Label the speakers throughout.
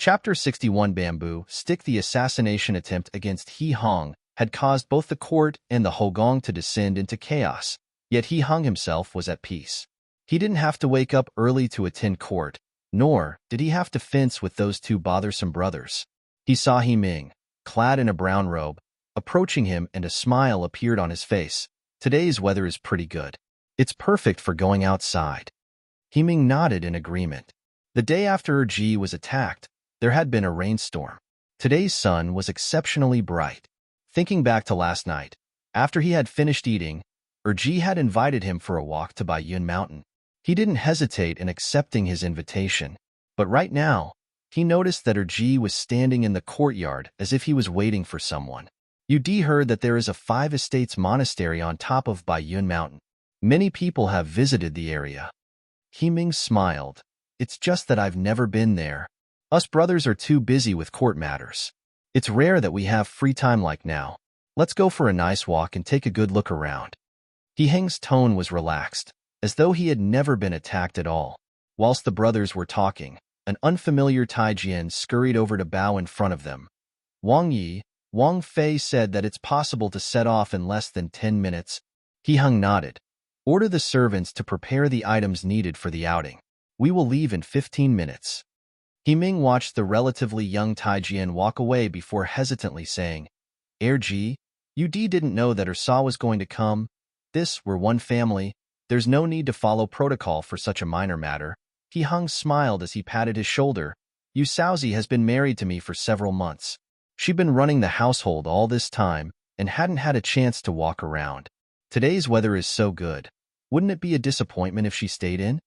Speaker 1: Chapter 61 Bamboo Stick. The assassination attempt against He Hong had caused both the court and the Hogong to descend into chaos, yet He Hong himself was at peace. He didn't have to wake up early to attend court, nor did he have to fence with those two bothersome brothers. He saw He Ming, clad in a brown robe, approaching him, and a smile appeared on his face. Today's weather is pretty good. It's perfect for going outside. He Ming nodded in agreement. The day after Ji was attacked, there had been a rainstorm. Today's sun was exceptionally bright. Thinking back to last night, after he had finished eating, Ji had invited him for a walk to Baiyun Mountain. He didn't hesitate in accepting his invitation, but right now, he noticed that Ji was standing in the courtyard as if he was waiting for someone. Yudi heard that there is a 5 estates monastery on top of Baiyun Mountain. Many people have visited the area. He Ming smiled. It's just that I've never been there. Us brothers are too busy with court matters. It's rare that we have free time like now. Let's go for a nice walk and take a good look around. He Heng's tone was relaxed, as though he had never been attacked at all. Whilst the brothers were talking, an unfamiliar Taijian scurried over to bow in front of them. Wang Fei said that it's possible to set off in less than 10 minutes. He Hong nodded. Order the servants to prepare the items needed for the outing. We will leave in 15 minutes. He Ming watched the relatively young Taijian walk away before hesitantly saying, Ji, Yudi didn't know that Sa was going to come. We're one family. There's no need to follow protocol for such a minor matter. He Hong smiled as he patted his shoulder. Yu Saozi has been married to me for several months. She'd been running the household all this time and hadn't had a chance to walk around. Today's weather is so good. Wouldn't it be a disappointment if she stayed in?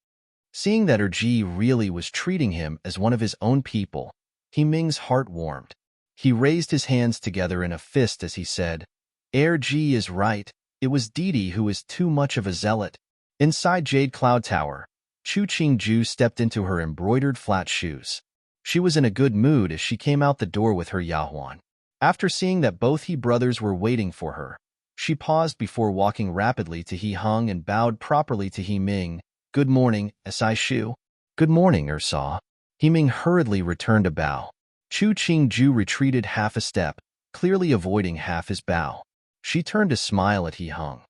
Speaker 1: Seeing that Ji really was treating him as one of his own people, He Ming's heart warmed. He raised his hands together in a fist as he said, Ji is right. It was Didi who is too much of a zealot. Inside Jade Cloud Tower, Chu Qingju stepped into her embroidered flat shoes. She was in a good mood as she came out the door with her Yahuan. After seeing that both He brothers were waiting for her, she paused before walking rapidly to He Hong and bowed properly to He Ming. Good morning, Si Shu. Good morning, Sa. He Ming hurriedly returned a bow. Chu Qingju retreated half a step, clearly avoiding half his bow. She turned to smile at He Hong.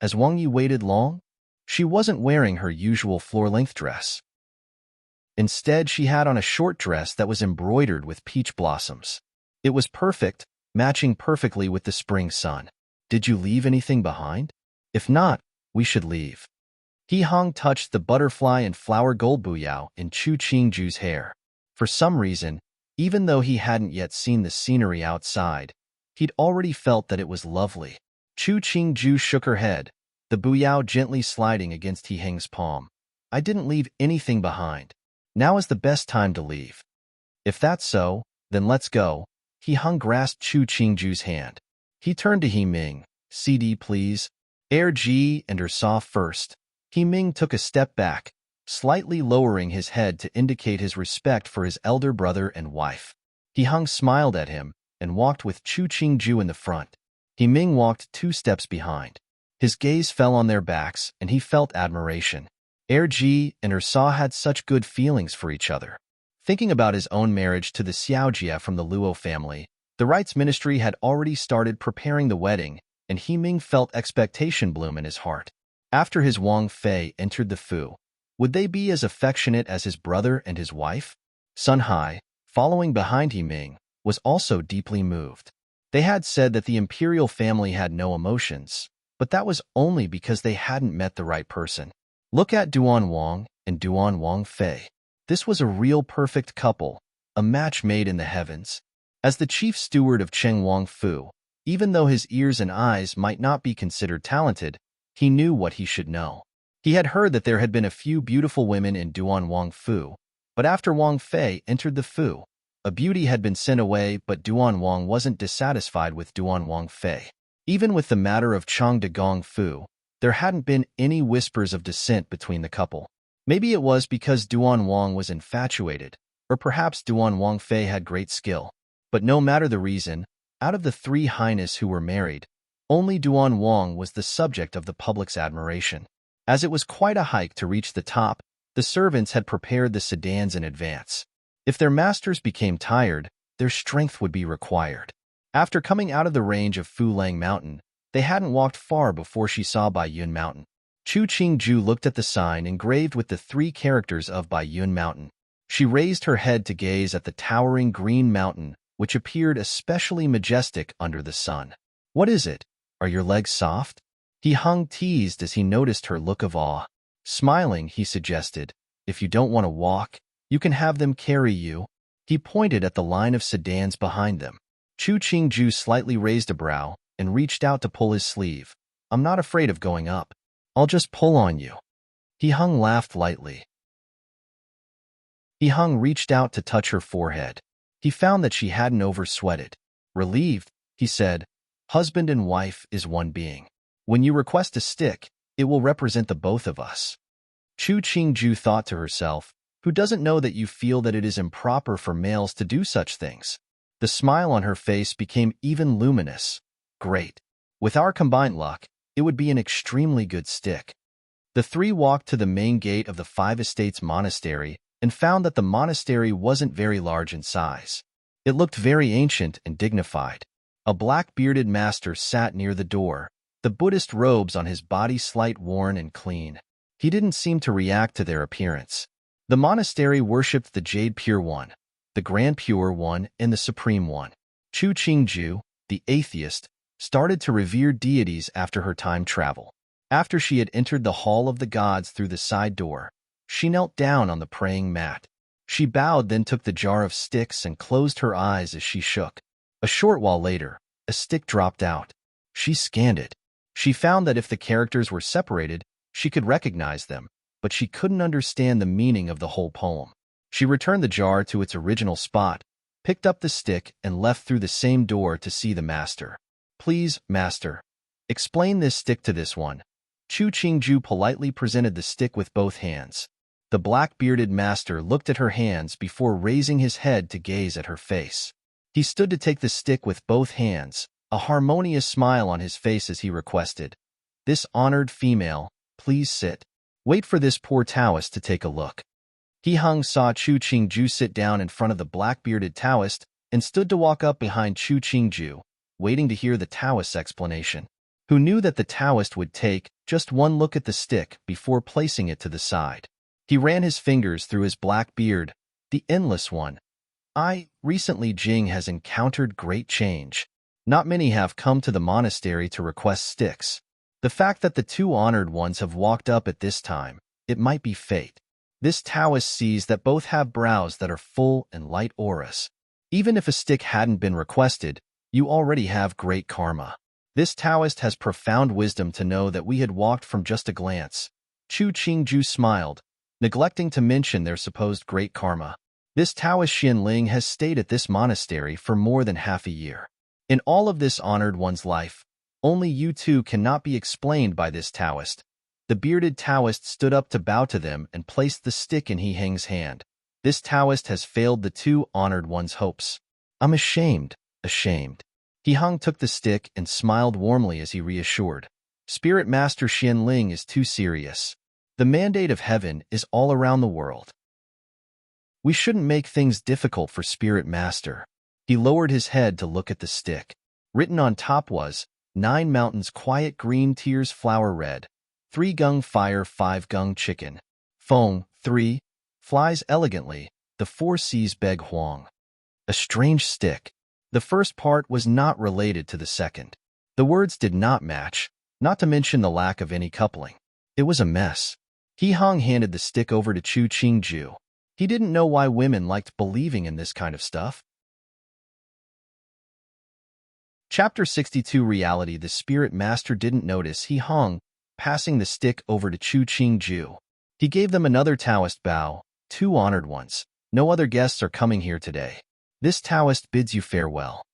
Speaker 1: As Wang Yi waited long, she wasn't wearing her usual floor-length dress. Instead, she had on a short dress that was embroidered with peach blossoms. It was perfect, matching perfectly with the spring sun. Did you leave anything behind? If not, we should leave. He Hong touched the butterfly and flower gold buyao in Chu Qingju's hair. For some reason, even though he hadn't yet seen the scenery outside, he'd already felt that it was lovely. Chu Qingju shook her head, the buyao gently sliding against He Heng's palm. I didn't leave anything behind. Now is the best time to leave. If that's so, then let's go. He Hong grasped Chu Qingju's hand. He turned to He Ming. CD, please. Ji and Sa first. He Ming took a step back, slightly lowering his head to indicate his respect for his elder brother and wife. He Hong smiled at him and walked with Chu Qingju in the front. He Ming walked 2 steps behind. His gaze fell on their backs, and he felt admiration. Ji and Sa had such good feelings for each other. Thinking about his own marriage to the Xiaojia from the Luo family, the rites ministry had already started preparing the wedding, and He Ming felt expectation bloom in his heart. After his Wang Fei entered the Fu, would they be as affectionate as his brother and his wife? Sun Hai, following behind He Ming, was also deeply moved. They had said that the imperial family had no emotions, but that was only because they hadn't met the right person. Look at Duan Wang and Duan Wang Fei. This was a real perfect couple, a match made in the heavens. As the chief steward of Cheng Wang Fu, even though his ears and eyes might not be considered talented, he knew what he should know. He had heard that there had been a few beautiful women in Duan Wang Fu, but after Wang Fei entered the Fu, a beauty had been sent away, but Duan Wang wasn't dissatisfied with Duan Wang Fei. Even with the matter of Chang de Gong Fu, there hadn't been any whispers of dissent between the couple. Maybe it was because Duan Wang was infatuated, or perhaps Duan Wang Fei had great skill. But no matter the reason, out of the 3 highness who were married, only Duan Wang was the subject of the public's admiration. As it was quite a hike to reach the top, the servants had prepared the sedans in advance. If their masters became tired, their strength would be required. After coming out of the range of Fulang Mountain, they hadn't walked far before she saw Baiyun Mountain. Chu Qingju looked at the sign engraved with the 3 characters of Baiyun Mountain. She raised her head to gaze at the towering green mountain, which appeared especially majestic under the sun. "What is it? Are your legs soft?" He Hung teased as he noticed her look of awe. Smiling, he suggested, "If you don't want to walk, you can have them carry you." He pointed at the line of sedans behind them. Chu Qingju slightly raised a brow and reached out to pull his sleeve. "I'm not afraid of going up. I'll just pull on you." He Hung laughed lightly. He Hung reached out to touch her forehead. He found that she hadn't over-sweated. Relieved, he said, "Husband and wife is one being. When you request a stick, it will represent the both of us." Chu Qingju thought to herself, "Who doesn't know that you feel that it is improper for males to do such things?" The smile on her face became even luminous. "Great. With our combined luck, it would be an extremely good stick." The 3 walked to the main gate of the 5 Estates Monastery and found that the monastery wasn't very large in size. It looked very ancient and dignified. A black-bearded master sat near the door, the Buddhist robes on his body slight worn and clean. He didn't seem to react to their appearance. The monastery worshipped the Jade Pure One, the Grand Pure One, and the Supreme One. Chu Qingju, the atheist, started to revere deities after her time travel. After she had entered the Hall of the Gods through the side door, she knelt down on the praying mat. She bowed, then took the jar of sticks and closed her eyes as she shook. A short while later, a stick dropped out. She scanned it. She found that if the characters were separated, she could recognize them, but she couldn't understand the meaning of the whole poem. She returned the jar to its original spot, picked up the stick, and left through the same door to see the master. "Please, master, explain this stick to this one." Chu Qingju politely presented the stick with both hands. The black-bearded master looked at her hands before raising his head to gaze at her face. He stood to take the stick with both hands, a harmonious smile on his face as he requested, "This honored female, please sit. Wait for this poor Taoist to take a look." He Hung saw Chu Qingju sit down in front of the black-bearded Taoist and stood to walk up behind Chu Qingju, waiting to hear the Taoist's explanation. Who knew that the Taoist would take just one look at the stick before placing it to the side. He ran his fingers through his black beard. "The Endless One. Recently Jing has encountered great change. Not many have come to the monastery to request sticks. The fact that the 2 honored ones have walked up at this time, it might be fate. This Taoist sees that both have brows that are full and light auras. Even if a stick hadn't been requested, you already have great karma. This Taoist has profound wisdom to know that we had walked from just a glance." Chu Qingju smiled, neglecting to mention their supposed great karma. This Taoist Xianling has stayed at this monastery for more than half a year. In all of this honored one's life, only you 2 cannot be explained by this Taoist. The bearded Taoist stood up to bow to them and placed the stick in He Hang's hand. "This Taoist has failed the 2 honored one's hopes. I'm ashamed. He Hung took the stick and smiled warmly as he reassured, "Spirit Master Xianling is too serious. The mandate of heaven is all around the world. We shouldn't make things difficult for Spirit Master." He lowered his head to look at the stick. Written on top was, 9 mountains quiet green, tears flower red, 3 gung fire, 5 gung chicken, Feng 3, flies elegantly, the 4 seas beg Huang. A strange stick. The first part was not related to the second. The words did not match, not to mention the lack of any coupling. It was a mess. He Hung handed the stick over to Chu Qingju. He didn't know why women liked believing in this kind of stuff. Chapter 62 Reality. The Spirit Master didn't notice He Hung passing the stick over to Chu Qingju. He gave them another Taoist bow. "2 honored ones. No other guests are coming here today. This Taoist bids you farewell."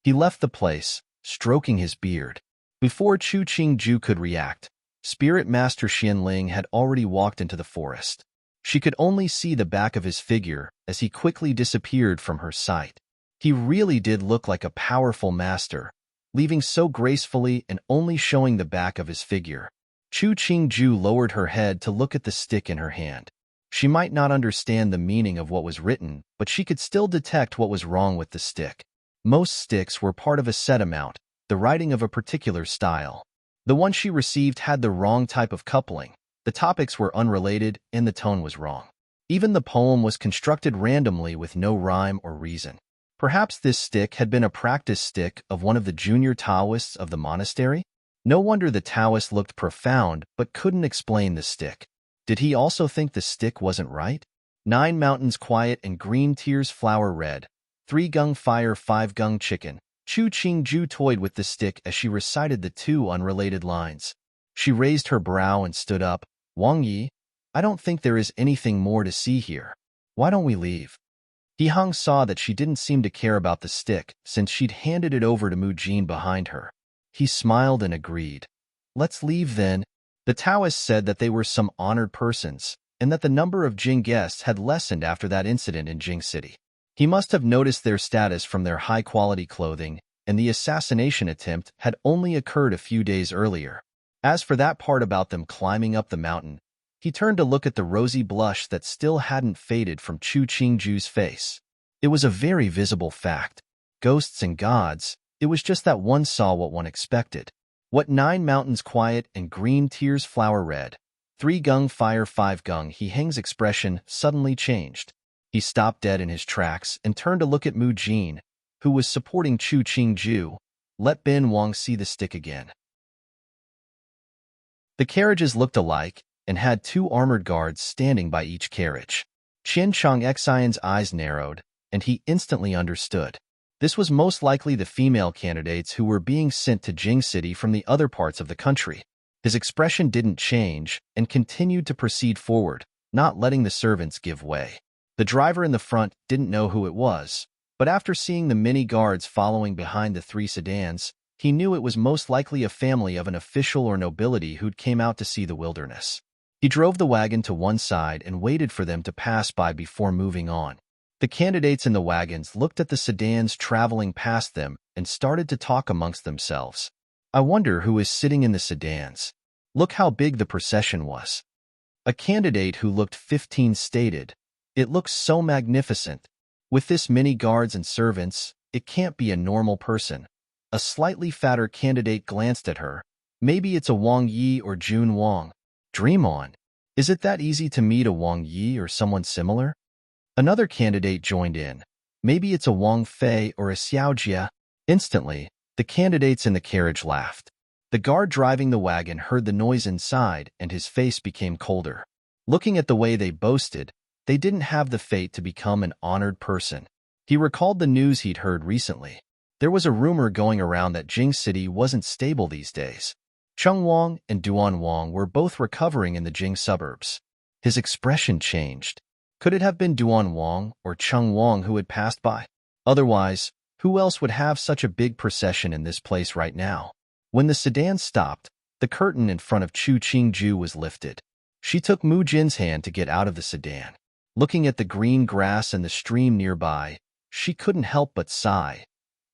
Speaker 1: He left the place, stroking his beard. Before Chu Qingju could react, Spirit Master Xianling had already walked into the forest. She could only see the back of his figure as he quickly disappeared from her sight. He really did look like a powerful master, leaving so gracefully and only showing the back of his figure. Chu Qingju lowered her head to look at the stick in her hand. She might not understand the meaning of what was written, but she could still detect what was wrong with the stick. Most sticks were part of a set amount, the writing of a particular style. The one she received had the wrong type of coupling. The topics were unrelated, and the tone was wrong. Even the poem was constructed randomly with no rhyme or reason. Perhaps this stick had been a practice stick of one of the junior Taoists of the monastery? No wonder the Taoist looked profound but couldn't explain the stick. Did he also think the stick wasn't right? 9 mountains quiet and green tears flower red. 3 gung fire 5 gung chicken. Chu Qingju toyed with the stick as she recited the 2 unrelated lines. She raised her brow and stood up. Wang Yi, I don't think there is anything more to see here. Why don't we leave? He Hong saw that she didn't seem to care about the stick since she'd handed it over to Mu Jin behind her. He smiled and agreed. Let's leave then. The Taoists said that they were some honored persons, and that the number of Jing guests had lessened after that incident in Jing City. He must have noticed their status from their high-quality clothing, and the assassination attempt had only occurred a few days earlier. As for that part about them climbing up the mountain, he turned to look at the rosy blush that still hadn't faded from Chu Qingju's face. It was a very visible fact. Ghosts and gods, it was just that one saw what one expected. What 9 mountains quiet and green tears flower red. 3 gung fire 5 gung. He Heng's expression suddenly changed. He stopped dead in his tracks and turned to look at Mu Jin, who was supporting Chu Qingju. Let Ben Wang see the stick again. The carriages looked alike and had 2 armored guards standing by each carriage. Qian Changxian's eyes narrowed, and he instantly understood. This was most likely the female candidates who were being sent to Jing City from the other parts of the country. His expression didn't change and continued to proceed forward, not letting the servants give way. The driver in the front didn't know who it was, but after seeing the many guards following behind the 3 sedans, he knew it was most likely a family of an official or nobility who'd came out to see the wilderness. He drove the wagon to one side and waited for them to pass by before moving on. The candidates in the wagons looked at the sedans traveling past them and started to talk amongst themselves. I wonder who is sitting in the sedans. Look how big the procession was. A candidate who looked 15 stated, "It looks so magnificent. With this many guards and servants, it can't be a normal person." A slightly fatter candidate glanced at her. Maybe it's a Wang Yi or Jun Wang. Dream on. Is it that easy to meet a Wang Yi or someone similar? Another candidate joined in. Maybe it's a Wang Fei or a Xiao Jia. Instantly, the candidates in the carriage laughed. The guard driving the wagon heard the noise inside and his face became colder. Looking at the way they boasted, they didn't have the fate to become an honored person. He recalled the news he'd heard recently. There was a rumor going around that Jing City wasn't stable these days. Cheng Wang and Duan Wang were both recovering in the Jing suburbs. His expression changed. Could it have been Duan Wang or Cheng Wang who had passed by? Otherwise, who else would have such a big procession in this place right now? When the sedan stopped, the curtain in front of Chu Qingju was lifted. She took Mu Jin's hand to get out of the sedan. Looking at the green grass and the stream nearby, she couldn't help but sigh.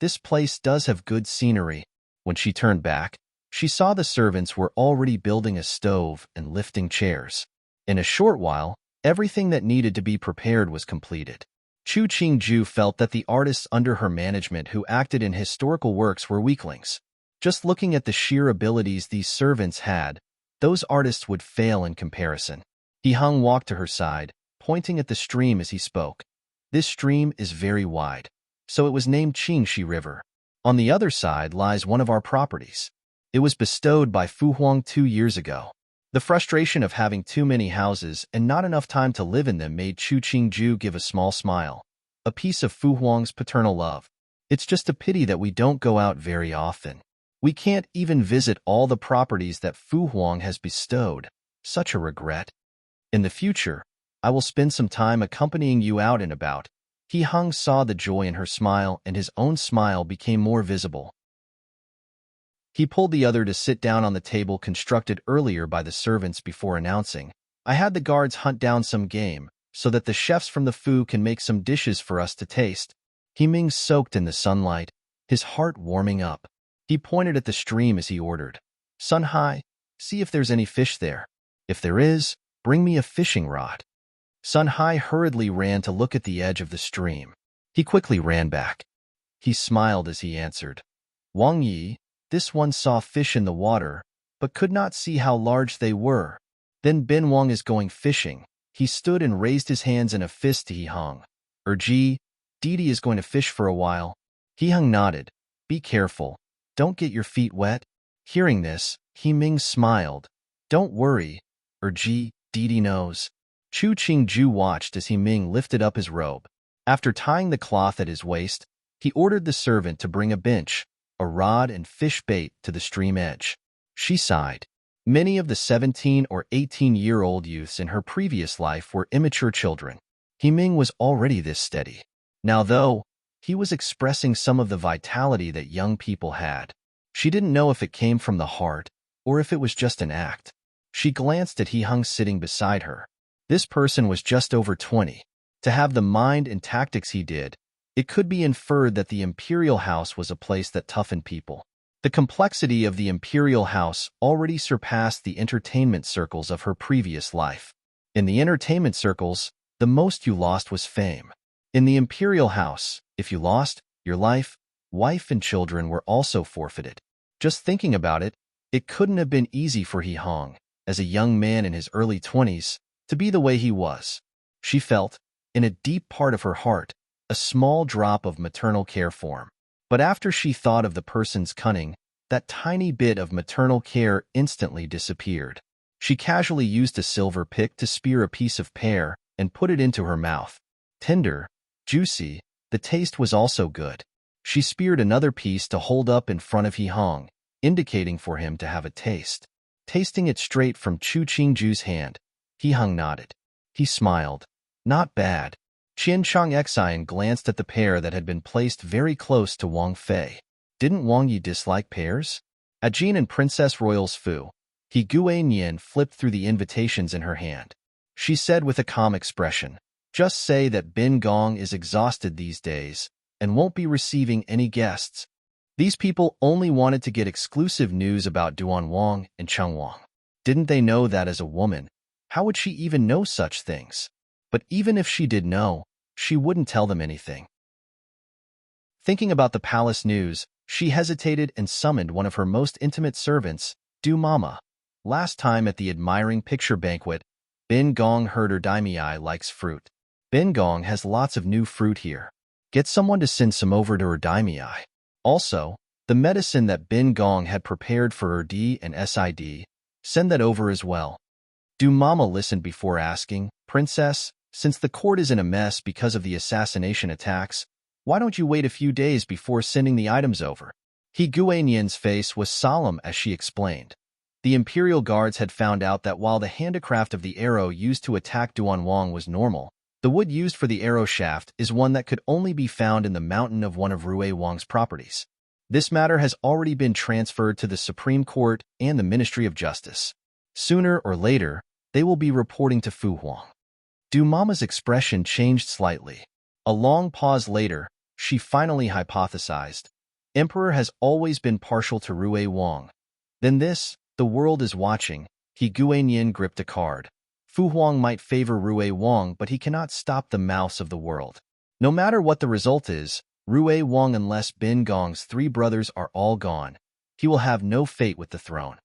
Speaker 1: This place does have good scenery. When she turned back, she saw the servants were already building a stove and lifting chairs. In a short while, everything that needed to be prepared was completed. Chu Qingju felt that the artists under her management who acted in historical works were weaklings. Just looking at the sheer abilities these servants had, those artists would fail in comparison. He Hung walked to her side, pointing at the stream as he spoke. This stream is very wide, so it was named Qingxi River. On the other side lies one of our properties. It was bestowed by Fu Huang 2 years ago. The frustration of having too many houses and not enough time to live in them made Chu Qingju give a small smile. A piece of Fu Huang's paternal love. It's just a pity that we don't go out very often. We can't even visit all the properties that Fu Huang has bestowed. Such a regret. In the future, I will spend some time accompanying you out and about. He Hung saw the joy in her smile and his own smile became more visible. He pulled the other to sit down on the table constructed earlier by the servants before announcing, I had the guards hunt down some game, so that the chefs from the Fu can make some dishes for us to taste. He Ming soaked in the sunlight, his heart warming up. He pointed at the stream as he ordered, Sun Hai, see if there's any fish there. If there is, bring me a fishing rod. Sun Hai hurriedly ran to look at the edge of the stream. He quickly ran back. He smiled as he answered, Wang Yi, this one saw fish in the water, but could not see how large they were. Then Bin Wang is going fishing. He stood and raised his hands in a fist to He Hong. Ji, Didi is going to fish for a while. He Hong nodded. Be careful. Don't get your feet wet. Hearing this, He Ming smiled. Don't worry. Ji, Didi knows. Chu Qingju watched as He Ming lifted up his robe. After tying the cloth at his waist, he ordered the servant to bring a bench, a rod and fish bait to the stream edge. She sighed. Many of the 17 or 18-year-old youths in her previous life were immature children. He Ming was already this steady. Now, though, he was expressing some of the vitality that young people had. She didn't know if it came from the heart or if it was just an act. She glanced at He Hong sitting beside her. This person was just over 20. To have the mind and tactics he did, it could be inferred that the imperial house was a place that toughened people. The complexity of the imperial house already surpassed the entertainment circles of her previous life. In the entertainment circles, the most you lost was fame. In the imperial house, if you lost, your life, wife and children were also forfeited. Just thinking about it, it couldn't have been easy for He Hong, as a young man in his early 20s, to be the way he was. She felt, in a deep part of her heart, a small drop of maternal care for him. But after she thought of the person's cunning, that tiny bit of maternal care instantly disappeared. She casually used a silver pick to spear a piece of pear and put it into her mouth. Tender, juicy, the taste was also good. She speared another piece to hold up in front of He Hong, indicating for him to have a taste. Tasting it straight from Chu Qingju's hand, He Hong nodded. He smiled. Not bad. Qian Changxian glanced at the pear that had been placed very close to Wang Fei. Didn't Wang Yi dislike pears? At Jean and Princess Royal's foo, He Guanyin flipped through the invitations in her hand. She said with a calm expression, Just say that Bin Gong is exhausted these days and won't be receiving any guests. These people only wanted to get exclusive news about Duan Wang and Cheng Wang. Didn't they know that as a woman? How would she even know such things? But even if she did know, she wouldn't tell them anything. Thinking about the palace news, she hesitated and summoned one of her most intimate servants, Du Mama. Last time at the admiring picture banquet, Bin Gong heard her daimai likes fruit. Bin Gong has lots of new fruit here. Get someone to send some over to her daimai. Also, the medicine that Bin Gong had prepared for her D and SID, send that over as well. Du Mama listened before asking, Princess, since the court is in a mess because of the assassination attacks, why don't you wait a few days before sending the items over? He Guanyan's face was solemn as she explained. The imperial guards had found out that while the handicraft of the arrow used to attack Duan Wang was normal, the wood used for the arrow shaft is one that could only be found in the mountain of one of Rui Wang's properties. This matter has already been transferred to the Supreme Court and the Ministry of Justice. Sooner or later, they will be reporting to Fu Huang. Du Mama's expression changed slightly. A long pause later, she finally hypothesized. Emperor has always been partial to Rui Wang. Then this, the world is watching. He Guanyin gripped a card. Fu Huang might favor Rui Wang, but he cannot stop the mouse of the world. No matter what the result is, Rui Wang, unless Bin Gong's 3 brothers are all gone, he will have no fate with the throne.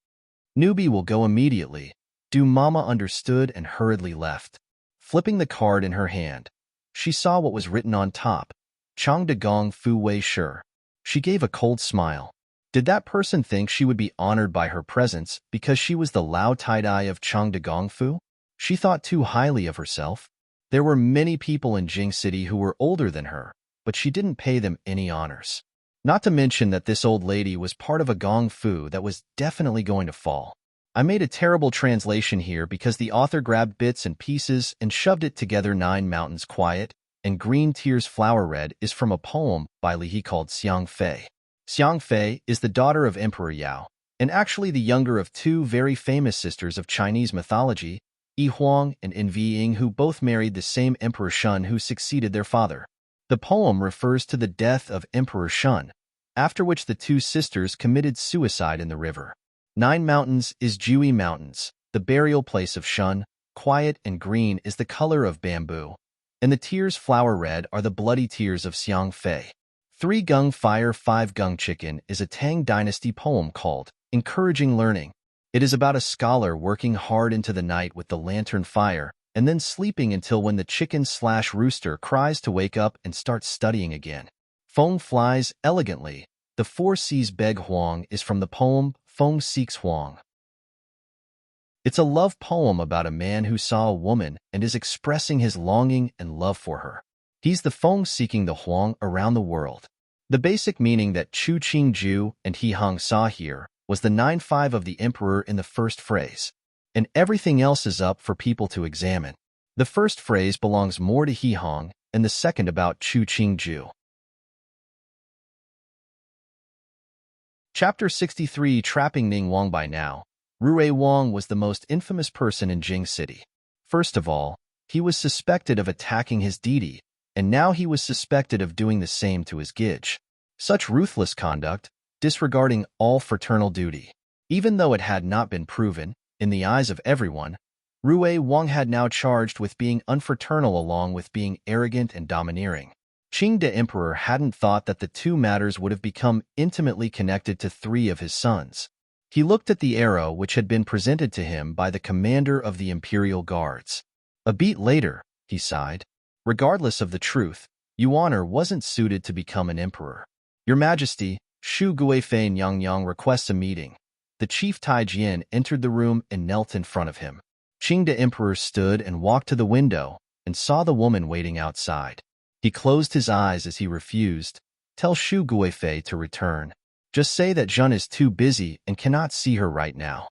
Speaker 1: Newbie will go immediately. Du Mama understood and hurriedly left. Flipping the card in her hand, she saw what was written on top. Chang De Gong Fu Wei Shi. She gave a cold smile. Did that person think she would be honored by her presence because she was the Lao Tai of Chang De Gong Fu? She thought too highly of herself. There were many people in Jing City who were older than her, but she didn't pay them any honors. Not to mention that this old lady was part of a Gong Fu that was definitely going to fall. I made a terrible translation here because the author grabbed bits and pieces and shoved it together. 9 Mountains Quiet and Green Tears Flower Red is from a poem by Li He called Xiang Fei. Xiang Fei is the daughter of Emperor Yao, and actually the younger of 2 very famous sisters of Chinese mythology, Yi Huang and Envi Ying, who both married the same Emperor Shun who succeeded their father. The poem refers to the death of Emperor Shun, after which the 2 sisters committed suicide in the river. 9 Mountains is Jui Mountains, the burial place of Shun, quiet and green is the color of bamboo, and the tears flower red are the bloody tears of Xiang Fei. 3 Gung Fire 5 Gung Chicken is a Tang Dynasty poem called Encouraging Learning. It is about a scholar working hard into the night with the lantern fire, and then sleeping until when the chicken/rooster cries to wake up and start studying again. Feng flies elegantly. The 4 C's Beg Huang is from the poem Feng Seeks Huang. It's a love poem about a man who saw a woman and is expressing his longing and love for her. He's the Feng seeking the Huang around the world. The basic meaning that Chu Qingju and He Hong saw here was the 9-5 of the emperor in the first phrase, and everything else is up for people to examine. The first phrase belongs more to He Hong, and the second about Chu Qingju. Chapter 63 Trapping Ning Wang. By now, Rui Wang was the most infamous person in Jing City. First of all, he was suspected of attacking his deity, and now he was suspected of doing the same to his Gij. Such ruthless conduct, disregarding all fraternal duty. Even though it had not been proven, in the eyes of everyone, Rui Wang had now charged with being unfraternal along with being arrogant and domineering. Qing De Emperor hadn't thought that the two matters would have become intimately connected to 3 of his sons. He looked at the arrow which had been presented to him by the commander of the Imperial Guards. A beat later, he sighed. Regardless of the truth, Yuaner wasn't suited to become an emperor. Your Majesty, Shu Guifei Nyang requests a meeting. The chief Taijian entered the room and knelt in front of him. Qing De Emperor stood and walked to the window and saw the woman waiting outside. He closed his eyes as he refused. Tell Shu Guifei to return. Just say that Zhun is too busy and cannot see her right now.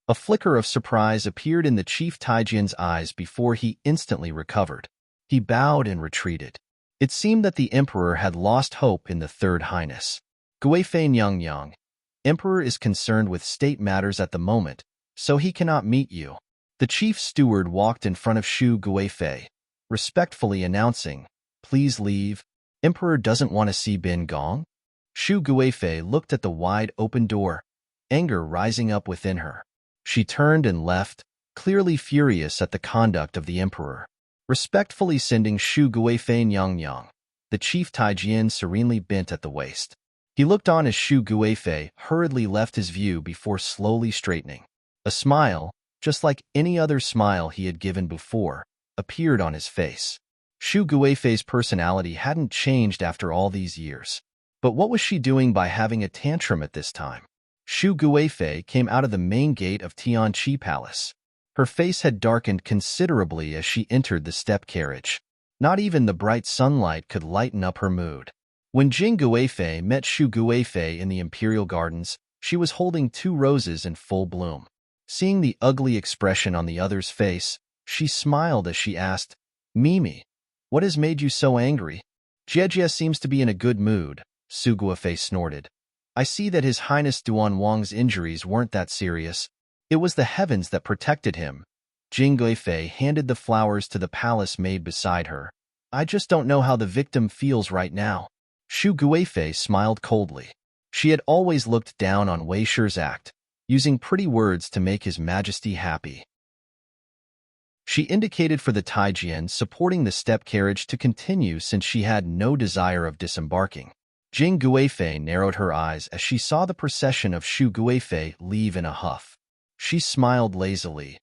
Speaker 1: A flicker of surprise appeared in the chief Taijian's eyes before he instantly recovered. He bowed and retreated. It seemed that the emperor had lost hope in the Third Highness. Guifei Nyang, Emperor is concerned with state matters at the moment, so he cannot meet you. The chief steward walked in front of Shu Guifei, respectfully announcing, Please leave. Emperor doesn't want to see Bin Gong. Shu Guifei looked at the wide open door, anger rising up within her. She turned and left, clearly furious at the conduct of the emperor. Respectfully sending Shu Guifei Nyang, the chief Taijian serenely bent at the waist. He looked on as Shu Guifei hurriedly left his view before slowly straightening. A smile, just like any other smile he had given before, appeared on his face. Shu Guifei's personality hadn't changed after all these years. But what was she doing by having a tantrum at this time? Shu Guifei came out of the main gate of Tianqi Palace. Her face had darkened considerably as she entered the step carriage. Not even the bright sunlight could lighten up her mood. When Jing Guifei met Shu Guifei in the Imperial Gardens, she was holding 2 roses in full bloom. Seeing the ugly expression on the other's face, she smiled as she asked, Mimi, what has made you so angry? Jiejie seems to be in a good mood, Su Guifei snorted. I see that His Highness Duan Wang's injuries weren't that serious. It was the heavens that protected him. Jing Guifei handed the flowers to the palace maid beside her. I just don't know how the victim feels right now. Shu Guifei smiled coldly. She had always looked down on Wei Shi's act, using pretty words to make His Majesty happy. She indicated for the Taijian supporting the step carriage to continue since she had no desire of disembarking. Jing Guifei narrowed her eyes as she saw the procession of Shu Guifei leave in a huff. She smiled lazily.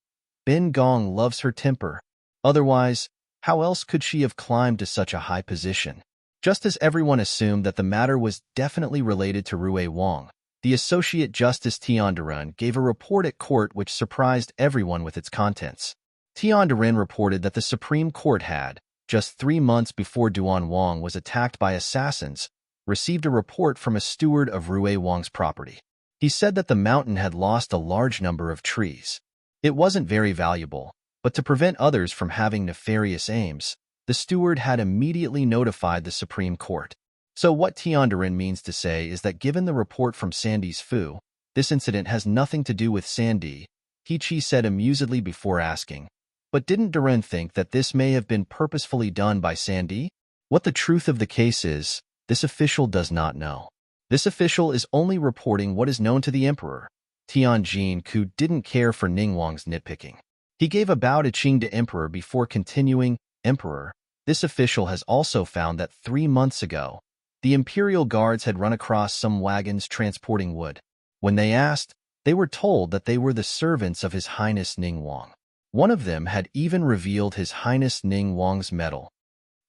Speaker 1: Bin Gong loves her temper. Otherwise, how else could she have climbed to such a high position? Just as everyone assumed that the matter was definitely related to Rui Wang, the Associate Justice Tiandaren gave a report at court which surprised everyone with its contents. Tiandaren reported that the Supreme Court had, just 3 months before Duan Wang was attacked by assassins, received a report from a steward of Rui Wang's property. He said that the mountain had lost a large number of trees. It wasn't very valuable, but to prevent others from having nefarious aims, the steward had immediately notified the Supreme Court. So what Tiandaren means to say is that given the report from Sandy's Fu, this incident has nothing to do with Sandy, He said amusedly before asking. But didn't Duren think that this may have been purposefully done by Sandy? What the truth of the case is, this official does not know. This official is only reporting what is known to the emperor. Tianjin Ku didn't care for Ning Wang's nitpicking. He gave a bow to Qing the Emperor before continuing, "Emperor, this official has also found that 3 months ago, the Imperial Guards had run across some wagons transporting wood. When they asked, they were told that they were the servants of His Highness Ning Wang. One of them had even revealed His Highness Ning Wang's medal."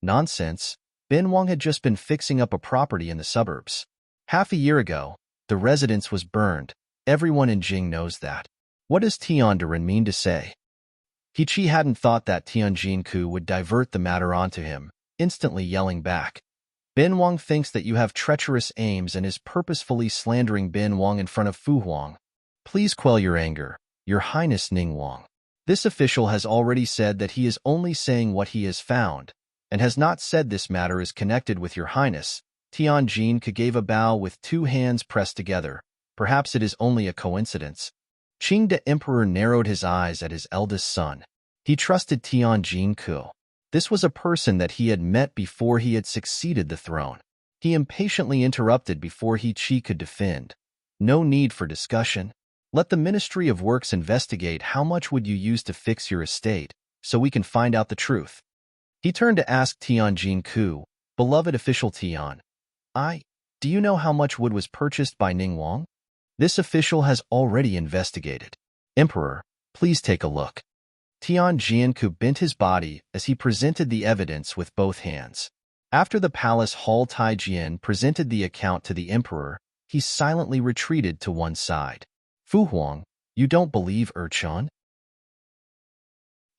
Speaker 1: Nonsense. Bin Wang had just been fixing up a property in the suburbs. Half a year ago, the residence was burned. Everyone in Jing knows that. What does Tiandarin mean to say? He hadn't thought that Tianjinku would divert the matter onto him, instantly yelling back. Bin Wang thinks that you have treacherous aims and is purposefully slandering Bin Wang in front of Fu Huang. Please quell your anger, Your Highness Ning Wang. This official has already said that he is only saying what he has found, and has not said this matter is connected with Your Highness. Tianjin gave a bow with 2 hands pressed together. Perhaps it is only a coincidence. Qing the Emperor narrowed his eyes at his eldest son. He trusted Tianjin Ku. This was a person that he had met before he had succeeded the throne. He impatiently interrupted before Qi could defend. No need for discussion. Let the Ministry of Works investigate how much would you use to fix your estate, so we can find out the truth. He turned to ask Tianjin Ku, "Beloved official Tian, do you know how much wood was purchased by Ning Wang?" This official has already investigated. "Emperor, please take a look." Tianjin Ku bent his body as he presented the evidence with both hands. After the palace hall Taijian presented the account to the emperor, he silently retreated to one side. "Fu Huang, you don't believe Erchan?"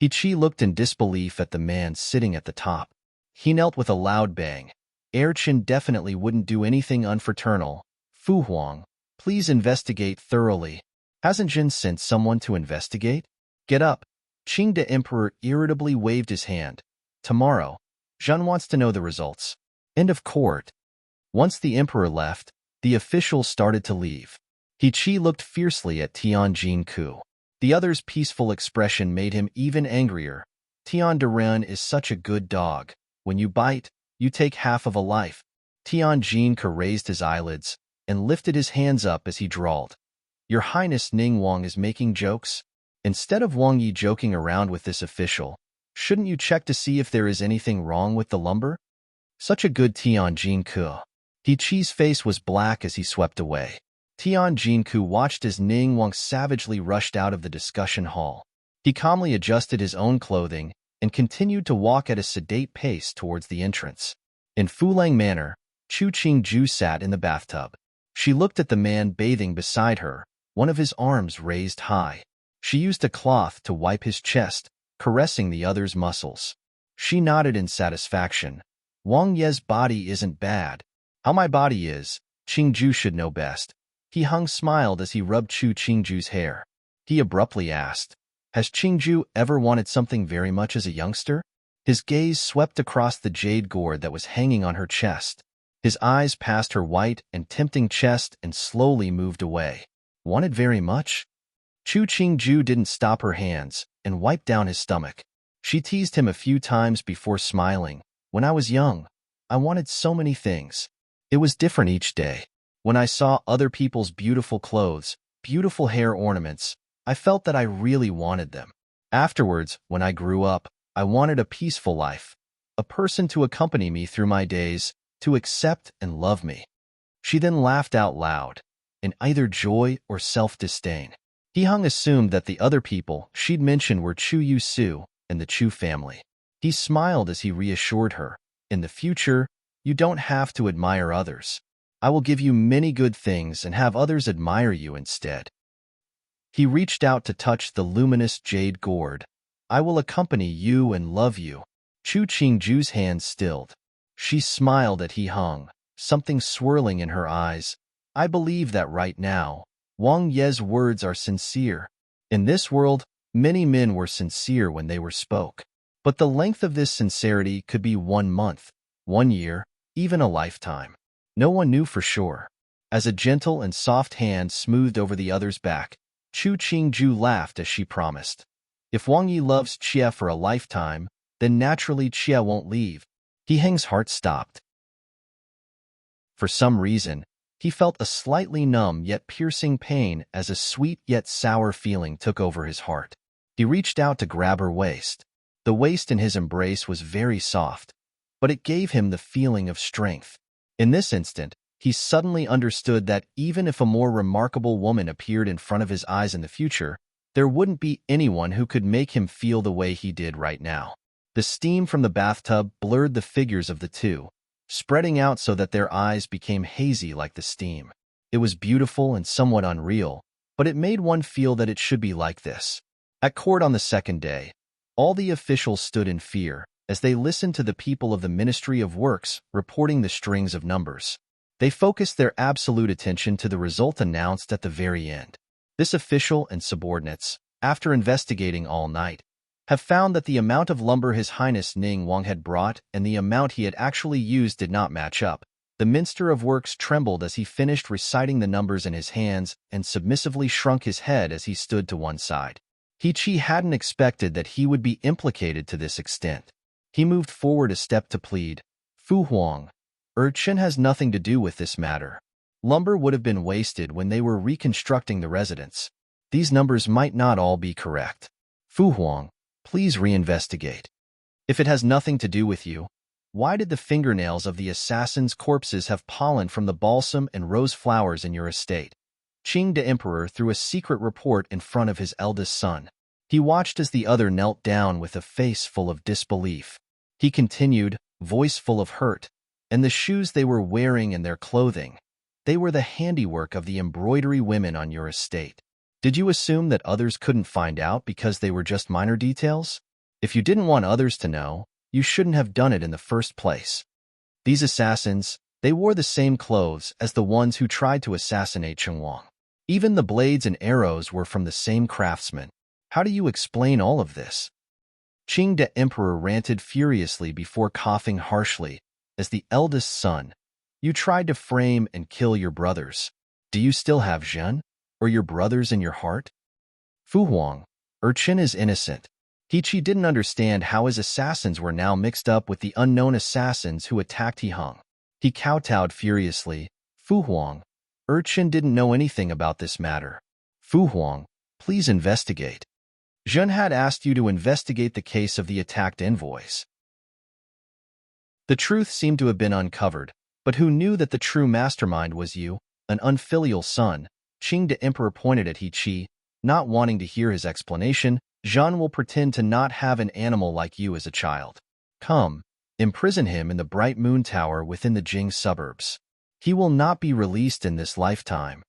Speaker 1: Qi looked in disbelief at the man sitting at the top. He knelt with a loud bang. "Erchan definitely wouldn't do anything unfraternal. Fu Huang, please investigate thoroughly. Hasn't Jin sent someone to investigate? Get up." Qing the Emperor irritably waved his hand. "Tomorrow. Zhen wants to know the results." End of court. Once the emperor left, the officials started to leave. Qi looked fiercely at Tianjin Ku. The other's peaceful expression made him even angrier. "Tiandarin is such a good dog. When you bite, you take half of a life." Tianjin Ku raised his eyelids and lifted his hands up as he drawled. "Your Highness Ning Wang is making jokes? Instead of Wang Yi joking around with this official, shouldn't you check to see if there is anything wrong with the lumber?" Such a good Tianjin Ku. Qi's face was black as he swept away. Tianjin Ku watched as Ning Wang savagely rushed out of the discussion hall. He calmly adjusted his own clothing and continued to walk at a sedate pace towards the entrance. In Fulang Manor, Chu Qingju sat in the bathtub. She looked at the man bathing beside her, one of his arms raised high. She used a cloth to wipe his chest, caressing the other's muscles. She nodded in satisfaction. "Wang Ye's body isn't bad. How my body is, Qingju should know best." He smiled as he rubbed Chu Qingju's hair. He abruptly asked, "Has Qingju ever wanted something very much as a youngster?" His gaze swept across the jade gourd that was hanging on her chest. His eyes passed her white and tempting chest and slowly moved away. "Wanted very much?" Chu Qingju didn't stop her hands and wiped down his stomach. She teased him a few times before smiling. "When I was young, I wanted so many things. It was different each day. When I saw other people's beautiful clothes, beautiful hair ornaments, I felt that I really wanted them. Afterwards, when I grew up, I wanted a peaceful life, a person to accompany me through my days, to accept and love me." She then laughed out loud, in either joy or self-disdain. He assumed that the other people she'd mentioned were Chu Yu-su and the Chu family. He smiled as he reassured her, "In the future, you don't have to admire others. I will give you many good things and have others admire you instead." He reached out to touch the luminous jade gourd. "I will accompany you and love you." Chu Qingju's hand stilled. She smiled at He Hung, something swirling in her eyes. "I believe that right now, Wang Ye's words are sincere. In this world, many men were sincere when they were spoke. But the length of this sincerity could be 1 month, 1 year, even a lifetime. No one knew for sure." As a gentle and soft hand smoothed over the other's back, Chu Qingju laughed as she promised. "If Wang Yi loves Chia for a lifetime, then naturally Chia won't leave." He Heng's heart stopped. For some reason, he felt a slightly numb yet piercing pain as a sweet yet sour feeling took over his heart. He reached out to grab her waist. The waist in his embrace was very soft, but it gave him the feeling of strength. In this instant, he suddenly understood that even if a more remarkable woman appeared in front of his eyes in the future, there wouldn't be anyone who could make him feel the way he did right now. The steam from the bathtub blurred the figures of the two, spreading out so that their eyes became hazy like the steam. It was beautiful and somewhat unreal, but it made one feel that it should be like this. At court on the second day, all the officials stood in fear as they listened to the people of the Ministry of Works reporting the strings of numbers. They focused their absolute attention to the result announced at the very end. This official and subordinates, after investigating all night, have found that the amount of lumber His Highness Ning Wang had brought and the amount he had actually used did not match up. The Minister of Works trembled as he finished reciting the numbers in his hands and submissively shrunk his head as he stood to one side. He hadn't expected that he would be implicated to this extent. He moved forward a step to plead, "Fu Huang, urchin has nothing to do with this matter. Lumber would have been wasted when they were reconstructing the residence. These numbers might not all be correct. Fu Huang, please reinvestigate. If it has nothing to do with you, why did the fingernails of the assassins' corpses have pollen from the balsam and rose flowers in your estate?" Qing the Emperor threw a secret report in front of his eldest son. He watched as the other knelt down with a face full of disbelief. He continued, voice full of hurt, "And the shoes they were wearing and their clothing, they were the handiwork of the embroidery women on your estate. Did you assume that others couldn't find out because they were just minor details? If you didn't want others to know, you shouldn't have done it in the first place. These assassins, they wore the same clothes as the ones who tried to assassinate Cheng Wang. Even the blades and arrows were from the same craftsman. How do you explain all of this?" Qing the Emperor ranted furiously before coughing harshly. As the eldest son, you tried to frame and kill your brothers. Do you still have Zhen, or your brothers in your heart? Fu Huang, urchin is innocent. He didn't understand how his assassins were now mixed up with the unknown assassins who attacked He Hung. He kowtowed furiously. "Fu Huang, urchin didn't know anything about this matter. Fu Huang, please investigate. Zhen had asked you to investigate the case of the attacked envoys." The truth seemed to have been uncovered, but who knew that the true mastermind was you, an unfilial son? Qing the Emperor pointed at He, not wanting to hear his explanation. "Zhen will pretend to not have an animal like you as a child. Come, imprison him in the Bright Moon Tower within the Jing suburbs. He will not be released in this lifetime."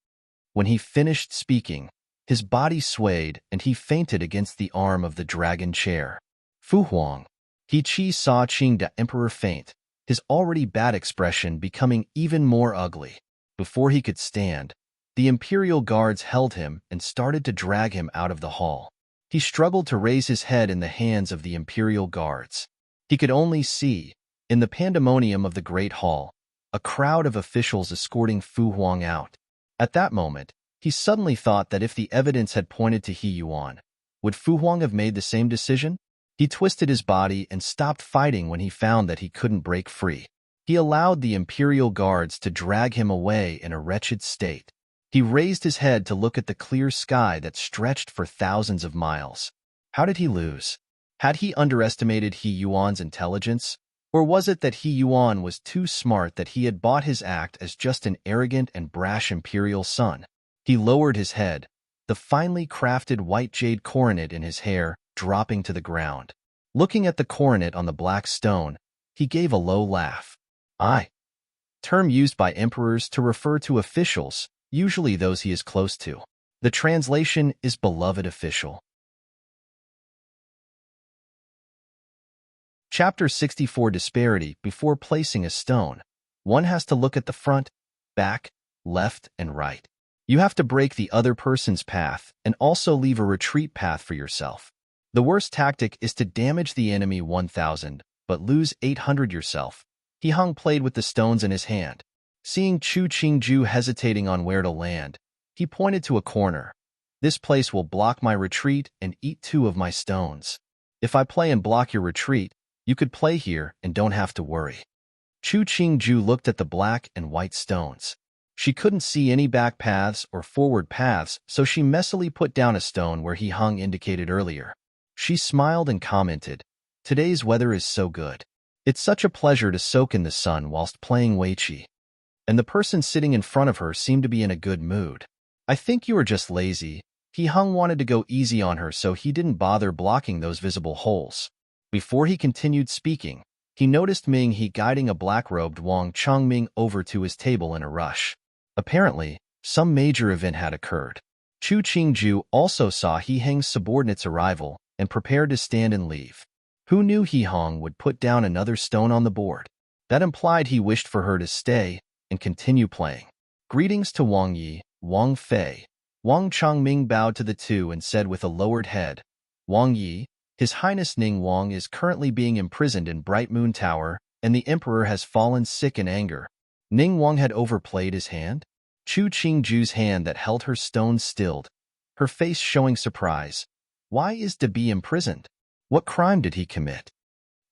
Speaker 1: When he finished speaking, his body swayed and he fainted against the arm of the dragon chair. Fu Huang. He saw Qing the Emperor faint, his already bad expression becoming even more ugly. Before he could stand, the Imperial guards held him and started to drag him out of the hall. He struggled to raise his head in the hands of the Imperial guards. He could only see, in the pandemonium of the Great Hall, a crowd of officials escorting Fu Huang out. At that moment, he suddenly thought that if the evidence had pointed to He Yuan, would Fu Huang have made the same decision? He twisted his body and stopped fighting when he found that he couldn't break free. He allowed the Imperial guards to drag him away in a wretched state. He raised his head to look at the clear sky that stretched for thousands of miles. How did he lose? Had he underestimated He Yuan's intelligence? Or was it that He Yuan was too smart, that he had bought his act as just an arrogant and brash imperial son? He lowered his head, the finely crafted white jade coronet in his hair dropping to the ground. Looking at the coronet on the black stone, he gave a low laugh. Term used by emperors to refer to officials, usually those he is close to. The translation is beloved official. Chapter 64 Disparity. Before placing a stone, one has to look at the front, back, left, and right. You have to break the other person's path and also leave a retreat path for yourself. The worst tactic is to damage the enemy 1,000, but lose 800 yourself. He played with the stones in his hand. Seeing Chu Qingju hesitating on where to land, he pointed to a corner. "This place will block my retreat and eat 2 of my stones. If I play and block your retreat, you could play here and don't have to worry." Chu Qingju looked at the black and white stones. She couldn't see any back paths or forward paths, so she messily put down a stone where He Hung indicated earlier. She smiled and commented, "Today's weather is so good. It's such a pleasure to soak in the sun whilst playing Weiqi." And the person sitting in front of her seemed to be in a good mood. "I think you are just lazy." He Hung wanted to go easy on her, so he didn't bother blocking those visible holes. Before he continued speaking, he noticed Ming He guiding a black-robed Wang Changming over to his table in a rush. Apparently, some major event had occurred. Chu Qingju also saw He Hang's subordinate's arrival and prepared to stand and leave. Who knew He Hang would put down another stone on the board? That implied he wished for her to stay and continue playing. "Greetings to Wang Yi, Wang Fei." Wang Changming bowed to the two and said with a lowered head, "Wang Yi, His Highness Ning Wang is currently being imprisoned in Bright Moon Tower, and the Emperor has fallen sick in anger." Ning Wang had overplayed his hand? Chu Qingju's hand that held her stone stilled, her face showing surprise. Why is De Bi imprisoned? What crime did he commit?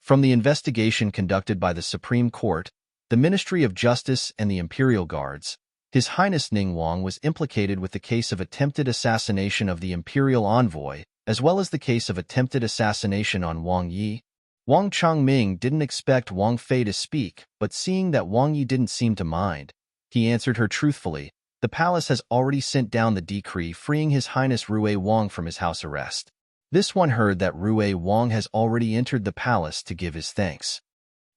Speaker 1: From the investigation conducted by the Supreme Court, the Ministry of Justice, and the Imperial Guards, His Highness Ning Wang was implicated with the case of attempted assassination of the Imperial Envoy, as well as the case of attempted assassination on Wang Yi. Wang Changming didn't expect Wang Fei to speak, but seeing that Wang Yi didn't seem to mind, he answered her truthfully. "The palace has already sent down the decree freeing His Highness Rui Wang from his house arrest." This one heard that Rui Wang has already entered the palace to give his thanks.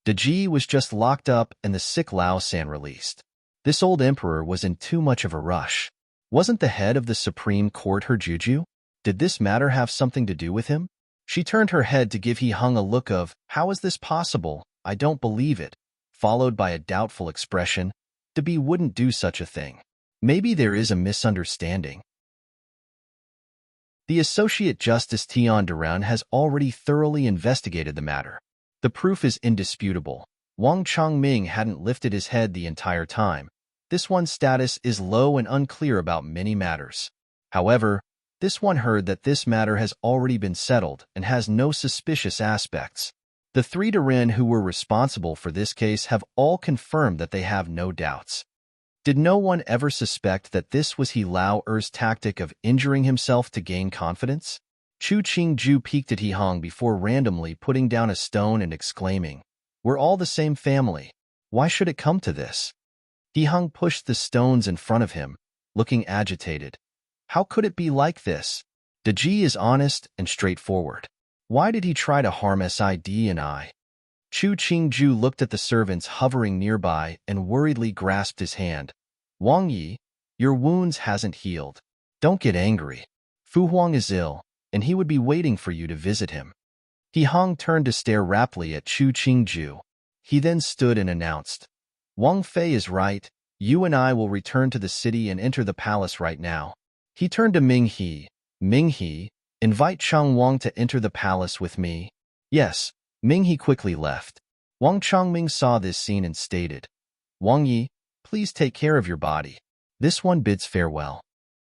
Speaker 1: De Ji was just locked up and the sick Lao San released. This old emperor was in too much of a rush. Wasn't the head of the Supreme Court her Juju? Did this matter have something to do with him? She turned her head to give He Hung a look of, "How is this possible? I don't believe it," followed by a doubtful expression. De Bi wouldn't do such a thing. Maybe there is a misunderstanding. The Associate Justice Tian Duran has already thoroughly investigated the matter. The proof is indisputable. Wang Changming hadn't lifted his head the entire time. This one's status is low and unclear about many matters. However, this one heard that this matter has already been settled and has no suspicious aspects. The three Duran who were responsible for this case have all confirmed that they have no doubts. Did no one ever suspect that this was He Lao Er's tactic of injuring himself to gain confidence? Chu Qingju peeked at He Hang before randomly putting down a stone and exclaiming, "We're all the same family. Why should it come to this?" He Hang pushed the stones in front of him, looking agitated. "How could it be like this? De Ji is honest and straightforward. Why did he try to harm Sid and I?" Chu Qingju looked at the servants hovering nearby and worriedly grasped his hand. "Wang Yi, your wounds hasn't healed. Don't get angry. Fu Huang is ill, and he would be waiting for you to visit him." He Hang turned to stare raptly at Chu Qingju. He then stood and announced, "Wang Fei is right. You and I will return to the city and enter the palace right now." He turned to Ming He. "Ming He, invite Chang Wang to enter the palace with me." "Yes." Ming He quickly left. Wang Changming saw this scene and stated, "Wang Yi, please take care of your body." This one bids farewell.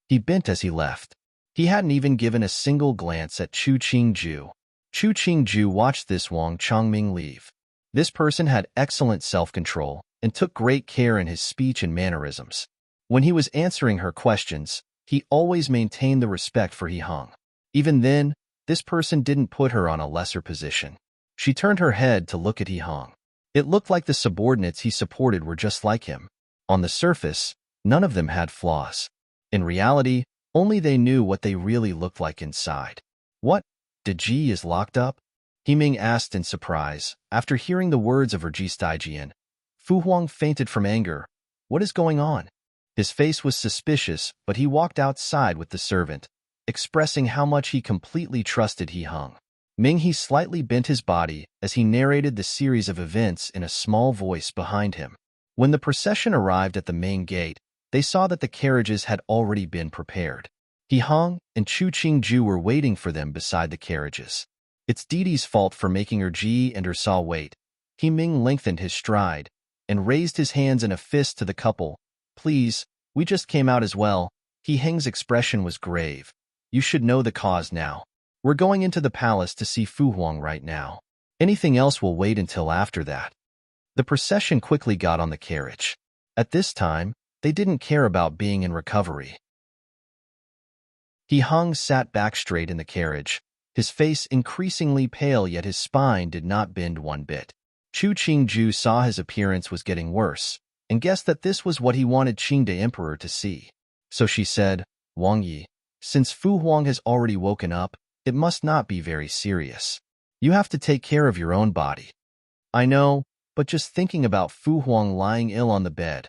Speaker 1: He bent as he left. He hadn't even given a single glance at Chu Qingju. Chu Qingju watched this Wang Changming leave. This person had excellent self-control and took great care in his speech and mannerisms. When he was answering her questions, he always maintained the respect for He Hang. Even then, this person didn't put her on a lesser position. She turned her head to look at He Hang. It looked like the subordinates he supported were just like him. On the surface, none of them had flaws. In reality, only they knew what they really looked like inside. "What? De Ji is locked up?" He Ming asked in surprise. After hearing the words of Jian, Fu Huang fainted from anger. "What is going on?" His face was suspicious, but he walked outside with the servant, expressing how much he completely trusted He Hang. Ming He slightly bent his body as he narrated the series of events in a small voice behind him. When the procession arrived at the main gate, they saw that the carriages had already been prepared. He Hang and Chu Qingju were waiting for them beside the carriages. It's Didi's fault for making her Ji and her Sa wait. He Ming lengthened his stride and raised his hands in a fist to the couple. "Please, we just came out as well." He Hang's expression was grave. "You should know the cause now. We're going into the palace to see Fu Huang right now. Anything else will wait until after that." The procession quickly got on the carriage. At this time, They didn't care about being in recovery. He Hong sat back straight in the carriage, his face increasingly pale, yet his spine did not bend one bit. Chu Qingju saw his appearance was getting worse, and guessed that this was what he wanted Qing the Emperor to see. So she said, Wang Yi, since Fu Huang has already woken up, it must not be very serious. You have to take care of your own body. I know, but just thinking about Fu Huang lying ill on the bed,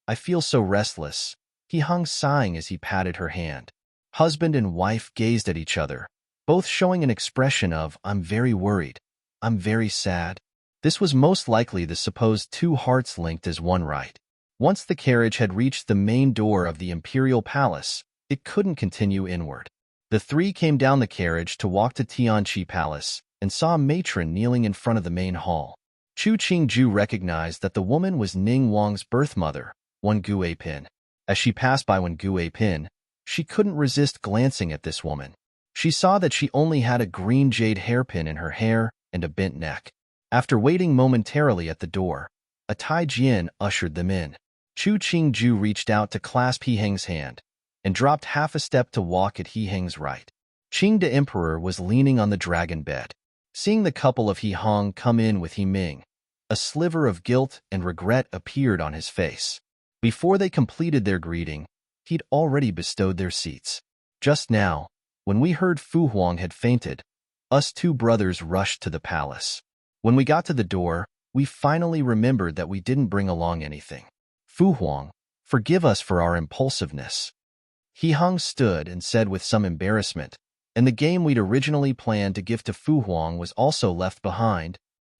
Speaker 1: I feel so restless. He hung sighing as he patted her hand. Husband and wife gazed at each other, both showing an expression of, I'm very worried, I'm very sad. This was most likely the supposed two hearts linked as one, right? Once the carriage had reached the main door of the imperial palace, it couldn't continue inward. The three came down the carriage to walk to Tianqi Palace and saw a matron kneeling in front of the main hall. Chu Qingju recognized that the woman was Ning Wang's birth mother, Wen Guipin. As she passed by Wen Guipin, she couldn't resist glancing at this woman. She saw that she only had a green jade hairpin in her hair and a bent neck. After waiting momentarily at the door, a Tai Jian ushered them in. Chu Qingju reached out to clasp He Heng's hand and dropped half a step to walk at He Heng's right. Qing the Emperor was leaning on the dragon bed. Seeing the couple of He Hong come in with He Ming, a sliver of guilt and regret appeared on his face. Before they completed their greeting, he'd already bestowed their seats. Just now, when we heard Fu Huang had fainted, us two brothers rushed to the palace. When we got to the door, we finally remembered that we didn't bring along anything. Fu Huang, forgive us for our impulsiveness. He Hong stood and said with some embarrassment, and the game we'd originally planned to give to Fu Huang was also left behind.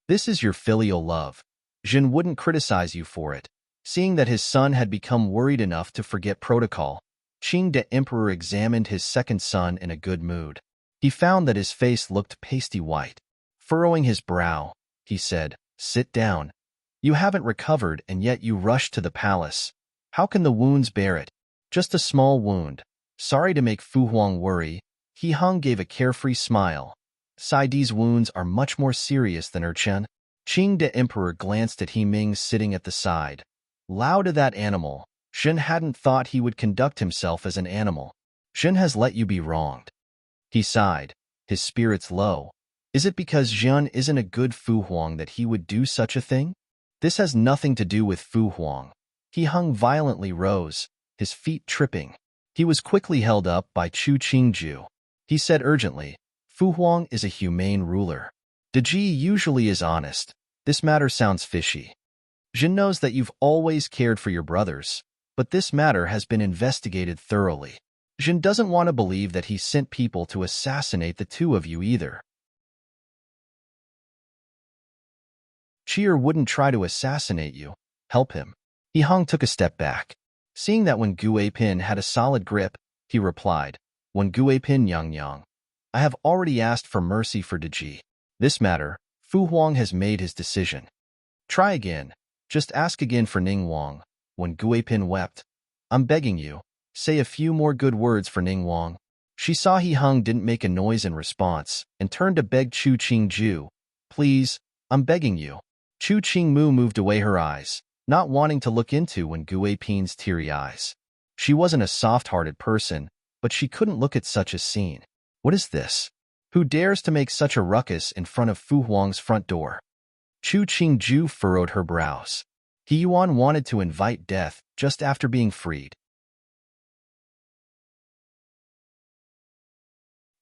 Speaker 1: This is your filial love. Jin wouldn't criticize you for it. Seeing that his son had become worried enough to forget protocol, Qing the Emperor examined his second son in a good mood. He found that his face looked pasty white. Furrowing his brow, he said, sit down. You haven't recovered and yet you rushed to the palace. How can the wounds bear it? Just a small wound. Sorry to make Fu Huang worry. He Hong gave a carefree smile. These wounds are much more serious than Erchen. Qing the Emperor glanced at He Ming sitting at the side. Loud to that animal. Jin hadn't thought he would conduct himself as an animal. Jin has let you be wronged. He sighed, his spirits low. Is it because Jin isn't a good Fu Huang that he would do such a thing? This has nothing to do with Fu Huang. He Hung violently rose, his feet tripping. He was quickly held up by Chu Qingju. He said urgently, Fu Huang is a humane ruler. De Ji usually is honest. This matter sounds fishy. Jin knows that you've always cared for your brothers, but this matter has been investigated thoroughly. Jin doesn't want to believe that he sent people to assassinate the two of you either. Cheer wouldn't try to assassinate you. Help him. He Hong took a step back. Seeing that Wen Guipin had a solid grip, he replied, Wen Guipin Yang, I have already asked for mercy for De Ji. This matter, Fu Huang has made his decision. Try again. Just ask again for Ning Wang. When Guipin wept, I'm begging you, say a few more good words for Ning Wang. She saw He Hung didn't make a noise in response and turned to beg Chu Qingju, please, I'm begging you. Chu Qingmu moved away her eyes, not wanting to look into Wen Guipin's teary eyes. She wasn't a soft-hearted person, but she couldn't look at such a scene. What is this? Who dares to make such a ruckus in front of Fu Huang's front door? Chu Qingju furrowed her brows. He Yuan wanted to invite death just after being freed.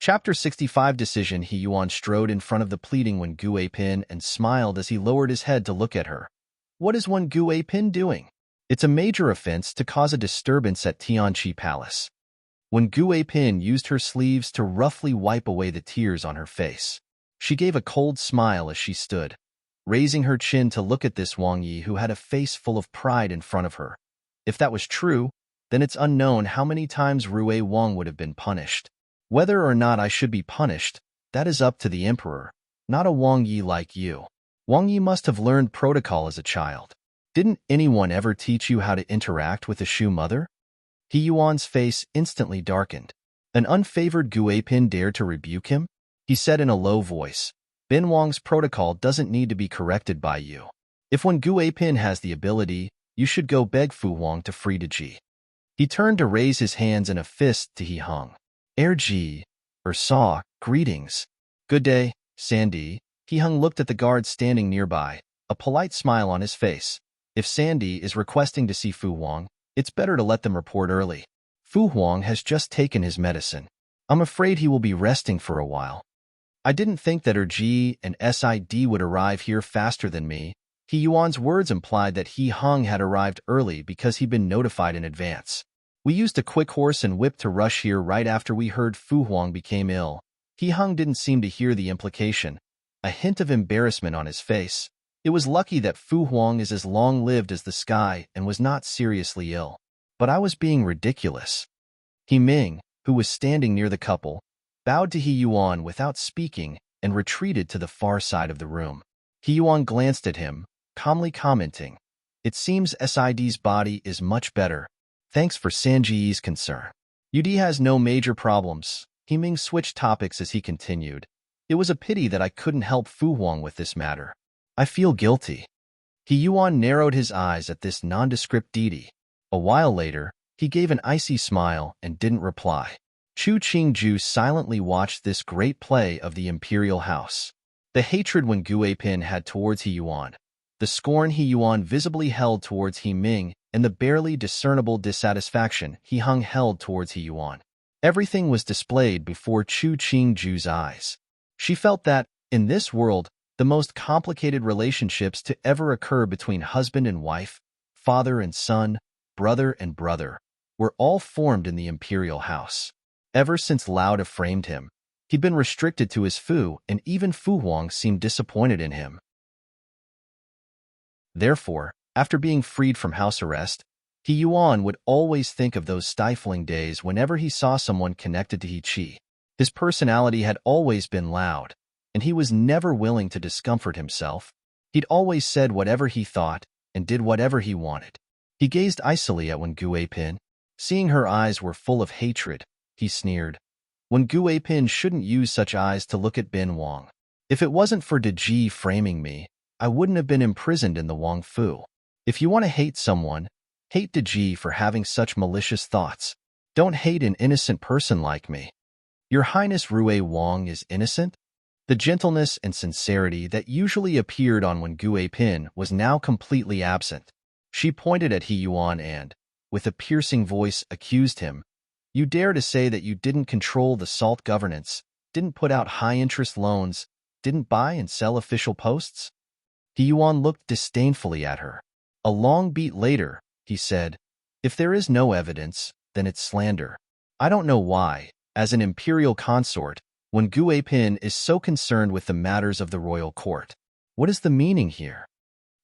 Speaker 1: Chapter 65 Decision. He Yuan strode in front of the pleading Wen Guipin and smiled as he lowered his head to look at her. What is Wen Guipin doing? It's a major offense to cause a disturbance at Tianqi Palace. Wen Guipin used her sleeves to roughly wipe away the tears on her face. She gave a cold smile as she stood, raising her chin to look at this Wang Yi who had a face full of pride in front of her. If that was true, then it's unknown how many times Rui Wang would have been punished. Whether or not I should be punished, that is up to the emperor, not a Wang Yi like you. Wang Yi must have learned protocol as a child. Didn't anyone ever teach you how to interact with a Shu mother? He Yuan's face instantly darkened. An unfavored Guipin dared to rebuke him? He said in a low voice, Ben Wang's protocol doesn't need to be corrected by you. If Wen Guipin has the ability, You should go beg Fu Huang to free Ji. He turned to raise his hands in a fist to He Hung. Ji, saw, greetings. Good day, Sandy. He Hung looked at the guard standing nearby, a polite smile on his face. If Sandy is requesting to see Fu Huang, it's better to let them report early. Fu Huang has just taken his medicine. I'm afraid he will be resting for a while. I didn't think that Ji and Sid would arrive here faster than me. He Yuan's words implied that He Hung had arrived early because he'd been notified in advance. We used a quick horse and whip to rush here right after we heard Fu Huang became ill. He Hung didn't seem to hear the implication, a hint of embarrassment on his face. It was lucky that Fu Huang is as long-lived as the sky and was not seriously ill. But I was being ridiculous. He Ming, who was standing near the couple, bowed to He Yuan without speaking and retreated to the far side of the room. He Yuan glanced at him, calmly commenting, "It seems Sid's body is much better. Thanks for Sanji's concern. Ud has no major problems." He Ming switched topics as he continued. "It was a pity that I couldn't help Fu Huang with this matter. I feel guilty." He Yuan narrowed his eyes at this nondescript deity. A while later, he gave an icy smile and didn't reply. Chu Qingju silently watched this great play of the imperial house. The hatred Wen Guipin had towards He Yuan, the scorn He Yuan visibly held towards He Ming, and the barely discernible dissatisfaction He Hung held towards He Yuan. Everything was displayed before Chu Qingju's eyes. She felt that, in this world, the most complicated relationships to ever occur between husband and wife, father and son, brother and brother, were all formed in the imperial house. Ever since Lauda framed him, he'd been restricted to his Fu, and even Fu Huang seemed disappointed in him. Therefore, after being freed from house arrest, He Yuan would always think of those stifling days whenever he saw someone connected to He Qi. His personality had always been loud, and he was never willing to discomfort himself. He'd always said whatever he thought and did whatever he wanted. He gazed icily at Wen Guipin. Seeing her eyes were full of hatred, he sneered. Wen Guipin shouldn't use such eyes to look at Bin Wang. If it wasn't for Ji framing me, I wouldn't have been imprisoned in the Wang Fu. If you want to hate someone, hate Ji for having such malicious thoughts. Don't hate an innocent person like me. Your Highness Rui Wang is innocent? The gentleness and sincerity that usually appeared on Wen Guipin was now completely absent. She pointed at He Yuan and, with a piercing voice, accused him. You dare to say that you didn't control the salt governance, didn't put out high-interest loans, didn't buy and sell official posts? He Yuan looked disdainfully at her. A long beat later, he said, if there is no evidence, then it's slander. I don't know why, as an imperial consort, Wen Guipin is so concerned with the matters of the royal court. What is the meaning here?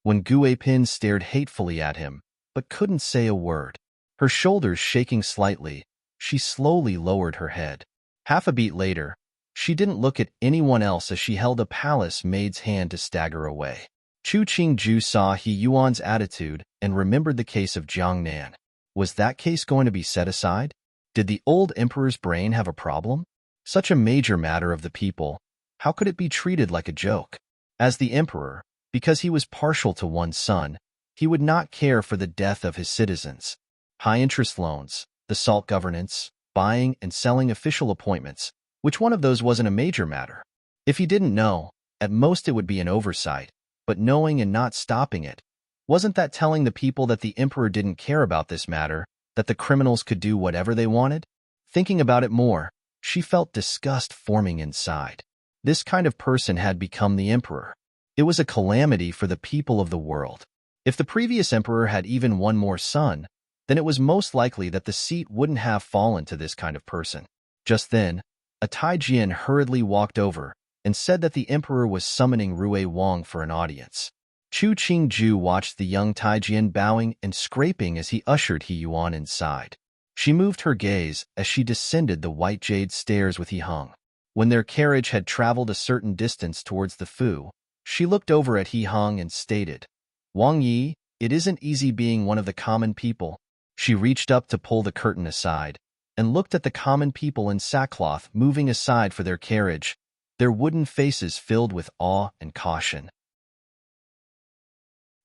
Speaker 1: Wen Guipin stared hatefully at him, but couldn't say a word. Her shoulders shaking slightly, she slowly lowered her head. Half a beat later, she didn't look at anyone else as she held a palace maid's hand to stagger away. Chu Qingju saw He Yuan's attitude and remembered the case of Jiang Nan. Was that case going to be set aside? Did the old emperor's brain have a problem? Such a major matter of the people, how could it be treated like a joke? As the emperor, because he was partial to one son, he would not care for the death of his citizens. High-interest loans, the salt governance, buying and selling official appointments, which one of those wasn't a major matter? If he didn't know, at most it would be an oversight, but knowing and not stopping it, wasn't that telling the people that the emperor didn't care about this matter, that the criminals could do whatever they wanted? Thinking about it more, she felt disgust forming inside. This kind of person had become the emperor. It was a calamity for the people of the world. If the previous emperor had even one more son, then it was most likely that the seat wouldn't have fallen to this kind of person. Just then, a Taijian hurriedly walked over and said that the emperor was summoning Rui Wang for an audience. Chu Qingju watched the young Taijian bowing and scraping as he ushered He Yuan inside. She moved her gaze as she descended the white jade stairs with He Hung. When their carriage had traveled a certain distance towards the Fu, she looked over at He Hung and stated, Wang Yi, it isn't easy being one of the common people. She reached up to pull the curtain aside and looked at the common people in sackcloth moving aside for their carriage, their wooden faces filled with awe and caution.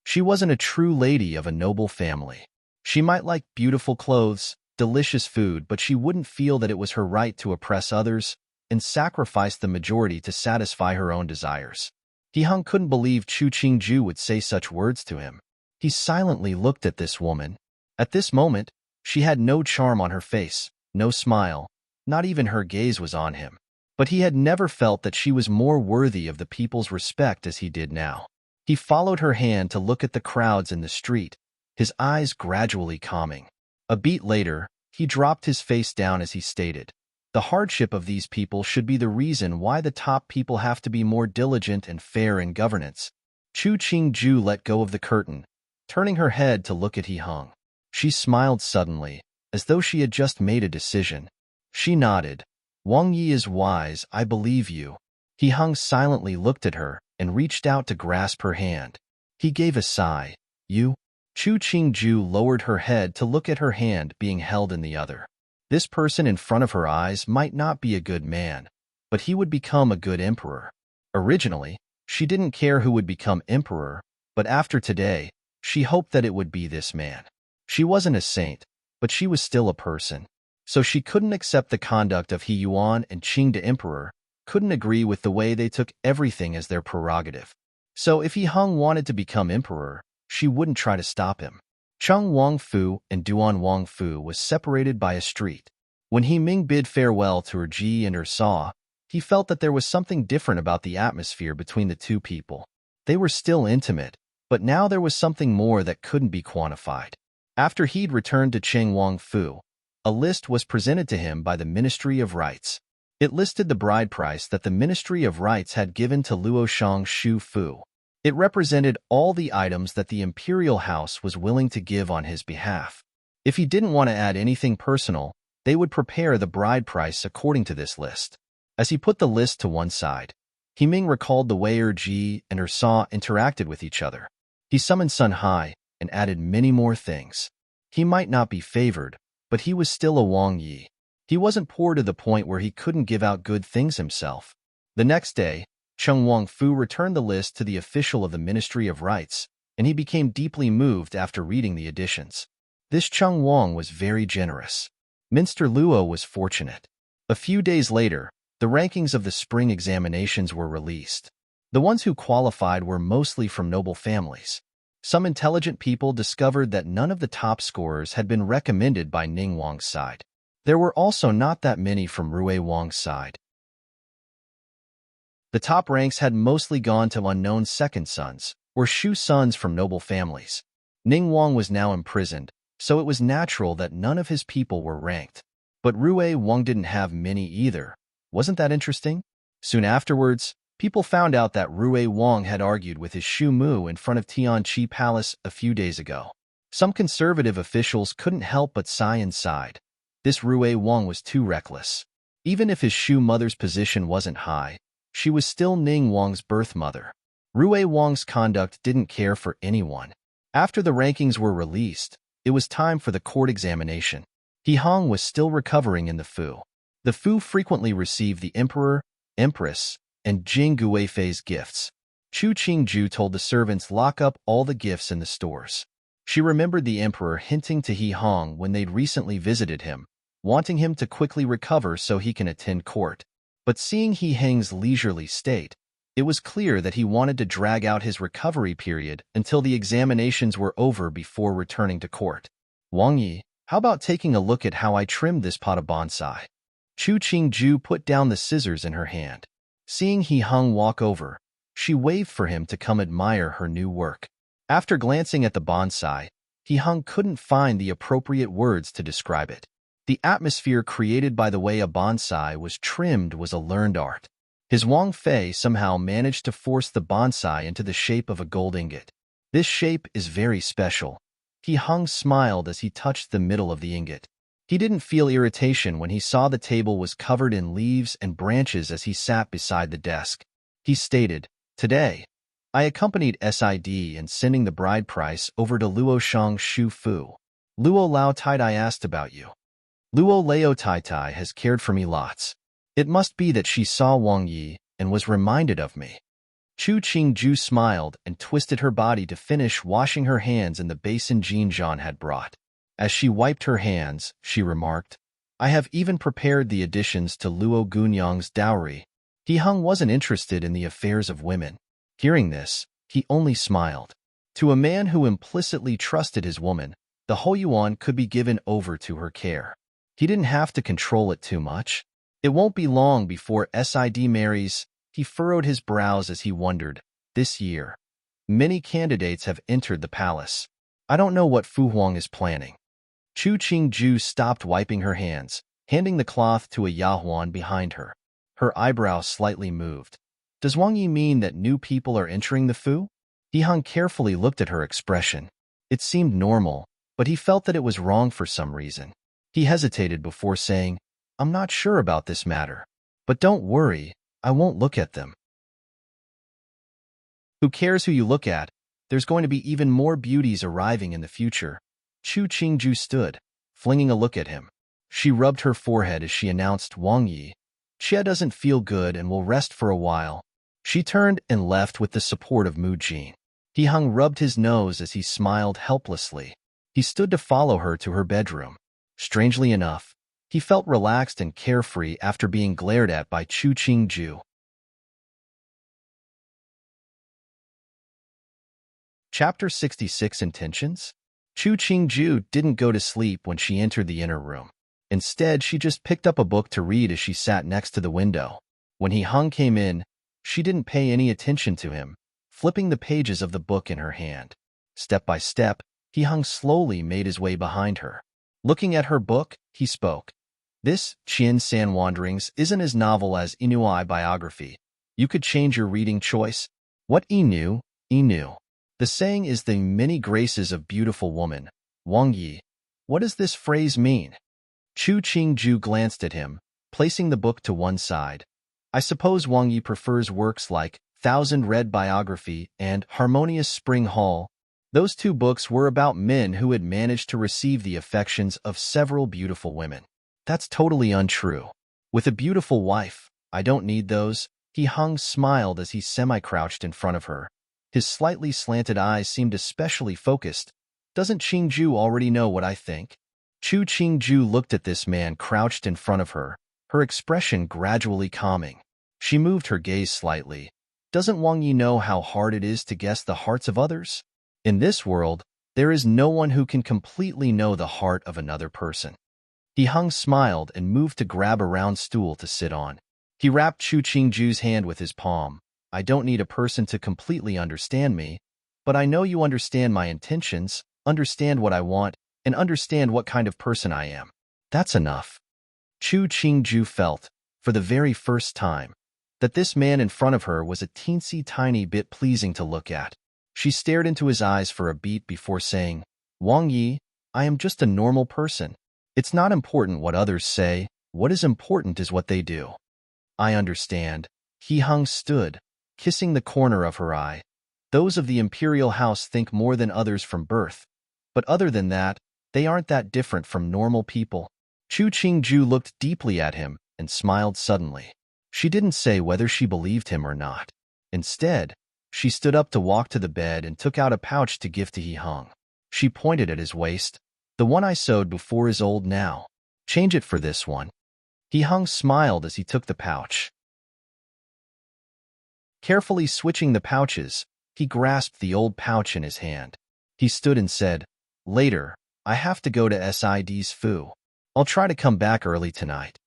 Speaker 1: She wasn't a true lady of a noble family. She might like beautiful clothes, delicious food, but she wouldn't feel that it was her right to oppress others and sacrifice the majority to satisfy her own desires. He Hung couldn't believe Chu Qingju would say such words to him. He silently looked at this woman. At this moment, she had no charm on her face, no smile, not even her gaze was on him. But he had never felt that she was more worthy of the people's respect as he did now. He followed her hand to look at the crowds in the street, his eyes gradually calming. A beat later, he dropped his face down as he stated, "The hardship of these people should be the reason why the top people have to be more diligent and fair in governance." Chu Qingju let go of the curtain, turning her head to look at He Hung. She smiled suddenly, as though she had just made a decision. She nodded. "Wang Yi is wise, I believe you." He Hung silently looked at her and reached out to grasp her hand. He gave a sigh. "You?" Chu Qingju lowered her head to look at her hand being held in the other. This person in front of her eyes might not be a good man, but he would become a good emperor. Originally, she didn't care who would become emperor, but after today, she hoped that it would be this man. She wasn't a saint, but she was still a person. So she couldn't accept the conduct of He Yuan and Qing the emperor, couldn't agree with the way they took everything as their prerogative. So if He Hung wanted to become emperor, she wouldn't try to stop him. Cheng Wangfu and Duan Wangfu was separated by a street. When He Ming bid farewell to her Ji and her Saw, he felt that there was something different about the atmosphere between the two people. They were still intimate, but now there was something more that couldn't be quantified. After he'd returned to Cheng Wangfu, a list was presented to him by the Ministry of Rites. It listed the bride price that the Ministry of Rites had given to Luoshang Shu Fu. It represented all the items that the imperial house was willing to give on his behalf. If he didn't want to add anything personal, they would prepare the bride price according to this list. As he put the list to one side, He Ming recalled the way her Ji and her Saw interacted with each other. He summoned Sun Hai and added many more things. He might not be favored, but he was still a Wang Yi. He wasn't poor to the point where he couldn't give out good things himself. The next day, Cheng Wangfu returned the list to the official of the Ministry of Rites, and he became deeply moved after reading the additions. This Cheng Wang was very generous. Minster Luo was fortunate. A few days later, the rankings of the spring examinations were released. The ones who qualified were mostly from noble families. Some intelligent people discovered that none of the top scorers had been recommended by Ning Wang's side. There were also not that many from Rui Wang's side. The top ranks had mostly gone to unknown second sons, or Shu sons from noble families. Ning Wang was now imprisoned, so it was natural that none of his people were ranked. But Rui Wang didn't have many either. Wasn't that interesting? Soon afterwards, people found out that Rui Wang had argued with his Shu Mu in front of Tianqi Palace a few days ago. Some conservative officials couldn't help but sigh inside. This Rui Wang was too reckless. Even if his Shu mother's position wasn't high, she was still Ning Wang's birth mother. Rui Wang's conduct didn't care for anyone. After the rankings were released, it was time for the court examination. He Hong was still recovering in the Fu. The Fu frequently received the emperor, empress, and Jing Guifei's gifts. Chu Qingju told the servants lock up all the gifts in the stores. She remembered the emperor hinting to He Hong when they'd recently visited him, wanting him to quickly recover so he can attend court. But seeing He Heng's leisurely state, it was clear that he wanted to drag out his recovery period until the examinations were over before returning to court. "Wang Yi, how about taking a look at how I trimmed this pot of bonsai?" Chu Qingju put down the scissors in her hand. Seeing He Hung walk over, she waved for him to come admire her new work. After glancing at the bonsai, He Hung couldn't find the appropriate words to describe it. The atmosphere created by the way a bonsai was trimmed was a learned art. His Wang Fei somehow managed to force the bonsai into the shape of a gold ingot. This shape is very special. He Hung smiled as he touched the middle of the ingot. He didn't feel irritation when he saw the table was covered in leaves and branches as he sat beside the desk. He stated, "Today, I accompanied SID in sending the bride price over to Luoshang Shu Fu. Luo Lao Tai asked about you. Luo Lao Tai has cared for me lots. It must be that she saw Wang Yi and was reminded of me." Chu Qingju smiled and twisted her body to finish washing her hands in the basin Jin Zhan had brought. As she wiped her hands, she remarked, I have even prepared the additions to Luo Gunyang's dowry. He Hung wasn't interested in the affairs of women. Hearing this, he only smiled. To a man who implicitly trusted his woman, the Hou Yuan could be given over to her care. He didn't have to control it too much. It won't be long before Sid marries. He furrowed his brows as he wondered. This year, many candidates have entered the palace. I don't know what Fu Huang is planning. Chu Qingju stopped wiping her hands, handing the cloth to a Yahuan behind her. Her eyebrows slightly moved. Does Wang Yi mean that new people are entering the Fu? He Hung carefully looked at her expression. It seemed normal, but he felt that it was wrong for some reason. He hesitated before saying, I'm not sure about this matter. But don't worry, I won't look at them. Who cares who you look at? There's going to be even more beauties arriving in the future. Chu Qingju stood, flinging a look at him. She rubbed her forehead as she announced Wang Yi. Xie doesn't feel good and will rest for a while. She turned and left with the support of Mu Jin. He Hung rubbed his nose as he smiled helplessly. He stood to follow her to her bedroom. Strangely enough, he felt relaxed and carefree after being glared at by Chu Qingju. Chapter 66 Intentions? Chu Qingju didn't go to sleep when she entered the inner room. Instead, she just picked up a book to read as she sat next to the window. When He Hung came in, she didn't pay any attention to him, flipping the pages of the book in her hand. Step by step, He Hung slowly made his way behind her. Looking at her book, he spoke. This, Qian San Wanderings, isn't as novel as Inuai biography. You could change your reading choice. What Inu? The saying is the many graces of beautiful woman. Wang Yi. What does this phrase mean? Chu Qingju glanced at him, placing the book to one side. I suppose Wang Yi prefers works like Thousand Red Biography and Harmonious Spring Hall. Those two books were about men who had managed to receive the affections of several beautiful women. That's totally untrue. With a beautiful wife, I don't need those. He Hung smiled as he semi-crouched in front of her. His slightly slanted eyes seemed especially focused. Doesn't Qingju already know what I think? Chu Qingju looked at this man crouched in front of her, her expression gradually calming. She moved her gaze slightly. Doesn't Wang Yi know how hard it is to guess the hearts of others? In this world, there is no one who can completely know the heart of another person. He Hung smiled and moved to grab a round stool to sit on. He wrapped Chu Qingju's hand with his palm. I don't need a person to completely understand me, but I know you understand my intentions, understand what I want, and understand what kind of person I am. That's enough. Chu Qingju felt, for the very first time, that this man in front of her was a teensy tiny bit pleasing to look at. She stared into his eyes for a beat before saying, Wang Yi, I am just a normal person. It's not important what others say. What is important is what they do. I understand. He Hung stood, kissing the corner of her eye. Those of the imperial house think more than others from birth. But other than that, they aren't that different from normal people. Chu Qingju looked deeply at him and smiled suddenly. She didn't say whether she believed him or not. Instead, she stood up to walk to the bed and took out a pouch to give to He Hung. She pointed at his waist. The one I sewed before is old now. Change it for this one. He Hung smiled as he took the pouch. Carefully switching the pouches, he grasped the old pouch in his hand. He stood and said, Later, I have to go to Sid's Fu. I'll try to come back early tonight.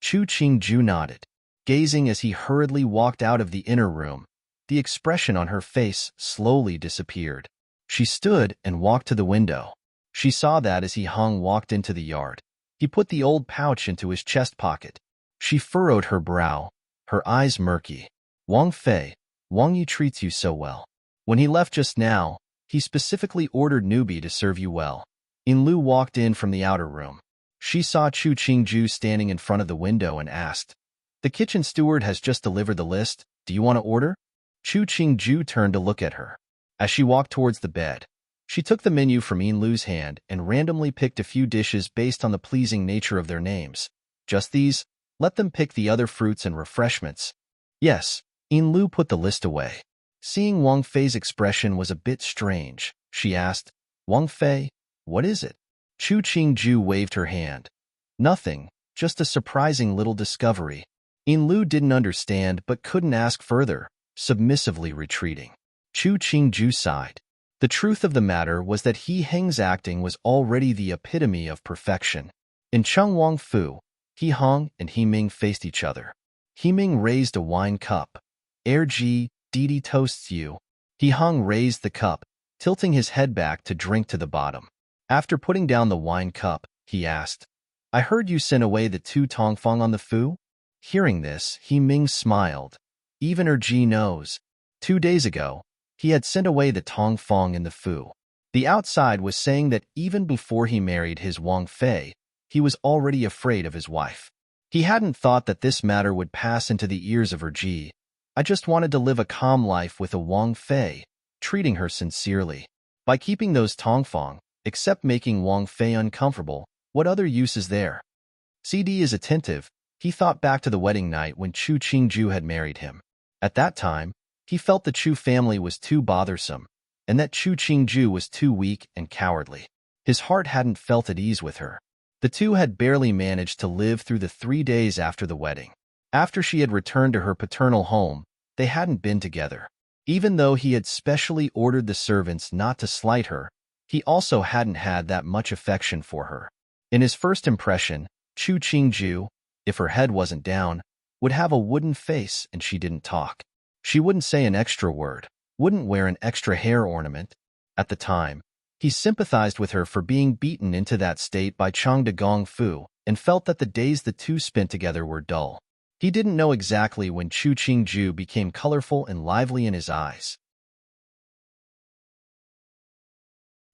Speaker 1: Chu Qingju nodded. Gazing as he hurriedly walked out of the inner room, the expression on her face slowly disappeared. She stood and walked to the window. She saw that as He Hung walked into the yard. He put the old pouch into his chest pocket. She furrowed her brow, her eyes murky. Wang Fei, Wang Yi treats you so well. When he left just now, he specifically ordered Nubi to serve you well. Lu walked in from the outer room. She saw Chu Qingju standing in front of the window and asked, The kitchen steward has just delivered the list. Do you want to order? Chu Qingju turned to look at her. As she walked towards the bed, she took the menu from Lu's hand and randomly picked a few dishes based on the pleasing nature of their names. Just these? Let them pick the other fruits and refreshments. Yes, Lu put the list away. Seeing Wang Fei's expression was a bit strange. She asked, "Wang Fei, what is it?" Chu Qingju waved her hand. "Nothing, just a surprising little discovery." Yin Lu didn't understand but couldn't ask further, submissively retreating. Chu Qingju sighed. The truth of the matter was that He Heng's acting was already the epitome of perfection. In Cheng Wang Fu, He Hong and He Ming faced each other. He Ming raised a wine cup. Ji, Didi toasts you. He Hong raised the cup, tilting his head back to drink to the bottom. After putting down the wine cup, he asked, "I heard you sent away the two Tongfang on the Fu?" Hearing this, He Ming smiled. Even Ji knows. 2 days ago, he had sent away the Tongfang in the Fu. The outside was saying that even before he married his Wang Fei, he was already afraid of his wife. He hadn't thought that this matter would pass into the ears of Ji. "I just wanted to live a calm life with a Wang Fei, treating her sincerely. By keeping those Tongfang, except making Wang Fei uncomfortable, what other use is there?" CD is attentive. He thought back to the wedding night when Chu Qingju had married him. At that time, he felt the Chu family was too bothersome, and that Chu Qingju was too weak and cowardly. His heart hadn't felt at ease with her. The two had barely managed to live through the 3 days after the wedding. After she had returned to her paternal home, they hadn't been together. Even though he had specially ordered the servants not to slight her, he also hadn't had that much affection for her. In his first impression, Chu Qingju, if her head wasn't down, would have a wooden face and she didn't talk. She wouldn't say an extra word, wouldn't wear an extra hair ornament. At the time, he sympathized with her for being beaten into that state by Chang de Gong Fu and felt that the days the two spent together were dull. He didn't know exactly when Chu Qingju became colorful and lively in his eyes.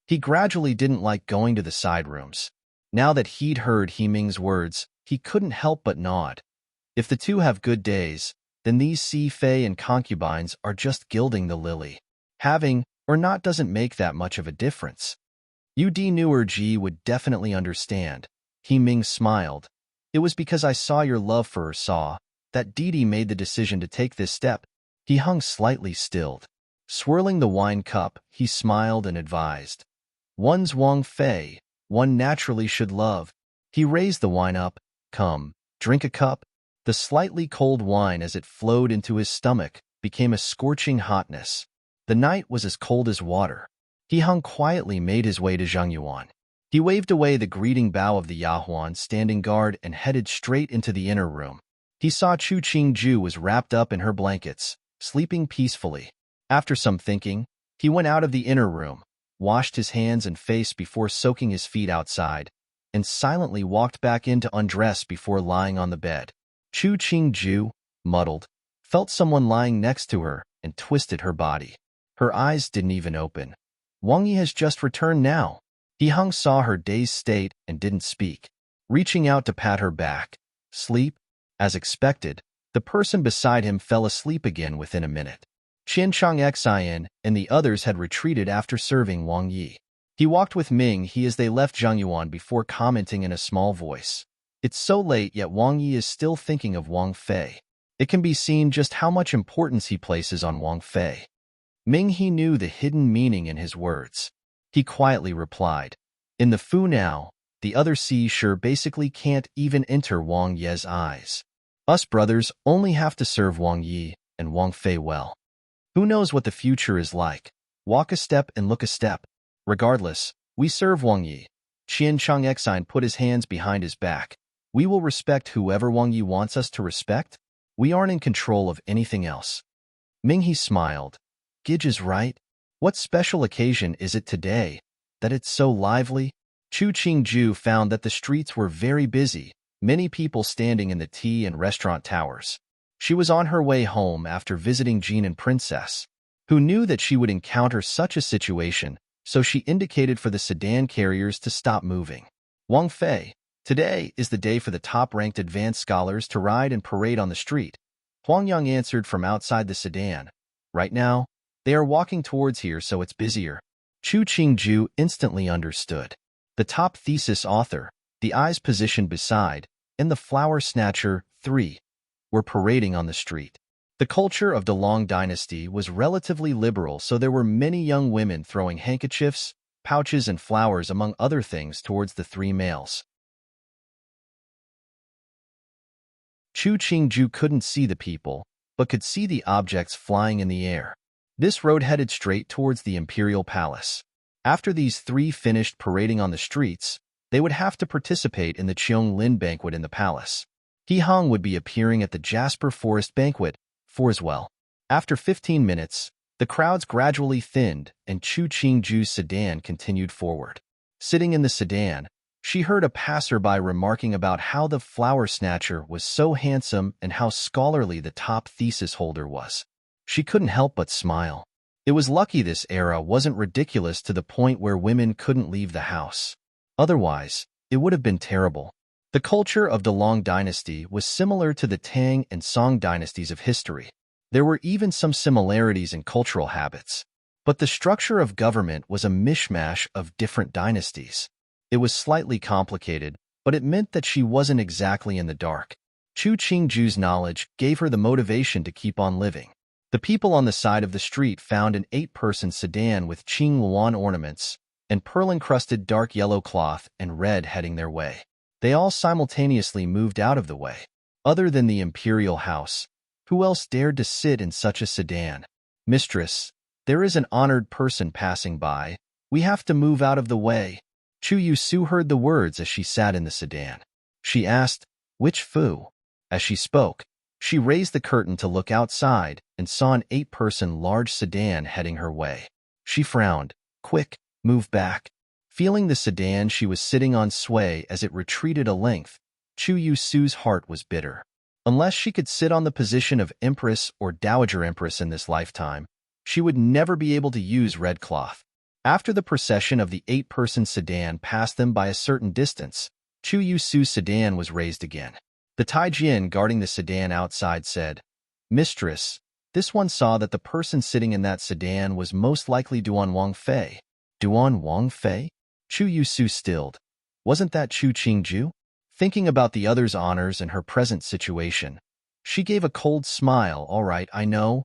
Speaker 1: He gradually didn't like going to the side rooms. Now that he'd heard He Ming's words, he couldn't help but nod. If the two have good days, then these Si Fei and concubines are just gilding the lily. Having or not doesn't make that much of a difference. Ud knew Ji would definitely understand. He Ming smiled. "It was because I saw your love for her that Didi made the decision to take this step." He hung slightly stilled. Swirling the wine cup, he smiled and advised, "One's Wang Fei, one naturally should love." He raised the wine up. "Come, drink a cup." The slightly cold wine as it flowed into his stomach became a scorching hotness. The night was as cold as water. He Hung quietly made his way to Zhengyuan. He waved away the greeting bow of the Yahuan standing guard and headed straight into the inner room. He saw Chu Qingju was wrapped up in her blankets, sleeping peacefully. After some thinking, he went out of the inner room, washed his hands and face before soaking his feet outside, and silently walked back in to undress before lying on the bed. Chu Qingju, muddled, felt someone lying next to her and twisted her body. Her eyes didn't even open. Wang Yi has just returned now. He Hung saw her dazed state and didn't speak. Reaching out to pat her back. "Sleep?" As expected, the person beside him fell asleep again within a minute. Qian Chang Xian and the others had retreated after serving Wang Yi. He walked with Ming He as they left Zhengyuan before commenting in a small voice, "It's so late yet Wang Yi is still thinking of Wang Fei." It can be seen just how much importance he places on Wang Fei. Ming He knew the hidden meaning in his words. He quietly replied, "In the Fu now, the other sure basically can't even enter Wang Ye's eyes. Us brothers only have to serve Wang Yi and Wang Fei well. Who knows what the future is like? Walk a step and look a step. Regardless, we serve Wang Yi." Qian Chang Xian put his hands behind his back. "We will respect whoever Wang Yi wants us to respect. We aren't in control of anything else." Ming He smiled. "Gij is right. What special occasion is it today, that it's so lively?" Chu Qingju found that the streets were very busy, many people standing in the tea and restaurant towers. She was on her way home after visiting Jean and Princess, who knew that she would encounter such a situation, so she indicated for the sedan carriers to stop moving. "Wang Fei, today is the day for the top-ranked advanced scholars to ride and parade on the street." Huang Yang answered from outside the sedan. "Right now, they are walking towards here, so it's busier." Chu Qingju instantly understood. The top thesis author, the eyes positioned beside, and the flower snatcher, 3, were parading on the street. The culture of the Long dynasty was relatively liberal, so there were many young women throwing handkerchiefs, pouches, and flowers, among other things, towards the three males. Chu Qingju couldn't see the people, but could see the objects flying in the air. This road headed straight towards the imperial palace. After these three finished parading on the streets, they would have to participate in the Qiong banquet in the palace. He Hong would be appearing at the Jasper Forest banquet as well. After 15 minutes, the crowds gradually thinned and Chu Qingju's sedan continued forward. Sitting in the sedan, she heard a passerby remarking about how the flower snatcher was so handsome and how scholarly the top thesis holder was. She couldn't help but smile. It was lucky this era wasn't ridiculous to the point where women couldn't leave the house. Otherwise, it would have been terrible. The culture of the Long dynasty was similar to the Tang and Song dynasties of history. There were even some similarities in cultural habits. But the structure of government was a mishmash of different dynasties. It was slightly complicated, but it meant that she wasn't exactly in the dark. Chu Qingju's knowledge gave her the motivation to keep on living. The people on the side of the street found an 8-person sedan with Qing Luan ornaments and pearl-encrusted dark yellow cloth and red heading their way. They all simultaneously moved out of the way. Other than the imperial house, who else dared to sit in such a sedan? Mistress, there is an honored person passing by. We have to move out of the way. Chu Yusu heard the words as she sat in the sedan. She asked, "Which Fu?" As she spoke, she raised the curtain to look outside and saw an 8-person large sedan heading her way. She frowned. "Quick, move back." Feeling the sedan she was sitting on sway as it retreated a length, Chu Yusu's heart was bitter. Unless she could sit on the position of Empress or Dowager Empress in this lifetime, she would never be able to use red cloth. After the procession of the 8-person sedan passed them by a certain distance, Chu Yusu's sedan was raised again. The Taijin guarding the sedan outside said, "Mistress, this one saw that the person sitting in that sedan was most likely Duan Wangfei." Duan Wangfei? Chu Yusu stilled. Wasn't that Chu Qingju? Thinking about the other's honors and her present situation, she gave a cold smile. "All right, I know."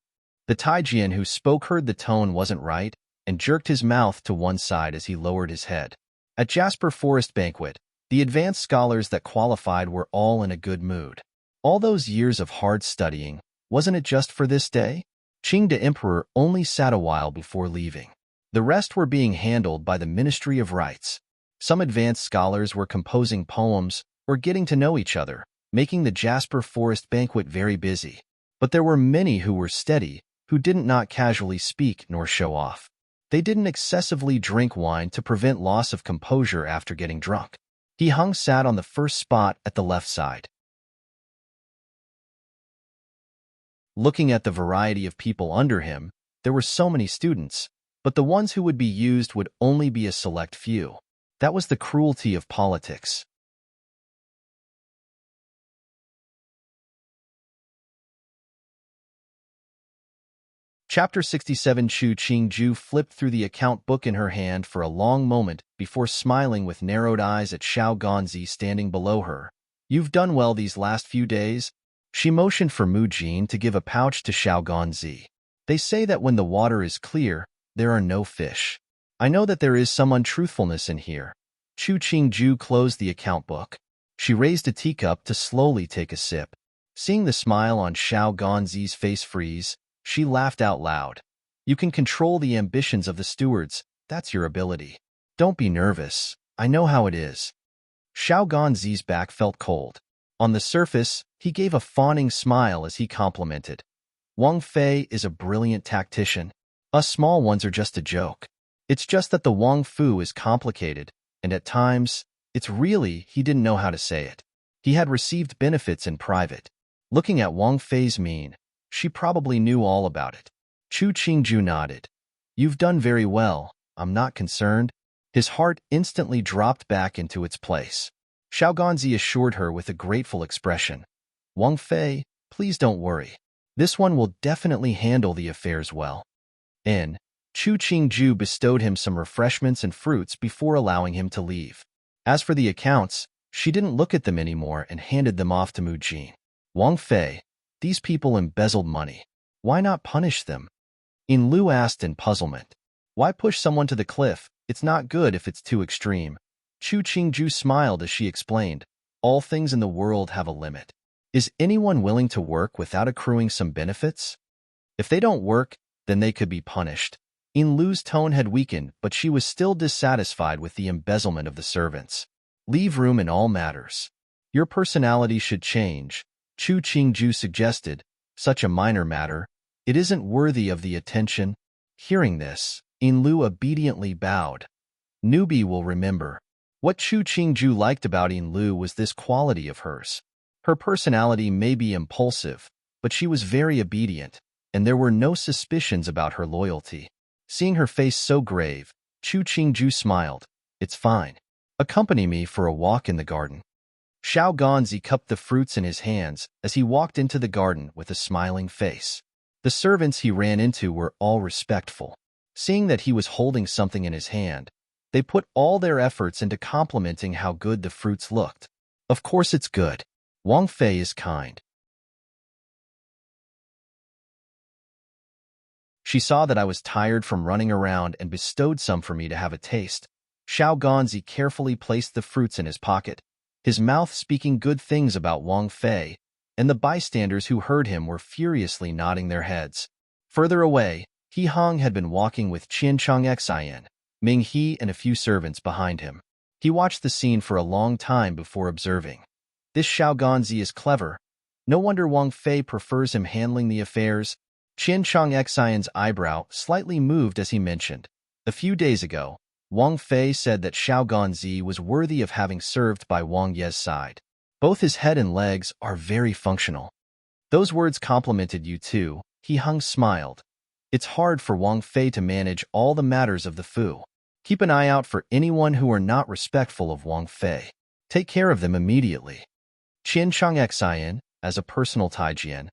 Speaker 1: The Taijin who spoke heard the tone wasn't right and jerked his mouth to one side as he lowered his head. At Jasper Forest banquet, the advanced scholars that qualified were all in a good mood. All those years of hard studying, wasn't it just for this day? Qing the Emperor only sat a while before leaving. The rest were being handled by the Ministry of Rites. Some advanced scholars were composing poems or getting to know each other, making the Jasper Forest banquet very busy. But there were many who were steady, who didn't not casually speak nor show off. They didn't excessively drink wine to prevent loss of composure after getting drunk. He Hung sat on the first spot at the left side. Looking at the variety of people under him, there were so many students, but the ones who would be used would only be a select few. That was the cruelty of politics. Chapter 67. Chu Qingju flipped through the account book in her hand for a long moment before smiling with narrowed eyes at Xiao Ganzi standing below her. "You've done well these last few days." She motioned for Mu Jin to give a pouch to Xiao Ganzi. "They say that when the water is clear, there are no fish. I know that there is some untruthfulness in here." Chu Qingju closed the account book. She raised a teacup to slowly take a sip. Seeing the smile on Xiao Ganzi's face freeze, she laughed out loud. "You can control the ambitions of the stewards. That's your ability. Don't be nervous. I know how it is." Xiao Ganzi's back felt cold. On the surface, he gave a fawning smile as he complimented. "Wang Fei is a brilliant tactician. Us small ones are just a joke. It's just that the Wang Fu is complicated, and at times, it's really he didn't know how to say it. He had received benefits in private." Looking at Wang Fei's mien, she probably knew all about it. Chu Qingju nodded. "You've done very well. I'm not concerned." His heart instantly dropped back into its place. Xiao Ganzi assured her with a grateful expression. "Wang Fei, please don't worry. This one will definitely handle the affairs well." Chu Qingju bestowed him some refreshments and fruits before allowing him to leave. As for the accounts, she didn't look at them anymore and handed them off to Mu Jin. "Wang Fei, These people embezzled money. Why not punish them? Lu asked in puzzlement. Why push someone to the cliff? It's not good if it's too extreme. Chu Qingju smiled as she explained. All things in the world have a limit. Is anyone willing to work without accruing some benefits? If they don't work, then they could be punished. Lu's tone had weakened, but she was still dissatisfied with the embezzlement of the servants. Leave room in all matters. Your personality should change, Chu Qingju suggested. Such a minor matter. It isn't worthy of the attention. Hearing this, Lu obediently bowed. Newbie will remember. What Chu Qingju liked about Lu was this quality of hers. Her personality may be impulsive, but she was very obedient, and there were no suspicions about her loyalty. Seeing her face so grave, Chu Qingju smiled. It's fine. Accompany me for a walk in the garden. Xiao Ganzi cupped the fruits in his hands as he walked into the garden with a smiling face. The servants he ran into were all respectful. Seeing that he was holding something in his hand, they put all their efforts into complimenting how good the fruits looked. Of course it's good. Wang Fei is kind. She saw that I was tired from running around and bestowed some for me to have a taste. Xiao Ganzi carefully placed the fruits in his pocket, his mouth speaking good things about Wang Fei, and the bystanders who heard him were furiously nodding their heads. Further away, He Hong had been walking with Qian Chang Xian, Ming He and a few servants behind him. He watched the scene for a long time before observing. This Xiao Ganzi is clever. No wonder Wang Fei prefers him handling the affairs. Qian Chang Xian's eyebrow slightly moved as he mentioned. A few days ago, Wang Fei said that Xiao Ganzi was worthy of having served by Wang Ye's side. Both his head and legs are very functional. Those words complimented you too, He Hong smiled. It's hard for Wang Fei to manage all the matters of the Fu. Keep an eye out for anyone who are not respectful of Wang Fei. Take care of them immediately. Qian Chang Xian, as a personal Taijian,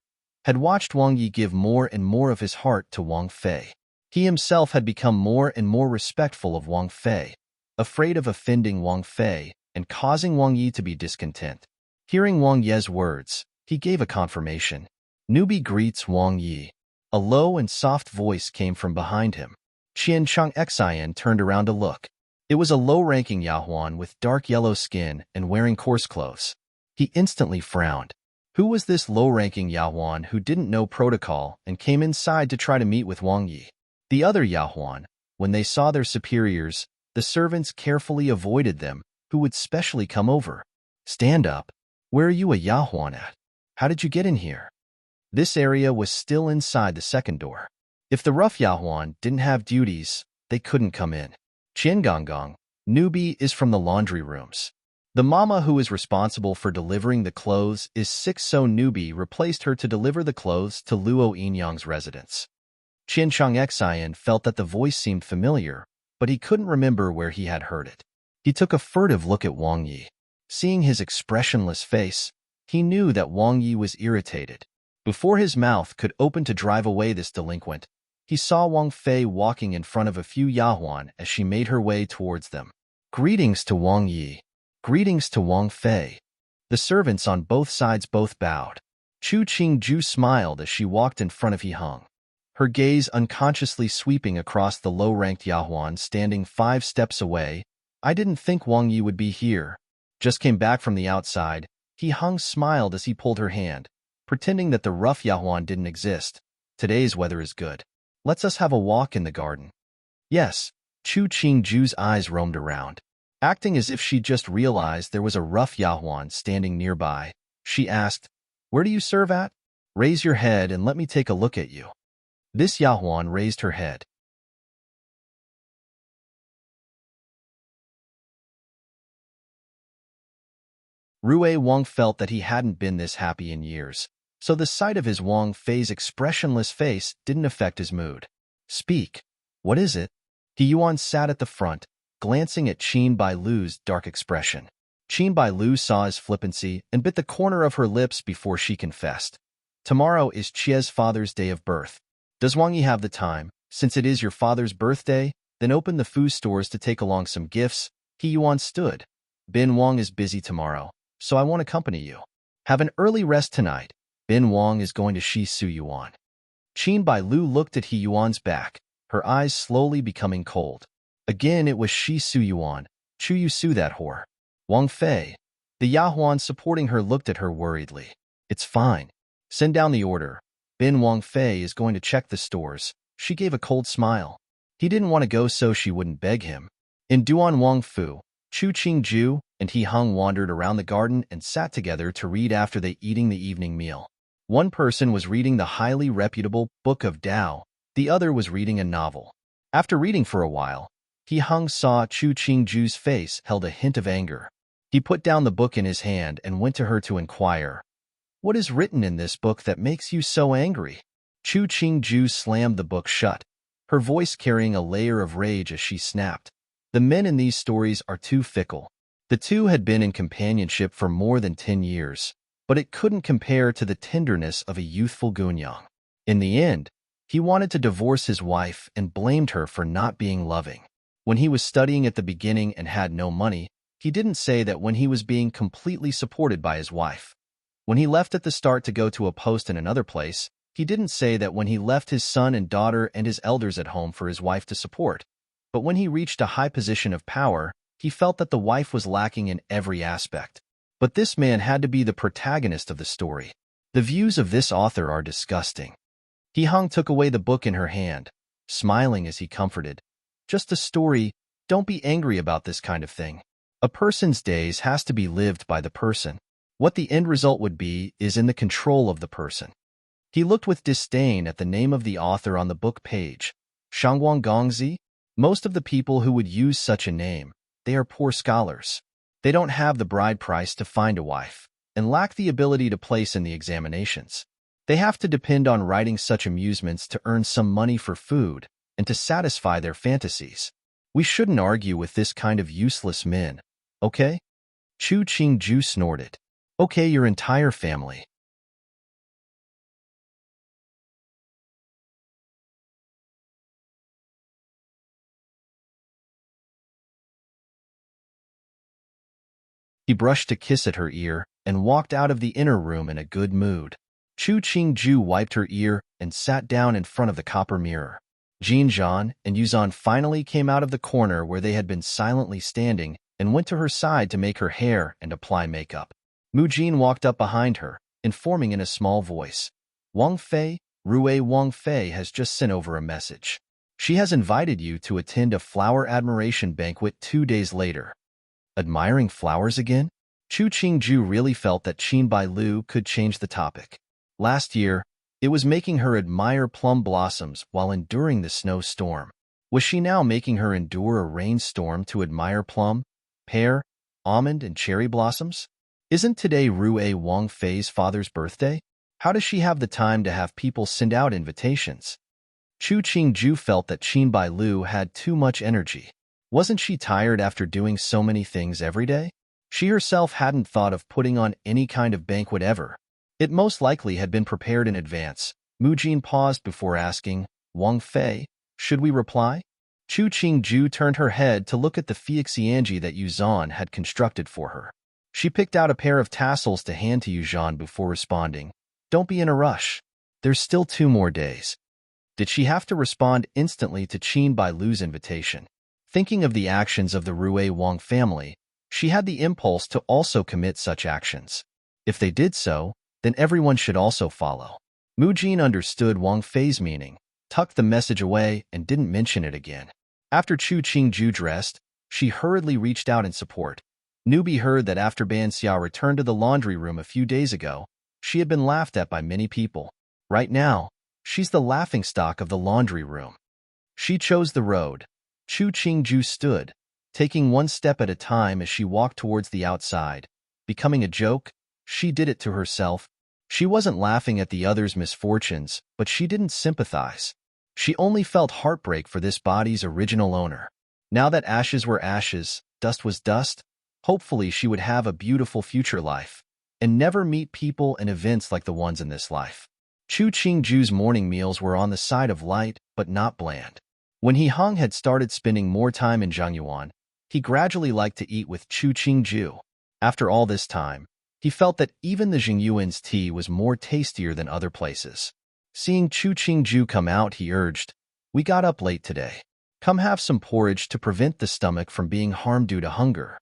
Speaker 1: had watched Wang Yi give more and more of his heart to Wang Fei. He himself had become more and more respectful of Wang Fei, afraid of offending Wang Fei and causing Wang Yi to be discontent. Hearing Wang Ye's words, he gave a confirmation. Newbie greets Wang Yi. A low and soft voice came from behind him. Qian Chang Xian turned around to look. It was a low-ranking Yahuan with dark yellow skin and wearing coarse clothes. He instantly frowned. Who was this low-ranking Yahuan who didn't know protocol and came inside to try to meet with Wang Yi? The other Yahuan, when they saw their superiors, the servants carefully avoided them, who would specially come over. Stand up. Where are you a Yahuan at? How did you get in here? This area was still inside the second door. If the rough Yahuan didn't have duties, they couldn't come in. Qian Gonggong, newbie, is from the laundry rooms. The mama who is responsible for delivering the clothes is sick, so newbie replaced her to deliver the clothes to Luo Yinyang's residence. Qian Chang Xian felt that the voice seemed familiar, but he couldn't remember where he had heard it. He took a furtive look at Wang Yi. Seeing his expressionless face, he knew that Wang Yi was irritated. Before his mouth could open to drive away this delinquent, he saw Wang Fei walking in front of a few Yahuan as she made her way towards them. Greetings to Wang Yi. Greetings to Wang Fei. The servants on both sides both bowed. Chu Qingju smiled as she walked in front of He Hong, her gaze unconsciously sweeping across the low-ranked Yahuan standing 5 steps away. I didn't think Wang Yi would be here. Just came back from the outside. He Hong smiled as he pulled her hand, pretending that the rough Yahuan didn't exist. Today's weather is good. Let's us have a walk in the garden. Yes, Chu Qingju's eyes roamed around. Acting as if she just realized there was a rough Yahuan standing nearby, she asked, Where do you serve at? Raise your head and let me take a look at you. This Yahuan raised her head. Rue Wang felt that he hadn't been this happy in years, so the sight of his Wang Fei's expressionless face didn't affect his mood. Speak. What is it? He Yuan sat at the front, glancing at Qin Bai Lu's dark expression. Qin Bai Lu saw his flippancy and bit the corner of her lips before she confessed. Tomorrow is Chie's father's day of birth. Does Wang Yi have the time? Since it is your father's birthday, then open the food stores to take along some gifts. He Yuan stood. Bin Wang is busy tomorrow, so I won't accompany you. Have an early rest tonight. Bin Wang is going to Shi Su Yuan. Qin Bai Lu looked at He Yuan's back, her eyes slowly becoming cold. Again it was Shi Su Yuan. Chu Yu Su, that whore. Wang Fei. The Yahuan supporting her looked at her worriedly. It's fine. Send down the order. Bin Wang Fei is going to check the stores. She gave a cold smile. He didn't want to go so she wouldn't beg him. In Duan Wang Fu, Chu Qingju and He Hung wandered around the garden and sat together to read after they eating the evening meal. One person was reading the highly reputable Book of Tao, the other was reading a novel. After reading for a while, He Hung saw Chu Qingju's face held a hint of anger. He put down the book in his hand and went to her to inquire, "What is written in this book that makes you so angry?" Chu Qingju slammed the book shut, her voice carrying a layer of rage as she snapped. The men in these stories are too fickle. The two had been in companionship for more than 10 years, but it couldn't compare to the tenderness of a youthful Gunyang. In the end, he wanted to divorce his wife and blamed her for not being loving. When he was studying at the beginning and had no money, he didn't say that when he was being completely supported by his wife. When he left at the start to go to a post in another place, he didn't say that when he left his son and daughter and his elders at home for his wife to support. But when he reached a high position of power, he felt that the wife was lacking in every aspect. But this man had to be the protagonist of the story. The views of this author are disgusting. He Hung took away the book in her hand, smiling as he comforted. Just a story, don't be angry about this kind of thing. A person's days has to be lived by the person. What the end result would be is in the control of the person. He looked with disdain at the name of the author on the book page, Shangguang Gongzi. Most of the people who would use such a name, they are poor scholars. They don't have the bride price to find a wife, and lack the ability to place in the examinations. They have to depend on writing such amusements to earn some money for food and to satisfy their fantasies. We shouldn't argue with this kind of useless men, okay? Chu Qingju snorted. Okay, your entire family. He brushed a kiss at her ear and walked out of the inner room in a good mood. Chu Qingju wiped her ear and sat down in front of the copper mirror. Jin Zhan and Yuzhan finally came out of the corner where they had been silently standing and went to her side to make her hair and apply makeup. Mu Jin walked up behind her, informing in a small voice, "Wang Fei, Rue Wang Fei has just sent over a message. She has invited you to attend a flower admiration banquet 2 days later." Admiring flowers again? Chu Qingju really felt that Qin Bai Lu could change the topic. Last year, it was making her admire plum blossoms while enduring the snowstorm. Was she now making her endure a rainstorm to admire plum, pear, almond, and cherry blossoms? Isn't today Rue Wang Fei's father's birthday? How does she have the time to have people send out invitations? Chu Qingju felt that Qin Bai Lu had too much energy. Wasn't she tired after doing so many things every day? She herself hadn't thought of putting on any kind of banquet ever. It most likely had been prepared in advance. Mu Jin paused before asking, "Wang Fei, should we reply?" Chu Qingju turned her head to look at the fixiangi that Yuzhan had constructed for her. She picked out a pair of tassels to hand to Yuzhan before responding, "Don't be in a rush. There's still 2 more days." Did she have to respond instantly to Qin Bai Lu's invitation? Thinking of the actions of the Rue Wang family, she had the impulse to also commit such actions. If they did so, then everyone should also follow. Mu Jin understood Wang Fei's meaning, tucked the message away, and didn't mention it again. After Chu Qingju dressed, she hurriedly reached out in support. Newbie heard that after Ban Xia returned to the laundry room a few days ago, she had been laughed at by many people. Right now, she's the laughingstock of the laundry room. She chose the road. Chu Qingju stood, taking one step at a time as she walked towards the outside. Becoming a joke, she did it to herself. She wasn't laughing at the others' misfortunes, but she didn't sympathize. She only felt heartbreak for this body's original owner. Now that ashes were ashes, dust was dust, hopefully she would have a beautiful future life, and never meet people and events like the ones in this life. Chu Qingju's morning meals were on the side of light, but not bland. When He Hung had started spending more time in Zhangyuan, he gradually liked to eat with Chu Qingju. After all this time, He felt that even the Jingyuan's tea was more tastier than other places. Seeing Chu Qingju come out, he urged, "We got up late today. Come have some porridge to prevent the stomach from being harmed due to hunger."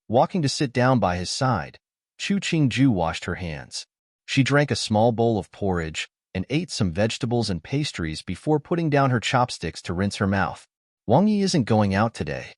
Speaker 1: Walking to sit down by his side, Chu Qingju washed her hands. She drank a small bowl of porridge and ate some vegetables and pastries before putting down her chopsticks to rinse her mouth. "Wang Yi isn't going out today."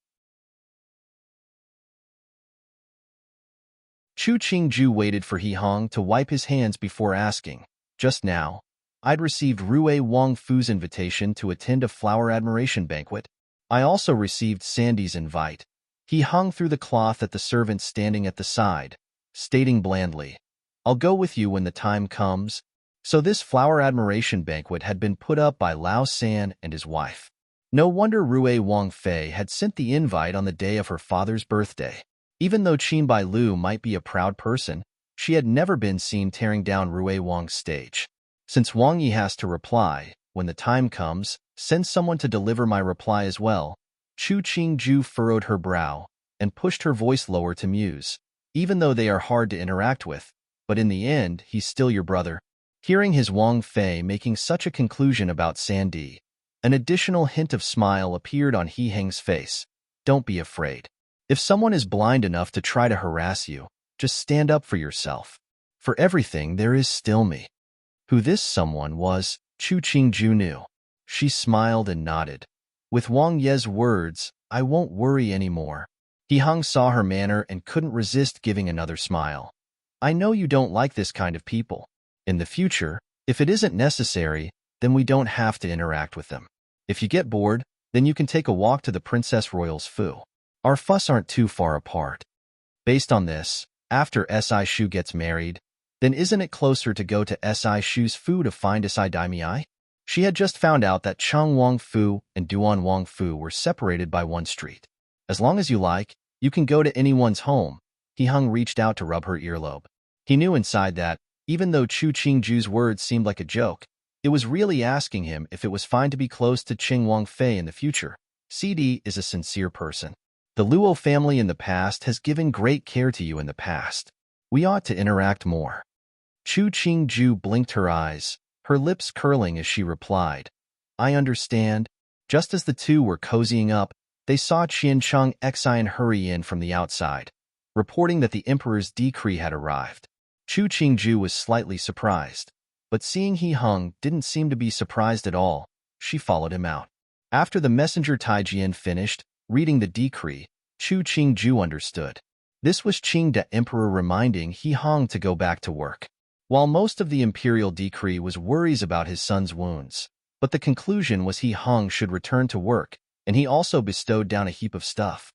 Speaker 1: Chu Qingju waited for He Hong to wipe his hands before asking, "Just now, I'd received Rue Wang Fu's invitation to attend a flower admiration banquet. I also received Sandy's invite." He hung through the cloth at the servant standing at the side, stating blandly, "I'll go with you when the time comes." So this flower admiration banquet had been put up by Lao San and his wife. No wonder Rue Wang Fei had sent the invite on the day of her father's birthday. Even though Qin Bai Lu might be a proud person, she had never been seen tearing down Rue Wang's stage. "Since Wang Yi has to reply, when the time comes, send someone to deliver my reply as well." Chu Qingju furrowed her brow and pushed her voice lower to muse. "Even though they are hard to interact with, but in the end, he's still your brother." Hearing his Wang Fei making such a conclusion about Sandy, an additional hint of smile appeared on He Heng's face. "Don't be afraid. If someone is blind enough to try to harass you, just stand up for yourself. For everything, there is still me." Who this someone was, Chu Qingju knew. She smiled and nodded. With Wang Ye's words, "I won't worry anymore." He Hong saw her manner and couldn't resist giving another smile. "I know you don't like this kind of people. In the future, if it isn't necessary, then we don't have to interact with them. If you get bored, then you can take a walk to the Princess Royal's Fu. Our fuss aren't too far apart." Based on this, after Si Shu gets married, then isn't it closer to go to Si Shu's Fu to find Si Daimei? She had just found out that Cheng Wang Fu and Duan Wang Fu were separated by one street. "As long as you like, you can go to anyone's home." He Hung reached out to rub her earlobe. He knew inside that, even though Chu Qingju's words seemed like a joke, it was really asking him if it was fine to be close to Qing Wang Fei in the future. CD is a sincere person. The Luo family in the past has given great care to you in the past. We ought to interact more. Chu Qingju blinked her eyes, her lips curling as she replied, "I understand." Just as the two were cozying up, they saw Qian Cheng Xian hurry in from the outside, reporting that the emperor's decree had arrived. Chu Qingju was slightly surprised, but seeing He Hung didn't seem to be surprised at all, she followed him out. After the messenger Taijian finished reading the decree, Chu Qingju understood. This was Qing the emperor reminding He Hong to go back to work. While most of the imperial decree was worries about his son's wounds, but the conclusion was He Hong should return to work, and he also bestowed down a heap of stuff.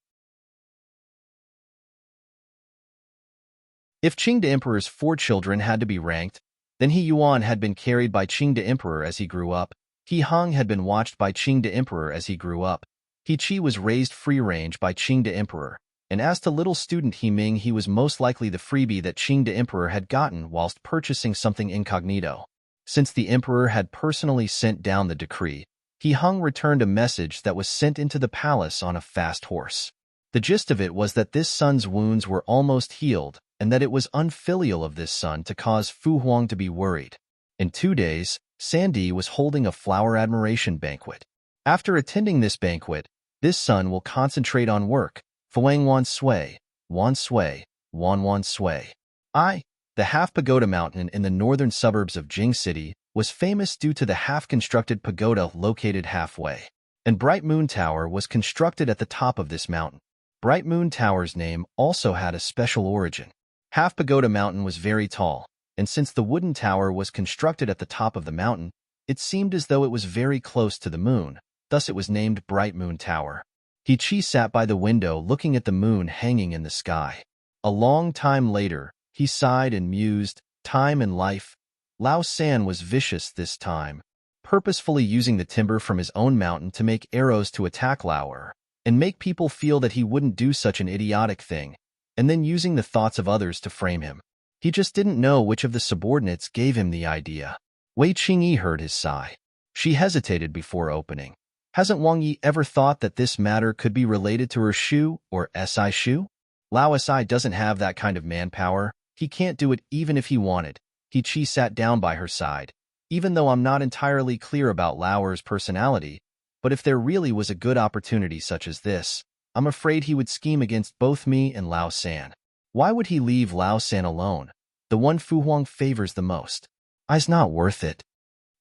Speaker 1: If Qing the emperor's 4 children had to be ranked, then He Yuan had been carried by Qing the emperor as he grew up. He Hong had been watched by Qing the emperor as he grew up. He Qi was raised free-range by Qing the emperor, and as to little student He Ming, he was most likely the freebie that Qing the emperor had gotten whilst purchasing something incognito. Since the emperor had personally sent down the decree, He Hung returned a message that was sent into the palace on a fast horse. The gist of it was that this son's wounds were almost healed, and that it was unfilial of this son to cause Fu Huang to be worried. In 2 days, Sandy was holding a flower admiration banquet. After attending this banquet, this son will concentrate on work. Fuang Wan Sui, Wan Sui, Wan Sui. The half-pagoda mountain in the northern suburbs of Jing City was famous due to the half-constructed pagoda located halfway. And Bright Moon Tower was constructed at the top of this mountain. Bright Moon Tower's name also had a special origin. Half-Pagoda Mountain was very tall, and since the wooden tower was constructed at the top of the mountain, it seemed as though it was very close to the moon, thus it was named Bright Moon Tower. He Chi sat by the window looking at the moon hanging in the sky. A long time later, he sighed and mused, time and life. Lao San was vicious this time, purposefully using the timber from his own mountain to make arrows to attack Lauer, and make people feel that he wouldn't do such an idiotic thing, and then using the thoughts of others to frame him. He just didn't know which of the subordinates gave him the idea. Wei Qingyi heard his sigh. She hesitated before opening. Hasn't Wang Yi ever thought that this matter could be related to her Shu or Si Shu? Lao Si doesn't have that kind of manpower, He can't do it even if he wanted. He sat down by her side. Even though I'm not entirely clear about Lauer's personality, but if there really was a good opportunity such as this, I'm afraid he would scheme against both me and Lao San. Why would he leave Lao San alone, the one Fu Huang favors the most? I's not worth it.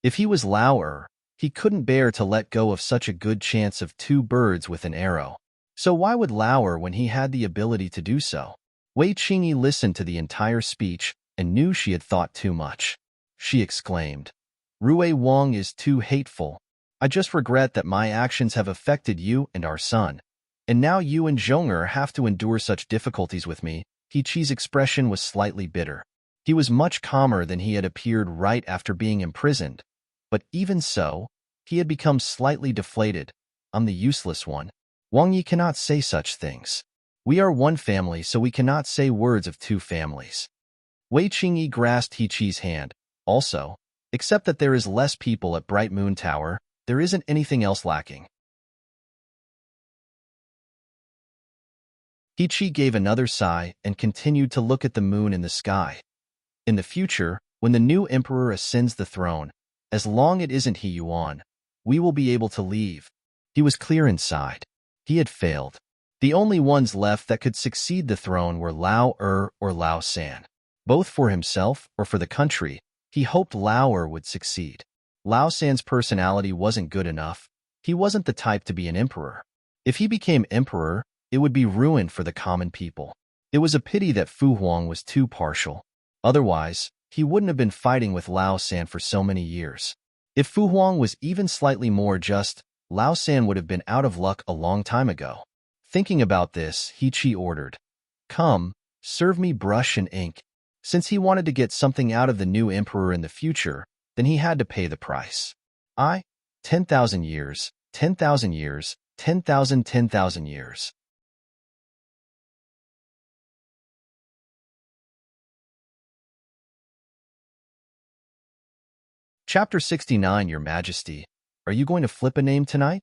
Speaker 1: If he was Lauer, he couldn't bear to let go of such a good chance of 2 birds with an arrow. So why would Lauer when he had the ability to do so? Wei Qingyi listened to the entire speech and knew she had thought too much. She exclaimed, Rui Wang is too hateful. I just regret that my actions have affected you and our son. And now you and Zhong'er have to endure such difficulties with me. Qi's expression was slightly bitter. He was much calmer than he had appeared right after being imprisoned. But even so, he had become slightly deflated. I'm the useless one. Wang Yi cannot say such things. We are one family, so we cannot say words of 2 families. Wei Qingyi grasped Qi's hand. Also, except that there is less people at Bright Moon Tower, there isn't anything else lacking. Qi gave another sigh and continued to look at the moon in the sky. In the future, when the new emperor ascends the throne, as long it isn't He Yuan, we will be able to leave. He was clear inside. He had failed. The only ones left that could succeed the throne were Lao or Lao San. Both for himself or for the country, he hoped Lao would succeed. Lao San's personality wasn't good enough. He wasn't the type to be an emperor. If he became emperor, it would be ruin for the common people. It was a pity that Fu Huang was too partial. Otherwise, he wouldn't have been fighting with Lao San for so many years. If Fu Huang was even slightly more just, Lao San would have been out of luck a long time ago. Thinking about this, Qi ordered, Come, serve me brush and ink. Since he wanted to get something out of the new emperor in the future, then he had to pay the price. 10,000 years, 10,000 years, 10,000 years. Chapter 69, Your Majesty. Are you going to flip a name tonight?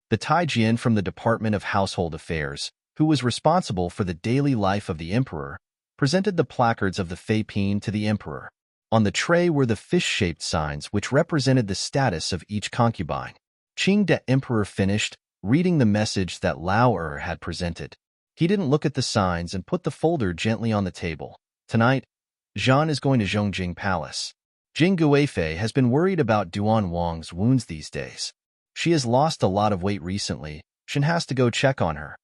Speaker 1: The Taijian from the Department of Household Affairs, who was responsible for the daily life of the emperor, presented the placards of the Fei Pin to the emperor. On the tray were the fish-shaped signs which represented the status of each concubine. Qing the emperor finished, reading the message that Lao had presented. He didn't look at the signs and put the folder gently on the table. Tonight, Zhan is going to Zhongjing Palace. Jing Guifei has been worried about Duan Wang's wounds these days. She has lost a lot of weight recently. Shen has to go check on her.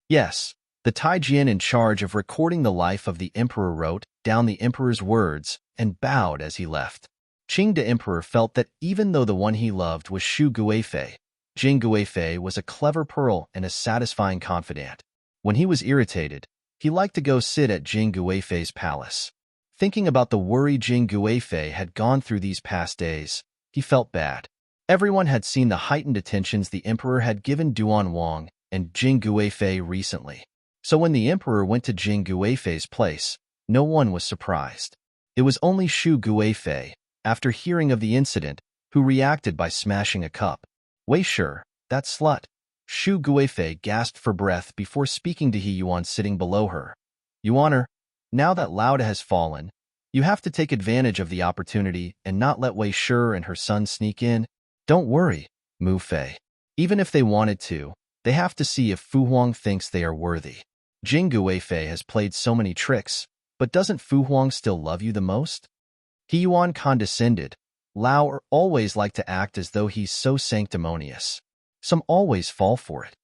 Speaker 1: Yes, the Taijian in charge of recording the life of the emperor wrote down the emperor's words and bowed as he left. Qing the emperor felt that even though the one he loved was Shu Guifei, Jing Guifei was a clever pearl and a satisfying confidant. When he was irritated, he liked to go sit at Jing Guifei's palace. Thinking about the worry Jing Guifei had gone through these past days, he felt bad. Everyone had seen the heightened attentions the emperor had given Duan Wang and Jing Guifei recently. So when the emperor went to Jing Guifei's place, no one was surprised. It was only Shu Guifei, after hearing of the incident, who reacted by smashing a cup. Wei Shi, that slut. Shu Guifei gasped for breath before speaking to He Yuan sitting below her. Yuaner, now that Lauda has fallen, you have to take advantage of the opportunity and not let Wei Shi and her son sneak in. Don't worry, Mu Fei. Even if they wanted to, they have to see if Fu Huang thinks they are worthy. Jing Guifei has played so many tricks, but doesn't Fu Huang still love you the most? He Yuan condescended. Lao always like to act as though he's so sanctimonious. Some always fall for it.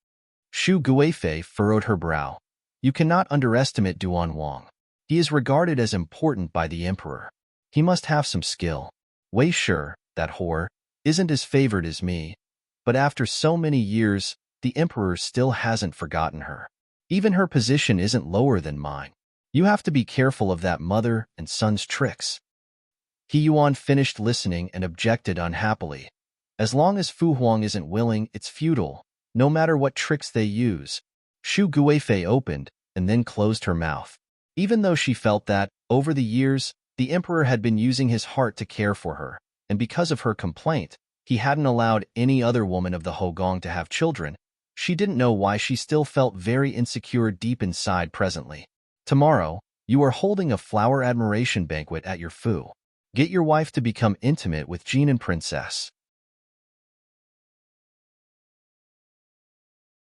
Speaker 1: Shu Guifei furrowed her brow. You cannot underestimate Duan Wang. He is regarded as important by the emperor. He must have some skill. Wei Shi, that whore, isn't as favored as me, but after so many years, the emperor still hasn't forgotten her. Even her position isn't lower than mine. You have to be careful of that mother and son's tricks. He Yuan finished listening and objected unhappily. As long as Fu Huang isn't willing, it's futile, no matter what tricks they use. Shu Guifei opened and then closed her mouth. Even though she felt that, over the years, the emperor had been using his heart to care for her, and because of her complaint, he hadn't allowed any other woman of the Hogong to have children, she didn't know why she still felt very insecure deep inside presently. Tomorrow, You are holding a flower admiration banquet at your fu. Get your wife to become intimate with Jean and Princess.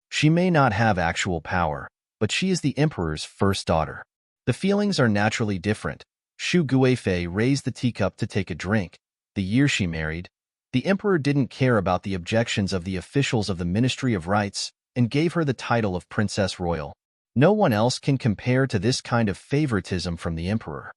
Speaker 1: She may not have actual power, but she is the emperor's first daughter. The feelings are naturally different. Shu Guifei raised the teacup to take a drink. The year she married, the emperor didn't care about the objections of the officials of the Ministry of Rites and gave her the title of Princess Royal. No one else can compare to this kind of favoritism from the emperor.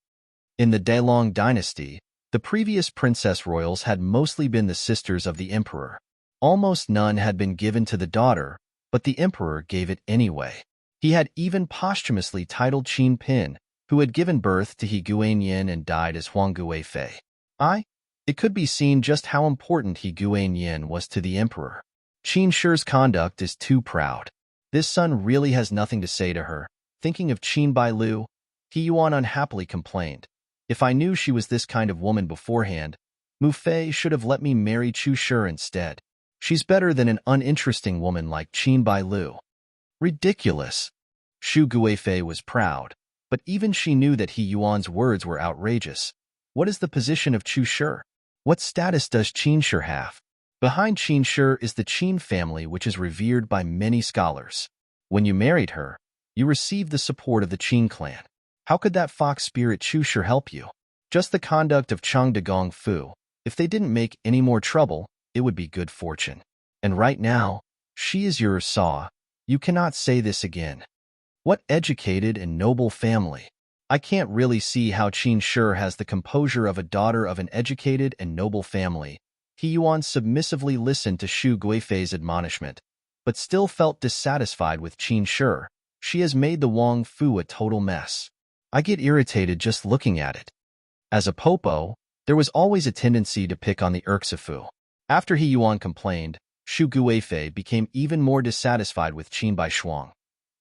Speaker 1: In the Dalong dynasty, the previous princess royals had mostly been the sisters of the emperor. Almost none had been given to the daughter, but the emperor gave it anyway. He had even posthumously titled Qin Pin, who had given birth to He Guanyin and died as Huang Guifei. It could be seen just how important He Guanyin was to the emperor. Qin Shi's conduct is too proud. This son really has nothing to say to her. Thinking of Qin Bailu, He Yuan unhappily complained. If I knew she was this kind of woman beforehand, Mu Fei should have let me marry Chu Shi instead. She's better than an uninteresting woman like Qin Bailu. Ridiculous. Shu Guifei was proud, but even she knew that He Yuan's words were outrageous. What is the position of Chu Shi? What status does Qin Shi have? Behind Qin Shi is the Qin family, which is revered by many scholars. When you married her, you received the support of the Qin clan. How could that fox spirit Chu Shi help you? Just the conduct of Chang de Gong Fu. If they didn't make any more trouble, it would be good fortune. And right now, she is your saw. You cannot say this again. What educated and noble family. I can't really see how Qin Shi has the composure of a daughter of an educated and noble family. He Yuan submissively listened to Shu Guifei's admonishment, but still felt dissatisfied with Qin Shi. She has made the Wang Fu a total mess. I get irritated just looking at it. As a popo, there was always a tendency to pick on the Erxifu. After He Yuan complained, Shu Guifei became even more dissatisfied with Qin Baishuang.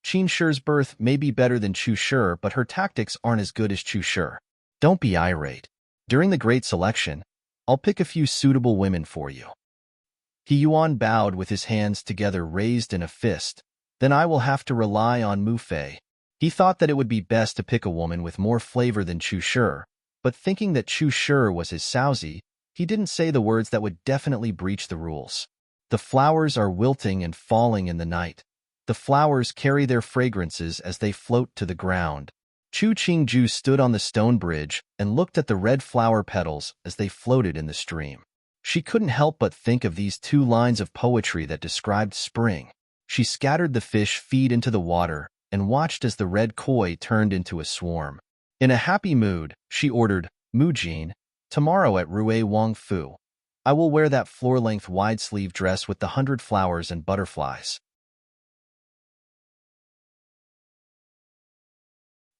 Speaker 1: Qin Shi's birth may be better than Chu Shi, but her tactics aren't as good as Chu Shi. Don't be irate. During the great selection, I'll pick a few suitable women for you. He Yuan bowed with his hands together raised in a fist. Then I will have to rely on Mu Fei. He thought that it would be best to pick a woman with more flavor than Chu Shi, but thinking that Chu Shi was his Saozi, he didn't say the words that would definitely breach the rules. The flowers are wilting and falling in the night. The flowers carry their fragrances as they float to the ground. Chu Qingju stood on the stone bridge and looked at the red flower petals as they floated in the stream. She couldn't help but think of these two lines of poetry that described spring. She scattered the fish feed into the water and watched as the red koi turned into a swarm. In a happy mood, she ordered, Mu Jin, tomorrow at Rue Wang Fu. I will wear that floor-length wide-sleeve dress with the 100 flowers and butterflies.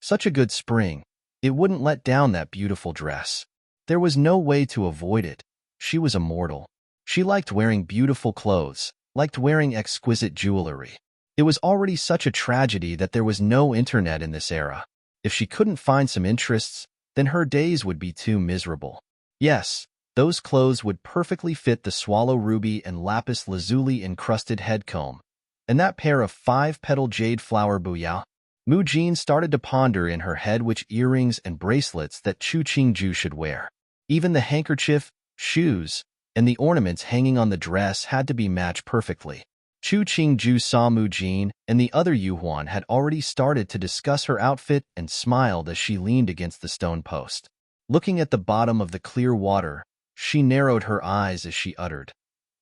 Speaker 1: Such a good spring. It wouldn't let down that beautiful dress. There was no way to avoid it. She was immortal. She liked wearing beautiful clothes, liked wearing exquisite jewelry. It was already such a tragedy that there was no internet in this era. If she couldn't find some interests, then her days would be too miserable. Yes, those clothes would perfectly fit the swallow ruby and lapis lazuli encrusted head comb, and that pair of 5-petal jade flower booyah. Mu Jin started to ponder in her head which earrings and bracelets that Chu Qingju should wear. Even the handkerchief, shoes, and the ornaments hanging on the dress had to be matched perfectly. Chu Qingju saw Mu Jin and the other Yuhuan had already started to discuss her outfit and smiled as she leaned against the stone post. Looking at the bottom of the clear water, she narrowed her eyes as she uttered,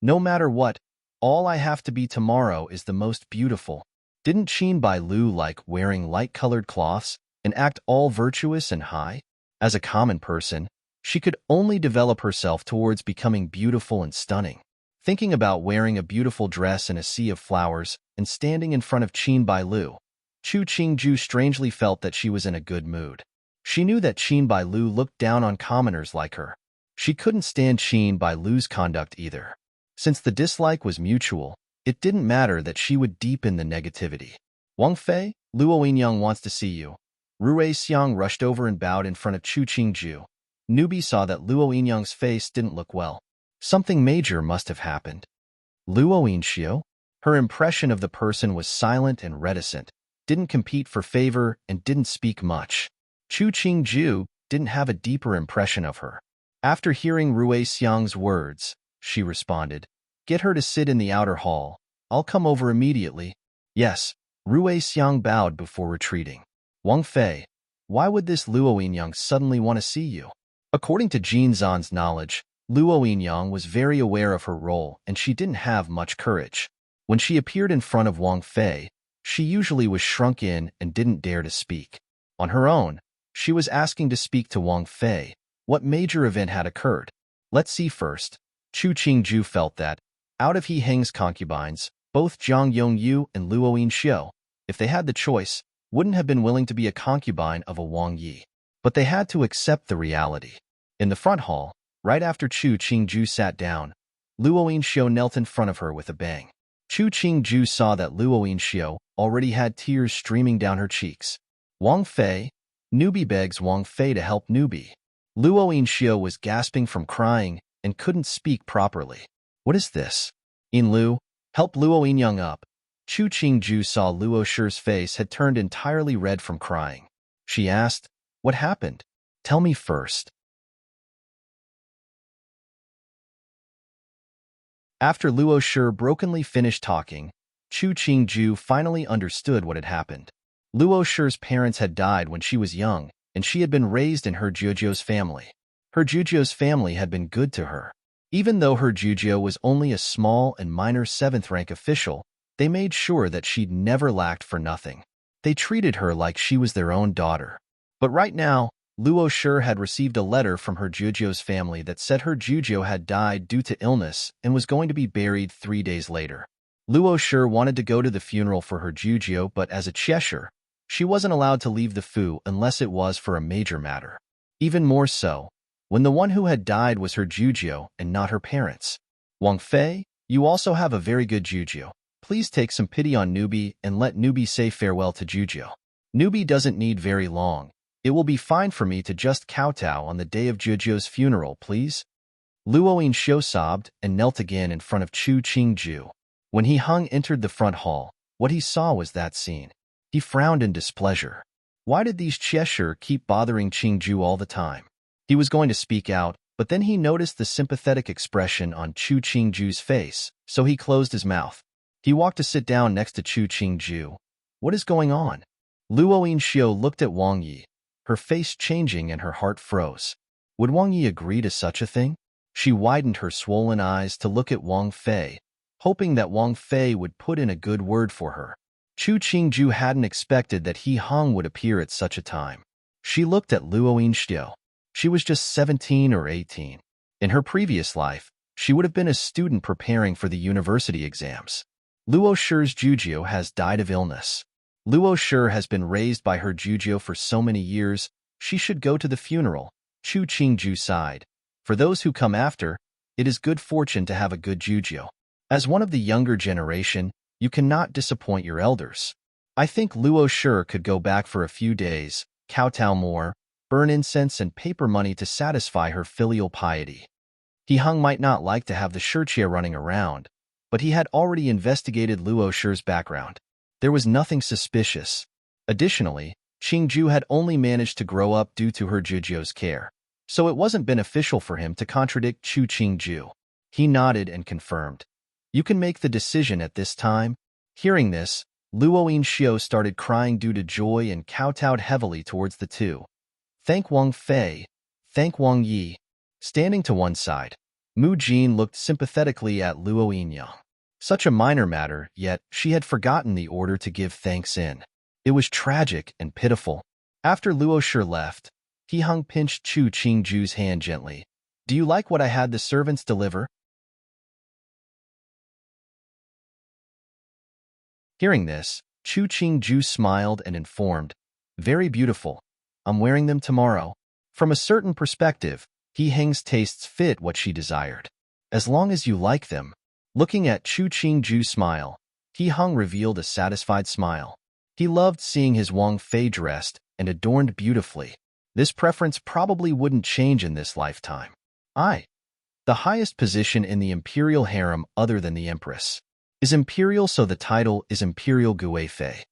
Speaker 1: "No matter what, all I have to be tomorrow is the most beautiful." Didn't Qin Bailu like wearing light-colored cloths and act all virtuous and high? As a common person, she could only develop herself towards becoming beautiful and stunning. Thinking about wearing a beautiful dress in a sea of flowers and standing in front of Qin Bailu, Chu Qingju strangely felt that she was in a good mood. She knew that Qin Bailu looked down on commoners like her. She couldn't stand Qin Bailu's conduct either. Since the dislike was mutual, it didn't matter that she would deepen the negativity. "Wang Fei, Luo Yinyang wants to see you." Rue Xiang rushed over and bowed in front of Chu Qingju. Newbie saw that Luo Yinyang's face didn't look well. Something major must have happened. Luo Yinxiu? Her impression of the person was silent and reticent, didn't compete for favor, and didn't speak much. Chu Qingju didn't have a deeper impression of her. After hearing Rui Xiang's words, she responded, "Get her to sit in the outer hall. I'll come over immediately." Yes, Rui Xiang bowed before retreating. Wang Fei, why would this Luo Yinyang suddenly want to see you? According to Jin Zan's knowledge, Luo Yinyang was very aware of her role and she didn't have much courage. When she appeared in front of Wang Fei, she usually was shrunk in and didn't dare to speak. On her own, she was asking to speak to Wang Fei. What major event had occurred? Let's see first. Chu Qingju felt that, out of He Heng's concubines, both Zhang Yongyu and Luo Yinxiu, if they had the choice, wouldn't have been willing to be a concubine of a Wang Yi. But they had to accept the reality. In the front hall, right after Chu Qingju sat down, Luo Yinxiu knelt in front of her with a bang. Chu Qingju saw that Luo Yinxiu already had tears streaming down her cheeks. Wang Fei, newbie begs Wang Fei to help newbie. Luo Yinxiu was gasping from crying and couldn't speak properly. What is this? Yin Lu, help Luo Yinyang up. Chu Qingju saw Luo Shi's face had turned entirely red from crying. She asked, "What happened? Tell me first." After Luo Shi brokenly finished talking, Chu Qingju finally understood what had happened. Luo Shi's parents had died when she was young, and she had been raised in her Jujio's family. Her Jujio's family had been good to her. Even though her Jujio was only a small and minor 7th-rank official, they made sure that she'd never lacked for nothing. They treated her like she was their own daughter. But right now, Luo Shi had received a letter from her Jujio's family that said her Jujio had died due to illness and was going to be buried 3 days later. Luo Shi wanted to go to the funeral for her Jujio, but as a Cheshire, she wasn't allowed to leave the Fu unless it was for a major matter. Even more so, when the one who had died was her Jujio and not her parents. Wang Fei, you also have a very good Jujio. Please take some pity on Newbie and let Newbie say farewell to Jujio. Newbie doesn't need very long. It will be fine for me to just kowtow on the day of Jujio's funeral, please. Luo Yinxiu sobbed and knelt again in front of Chu Qingju. When He Heng entered the front hall, what he saw was that scene. He frowned in displeasure. Why did these Cheshire keep bothering Qingju all the time? He was going to speak out, but then he noticed the sympathetic expression on Chu Qingju's face, so he closed his mouth. He walked to sit down next to Chu Qingju. What is going on? Luo Yinxiu looked at Wang Yi, her face changing and her heart froze. Would Wang Yi agree to such a thing? She widened her swollen eyes to look at Wang Fei, hoping that Wang Fei would put in a good word for her. Chu Qingju hadn't expected that He Heng would appear at such a time. She looked at Luo Yinxiu. She was just 17 or 18. In her previous life, she would have been a student preparing for the university exams. Luo Shi's Jujio has died of illness. Luo Shi has been raised by her Jujio for so many years, she should go to the funeral. Chu Qingju sighed. For those who come after, it is good fortune to have a good Jujio. As one of the younger generation, you cannot disappoint your elders. I think Luo Shi could go back for a few days, kowtow more, burn incense and paper money to satisfy her filial piety. He Heng might not like to have the Shirchia running around, but he had already investigated Luo Shi's background. There was nothing suspicious. Additionally, Qingju had only managed to grow up due to her Jujio's care, so it wasn't beneficial for him to contradict Chu Qingju. He nodded and confirmed. You can make the decision at this time. Hearing this, Luo Yinxiu started crying due to joy and kowtowed heavily towards the two. Thank Wang Fei. Thank Wang Yi. Standing to one side, Mu Jin looked sympathetically at Luo Yinyang. Such a minor matter, yet she had forgotten the order to give thanks in. It was tragic and pitiful. After Luo Shi left, He Heng pinched Chu Qingju's hand gently. Do you like what I had the servants deliver? Hearing this, Chu Qingju smiled and informed, very beautiful. I'm wearing them tomorrow. From a certain perspective, He Heng's tastes fit what she desired. As long as you like them. Looking at Chu Qingju's smile, He Heng revealed a satisfied smile. He loved seeing his Wang Fei dressed and adorned beautifully. This preference probably wouldn't change in this lifetime. The highest position in the imperial harem other than the empress is imperial, so the title is Imperial Gui Fei.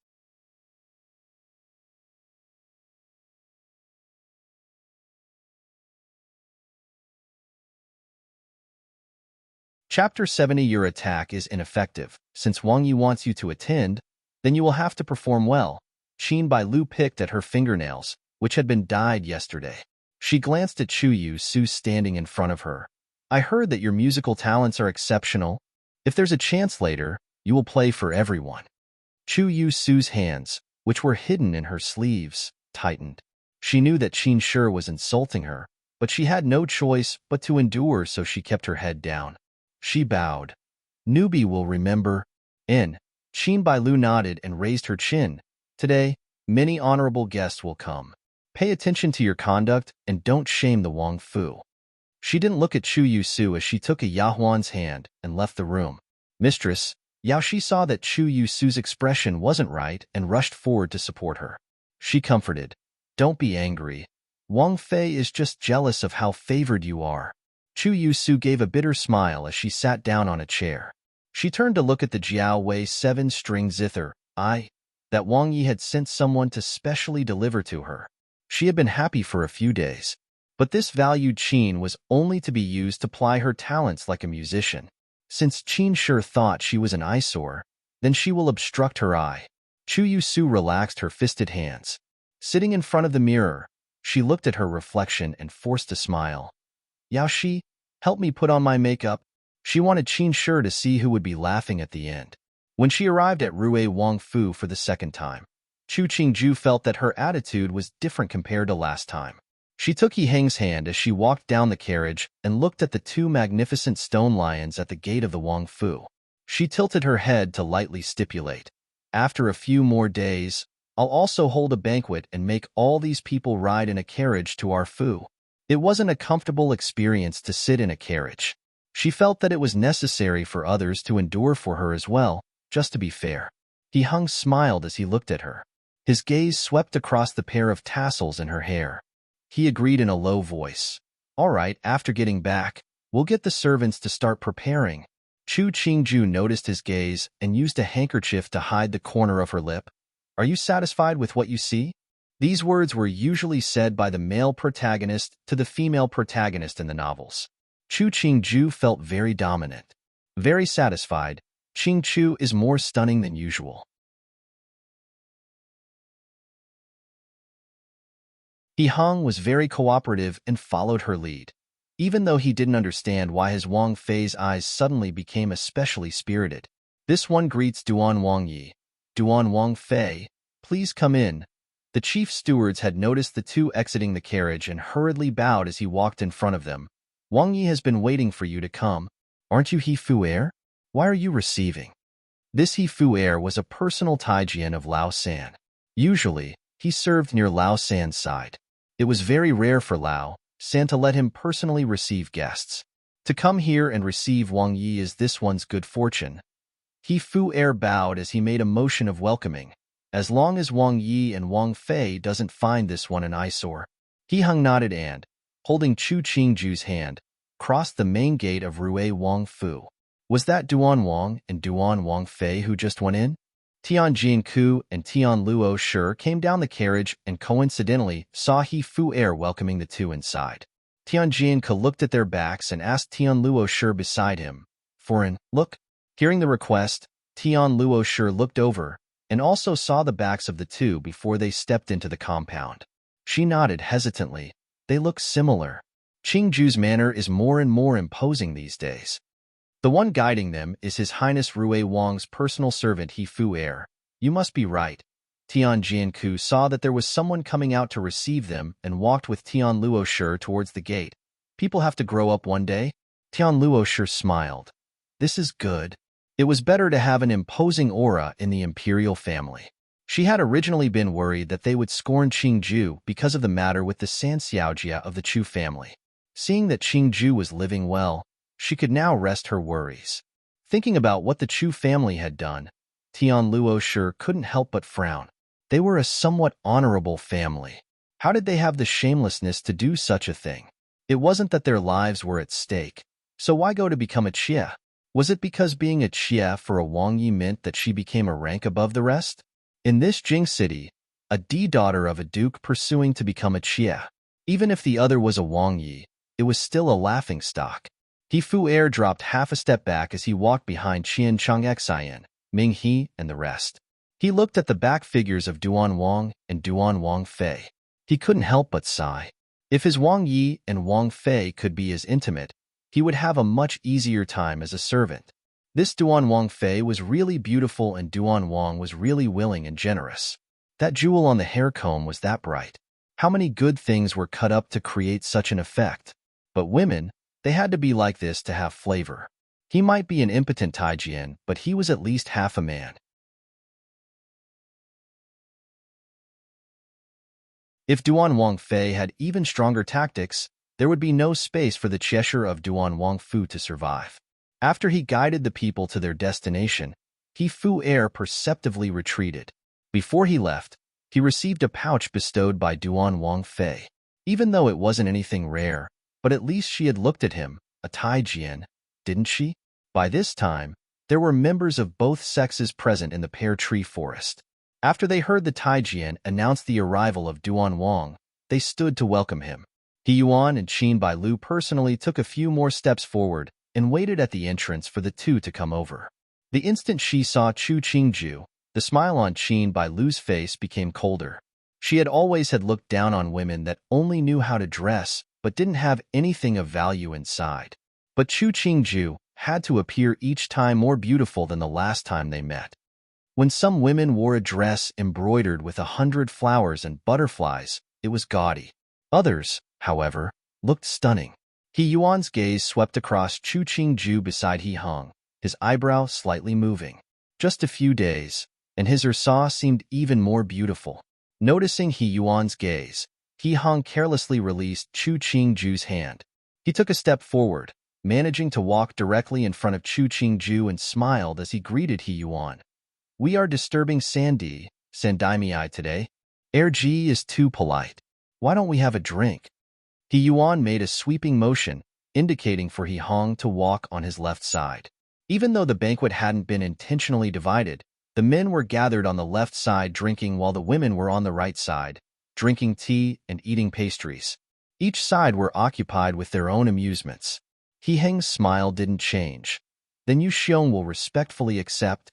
Speaker 1: Chapter 70. Your attack is ineffective. Since Wang Yi wants you to attend, then you will have to perform well. Qin Bailu picked at her fingernails, which had been dyed yesterday. She glanced at Chu Yu Su standing in front of her. I heard that your musical talents are exceptional. If there's a chance later, you will play for everyone. Chu Yu Su's hands, which were hidden in her sleeves, tightened. She knew that Qin Shi was insulting her, but she had no choice but to endure, so she kept her head down. She bowed. Newbie will remember. Qin Bailu nodded and raised her chin. Today, many honorable guests will come. Pay attention to your conduct and don't shame the Wang Fu. She didn't look at Chu Yu Su as she took a Yahuan's hand and left the room. Mistress, Yao Shi saw that Chu Yu Su's expression wasn't right and rushed forward to support her. She comforted. Don't be angry. Wang Fei is just jealous of how favored you are. Chu Yu Su gave a bitter smile as she sat down on a chair. She turned to look at the Jiao Wei 7-string zither, that Wang Yi had sent someone to specially deliver to her. She had been happy for a few days, but this valued Qin was only to be used to ply her talents like a musician. Since Qin Shi thought she was an eyesore, then she will obstruct her eye. Chu Yu Su relaxed her fisted hands. Sitting in front of the mirror, she looked at her reflection and forced a smile. Yao Shi, help me put on my makeup. She wanted Qin Shi to see who would be laughing at the end. When she arrived at Rue Wang Fu for the second time, Chu Qingju felt that her attitude was different compared to last time. She took He Heng's hand as she walked down the carriage and looked at the two magnificent stone lions at the gate of the Wang Fu. She tilted her head to lightly stipulate, after a few more days, I'll also hold a banquet and make all these people ride in a carriage to our Fu. It wasn't a comfortable experience to sit in a carriage. She felt that it was necessary for others to endure for her as well, just to be fair. He Heng smiled as he looked at her. His gaze swept across the pair of tassels in her hair. He agreed in a low voice. All right, after getting back, we'll get the servants to start preparing. Chu Qingju noticed his gaze and used a handkerchief to hide the corner of her lip. Are you satisfied with what you see? These words were usually said by the male protagonist to the female protagonist in the novels. Chu Qingju felt very dominant. Very satisfied, Qingchu is more stunning than usual. He Heng was very cooperative and followed her lead. Even though he didn't understand why his Wang Fei's eyes suddenly became especially spirited. This one greets Duan Wang Yi. Duan Wang Fei, please come in. The chief stewards had noticed the two exiting the carriage and hurriedly bowed as he walked in front of them. Wang Yi has been waiting for you to come. Aren't you He Fu heir? Why are you receiving? This He Fu heir was a personal Taijian of Lao San. Usually, he served near Lao San's side. It was very rare for Lao San to let him personally receive guests. To come here and receive Wang Yi is this one's good fortune. He Fu heir bowed as he made a motion of welcoming. As long as Wang Yi and Wang Fei doesn't find this one an eyesore. He Heng nodded and, holding Chu Qingju's hand, crossed the main gate of Rue Wang Fu. Was that Duan Wang and Duan Wang Fei who just went in? Tian Jianku and Tian Luo Shi came down the carriage and coincidentally saw He Fu heir welcoming the two inside. Tian Jianku looked at their backs and asked Tian Luo Shi beside him, "Foreign, look." Hearing the request, Tian Luo Shi looked over and also saw the backs of the two before they stepped into the compound. She nodded hesitantly. They look similar. Qingju's manner is more and more imposing these days. The one guiding them is His Highness Rue Wang's personal servant He Fu heir. You must be right. Tian Jianku saw that there was someone coming out to receive them and walked with Tian Luo Shi towards the gate. People have to grow up one day. Tian Luo Shi smiled. This is good. It was better to have an imposing aura in the imperial family. She had originally been worried that they would scorn Qingju because of the matter with the Sanxiaojia of the Chu family. Seeing that Qingju was living well, she could now rest her worries. Thinking about what the Chu family had done, Tian Luo Shi couldn't help but frown. They were a somewhat honorable family. How did they have the shamelessness to do such a thing? It wasn't that their lives were at stake, so why go to become a Chia? Was it because being a Chia for a Wang Yi meant that she became a rank above the rest? In this Jing city, a daughter of a duke pursuing to become a Chia. Even if the other was a Wang Yi, it was still a laughingstock. He Fu Air dropped half a step back as he walked behind Qian Cheng Xian, Ming He, and the rest. He looked at the back figures of Duan Wang and Duan Wang Fei. He couldn't help but sigh. If his Wang Yi and Wang Fei could be as intimate, he would have a much easier time as a servant. This Duan Wang Fei was really beautiful and Duan Wang was really willing and generous. That jewel on the hair comb was that bright. How many good things were cut up to create such an effect? But women, they had to be like this to have flavor. He might be an impotent Taijian, but he was at least half a man. If Duan Wang Fei had even stronger tactics, there would be no space for the Cheshire of Duan Wang Fu to survive. After he guided the people to their destination, He Fu Air perceptively retreated. Before he left, he received a pouch bestowed by Duan Wang Fei. Even though it wasn't anything rare, but at least she had looked at him, a Taijian, didn't she? By this time, there were members of both sexes present in the pear tree forest. After they heard the Taijian announce the arrival of Duan Wang, they stood to welcome him. He Yuan and Qin Bailu personally took a few more steps forward and waited at the entrance for the two to come over. The instant she saw Chu Qingju, the smile on Qin Bailu's face became colder. She had always looked down on women that only knew how to dress but didn't have anything of value inside. But Chu Qingju had to appear each time more beautiful than the last time they met. When some women wore a dress embroidered with 100 flowers and butterflies, it was gaudy. Others, however, looked stunning. He Yuan's gaze swept across Chu Qingju beside He Hong, his eyebrow slightly moving. Just a few days, and his Ursa seemed even more beautiful. Noticing He Yuan's gaze, He Hong carelessly released Chu Qingju's hand. He took a step forward, managing to walk directly in front of Chu Qingju and smiled as he greeted He Yuan. "We are disturbing Sandai today. G is too polite. Why don't we have a drink?" He Yuan made a sweeping motion, indicating for He Hong to walk on his left side. Even though the banquet hadn't been intentionally divided, the men were gathered on the left side drinking while the women were on the right side, drinking tea and eating pastries. Each side were occupied with their own amusements. He Heng's smile didn't change. "Then you Xiong will respectfully accept."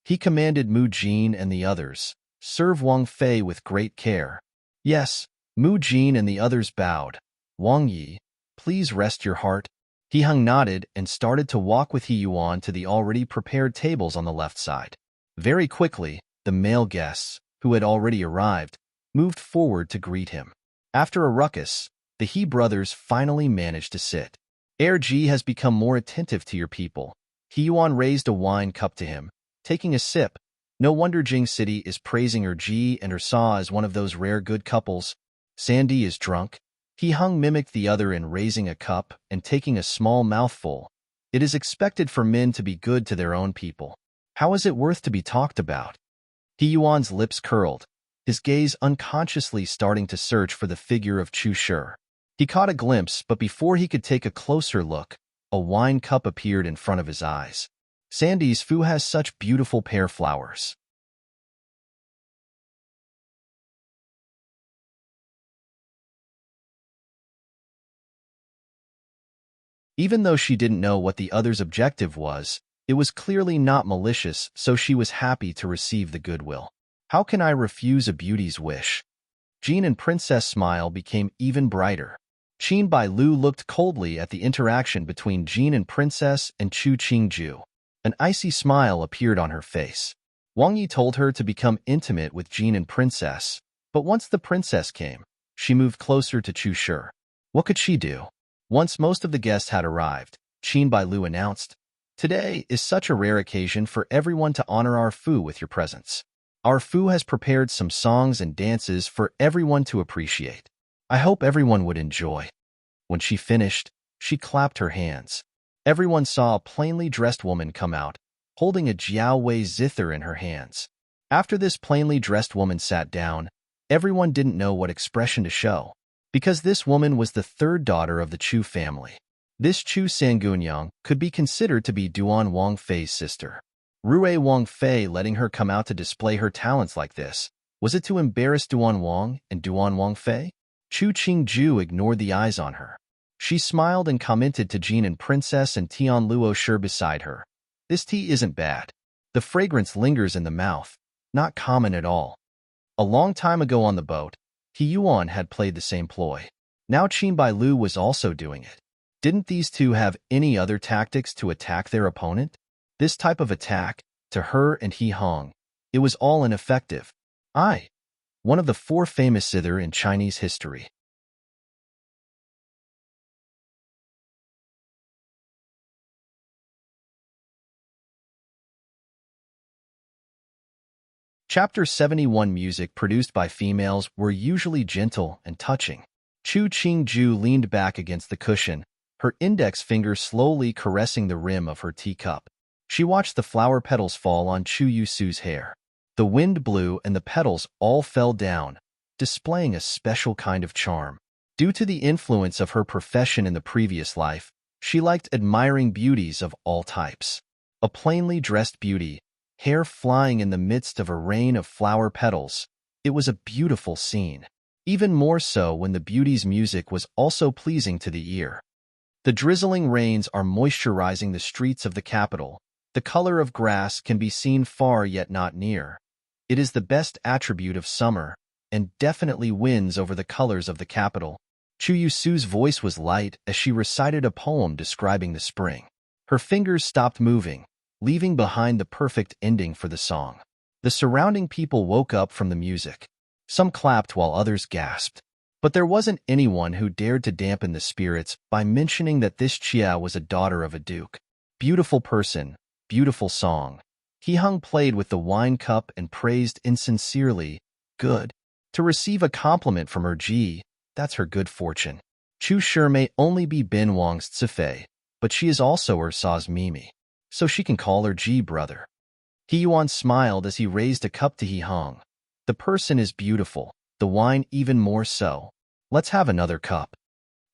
Speaker 1: He commanded Mu Jin and the others, "Serve Wang Fei with great care." "Yes." Mu Jin and the others bowed. "Wang Yi, please rest your heart." He Heng nodded and started to walk with He Yuan to the already prepared tables on the left side. Very quickly, the male guests, who had already arrived, moved forward to greet him. After a ruckus, the He brothers finally managed to sit. G has become more attentive to your people." He Yuan raised a wine cup to him, taking a sip. No wonder Jing City is praising G and Sa as one of those rare good couples. "Sandy is drunk." He Hung mimicked the other in raising a cup and taking a small mouthful. "It is expected for men to be good to their own people. How is it worth to be talked about?" He Yuan's lips curled, his gaze unconsciously starting to search for the figure of Chu Shi. He caught a glimpse, but before he could take a closer look, a wine cup appeared in front of his eyes. "Sandy's Fu has such beautiful pear flowers." Even though she didn't know what the other's objective was, it was clearly not malicious, so she was happy to receive the goodwill. "How can I refuse a beauty's wish?" Jean and Princess' smile became even brighter. Qin Bailu looked coldly at the interaction between Jean and Princess and Chu Qingju. An icy smile appeared on her face. Wang Yi told her to become intimate with Jean and Princess, but once the princess came, she moved closer to Chu Shi. What could she do? Once most of the guests had arrived, Qin Bailu announced, "Today is such a rare occasion for everyone to honor our Fu with your presence. Our Fu has prepared some songs and dances for everyone to appreciate. I hope everyone would enjoy." When she finished, she clapped her hands. Everyone saw a plainly dressed woman come out, holding a Jiaowei zither in her hands. After this plainly dressed woman sat down, everyone didn't know what expression to show, because this woman was the third daughter of the Chu family. This Chu Sangunyang could be considered to be Duan Wang Fei's sister. Rui Wang Fei letting her come out to display her talents like this, was it to embarrass Duan Wang and Duan Wang Fei? Chu Qingju ignored the eyes on her. She smiled and commented to Jean and Princess and Tian Luo Shi beside her. This tea isn't bad. The fragrance lingers in the mouth. Not common at all. A long time ago on the boat, He Yuan had played the same ploy. Now Qin Bai Lu was also doing it. Didn't these two have any other tactics to attack their opponent? This type of attack, to her and He Hong, it was all ineffective. One of the 4 famous zither in Chinese history. Chapter 71 Music produced by females were usually gentle and touching. Chu Qingju leaned back against the cushion, her index finger slowly caressing the rim of her teacup. She watched the flower petals fall on Chu Yusu's hair. The wind blew and the petals all fell down, displaying a special kind of charm. Due to the influence of her profession in the previous life, she liked admiring beauties of all types. A plainly dressed beauty, hair flying in the midst of a rain of flower petals. It was a beautiful scene. Even more so when the beauty's music was also pleasing to the ear. The drizzling rains are moisturizing the streets of the capital. The color of grass can be seen far yet not near. It is the best attribute of summer, and definitely wins over the colors of the capital. Chu Yusu's voice was light as she recited a poem describing the spring. Her fingers stopped moving, leaving behind the perfect ending for the song. The surrounding people woke up from the music. Some clapped while others gasped. But there wasn't anyone who dared to dampen the spirits by mentioning that this Chia was a daughter of a duke. Beautiful person, beautiful song. He Hung played with the wine cup and praised insincerely, good. To receive a compliment from her Ji, that's her good fortune. Chu Shi may only be Bin Wang's Cifei, but she is also Ursa's Mimi, so she can call her Ji brother. He Yuan smiled as he raised a cup to He Hong. The person is beautiful, the wine even more so. Let's have another cup.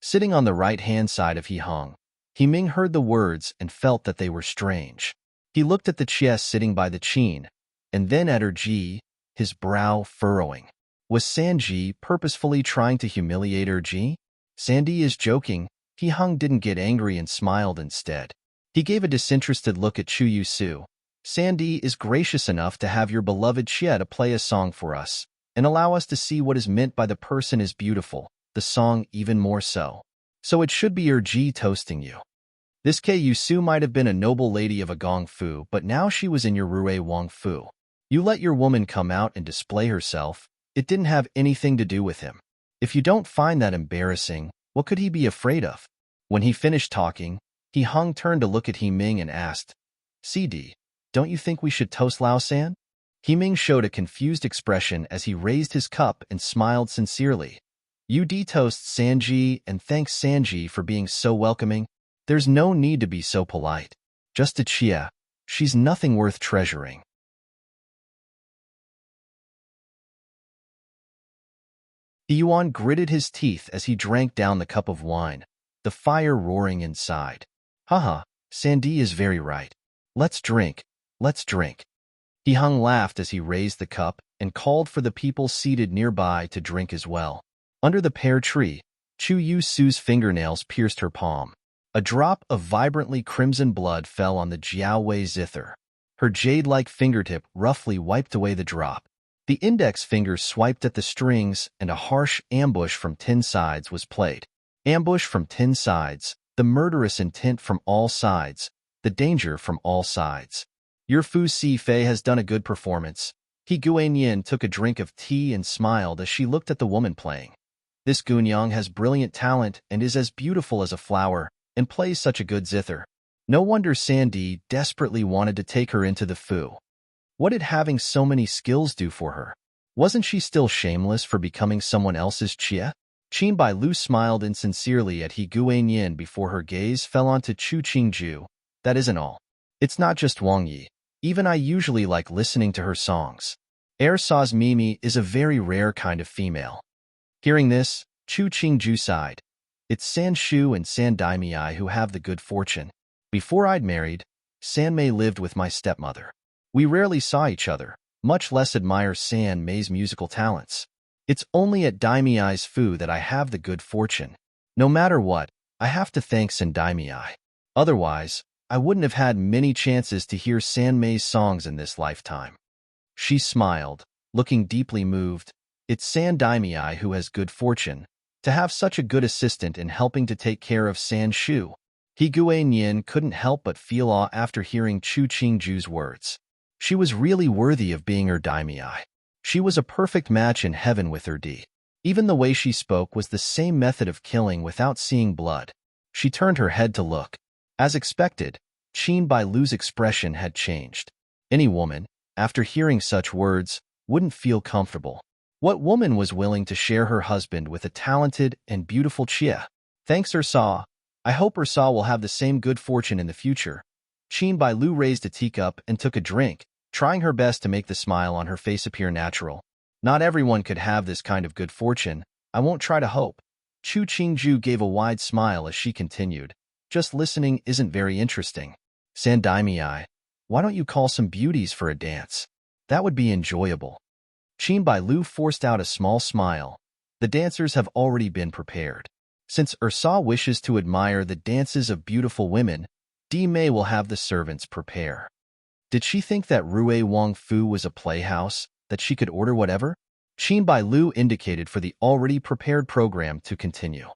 Speaker 1: Sitting on the right-hand side of He Hong, He Ming heard the words and felt that they were strange. He looked at the Chia sitting by the Qin, and then at her Ji, his brow furrowing. Was Sanji purposefully trying to humiliate her Ji? Sandy is joking. He Hung didn't get angry and smiled instead. He gave a disinterested look at Chu Yusu. Sandy is gracious enough to have your beloved Chia to play a song for us, and allow us to see what is meant by the person is beautiful, the song even more so. So it should be your Ji toasting you. This Ke Yusu might have been a noble lady of a Gong Fu, but now she was in your Rue Wang Fu. You let your woman come out and display herself. It didn't have anything to do with him. If you don't find that embarrassing, what could he be afraid of? When he finished talking, He Hung turned to look at He Ming and asked, CD, don't you think we should toast Lao San? He Ming showed a confused expression as he raised his cup and smiled sincerely. You toast Sanji and thanks Sanji for being so welcoming. There's no need to be so polite. Just a Chia. She's nothing worth treasuring. He Yuan gritted his teeth as he drank down the cup of wine, the fire roaring inside. Haha, Sandy is very right. Let's drink. Let's drink. He Hung laughed as he raised the cup and called for the people seated nearby to drink as well. Under the pear tree, Chu Yusu's fingernails pierced her palm. A drop of vibrantly crimson blood fell on the Jiaowei zither. Her jade-like fingertip roughly wiped away the drop. The index finger swiped at the strings and a harsh ambush from 10 sides was played. Ambush from 10 sides, the murderous intent from all sides, the danger from all sides. Your Fu Si Fei has done a good performance. He Guanyin took a drink of tea and smiled as she looked at the woman playing. This Gunyang has brilliant talent and is as beautiful as a flower, and plays such a good zither. No wonder Sandy desperately wanted to take her into the Fu. What did having so many skills do for her? Wasn't she still shameless for becoming someone else's Chia? Qin Bai Lu smiled insincerely at He Guanyin before her gaze fell onto Chu Qingju. That isn't all. It's not just Wang Yi. Even I usually like listening to her songs. Ersa's Mimi is a very rare kind of female. Hearing this, Chu Qingju sighed. It's San Shu and San Daimei who have the good fortune. Before I'd married, San Mei lived with my stepmother. We rarely saw each other, much less admire San Mei's musical talents. It's only at Daimei's Fu that I have the good fortune. No matter what, I have to thank Sendaimei. Otherwise, I wouldn't have had many chances to hear Sanmei's songs in this lifetime. She smiled, looking deeply moved. It's Sandaimei who has good fortune, to have such a good assistant in helping to take care of San Shu. Higuei Nian couldn't help but feel awe after hearing Chu Qingju's words. She was really worthy of being her daimai. She was a perfect match in heaven with her D. Even the way she spoke was the same method of killing without seeing blood. She turned her head to look. As expected, Qin Bailu's expression had changed. Any woman, after hearing such words, wouldn't feel comfortable. What woman was willing to share her husband with a talented and beautiful Chia? Thanks, Ursa. I hope Ursa will have the same good fortune in the future. Qin Bailu raised a teacup and took a drink, trying her best to make the smile on her face appear natural. Not everyone could have this kind of good fortune. I won't try to hope. Chu Qingju gave a wide smile as she continued. Just listening isn't very interesting. Sandaimei, why don't you call some beauties for a dance? That would be enjoyable. Qin Bailu forced out a small smile. The dancers have already been prepared. Since Ursa wishes to admire the dances of beautiful women, Di Mei will have the servants prepare. Did she think that Rue Wang Fu was a playhouse, that she could order whatever? Qin Bailu indicated for the already prepared program to continue.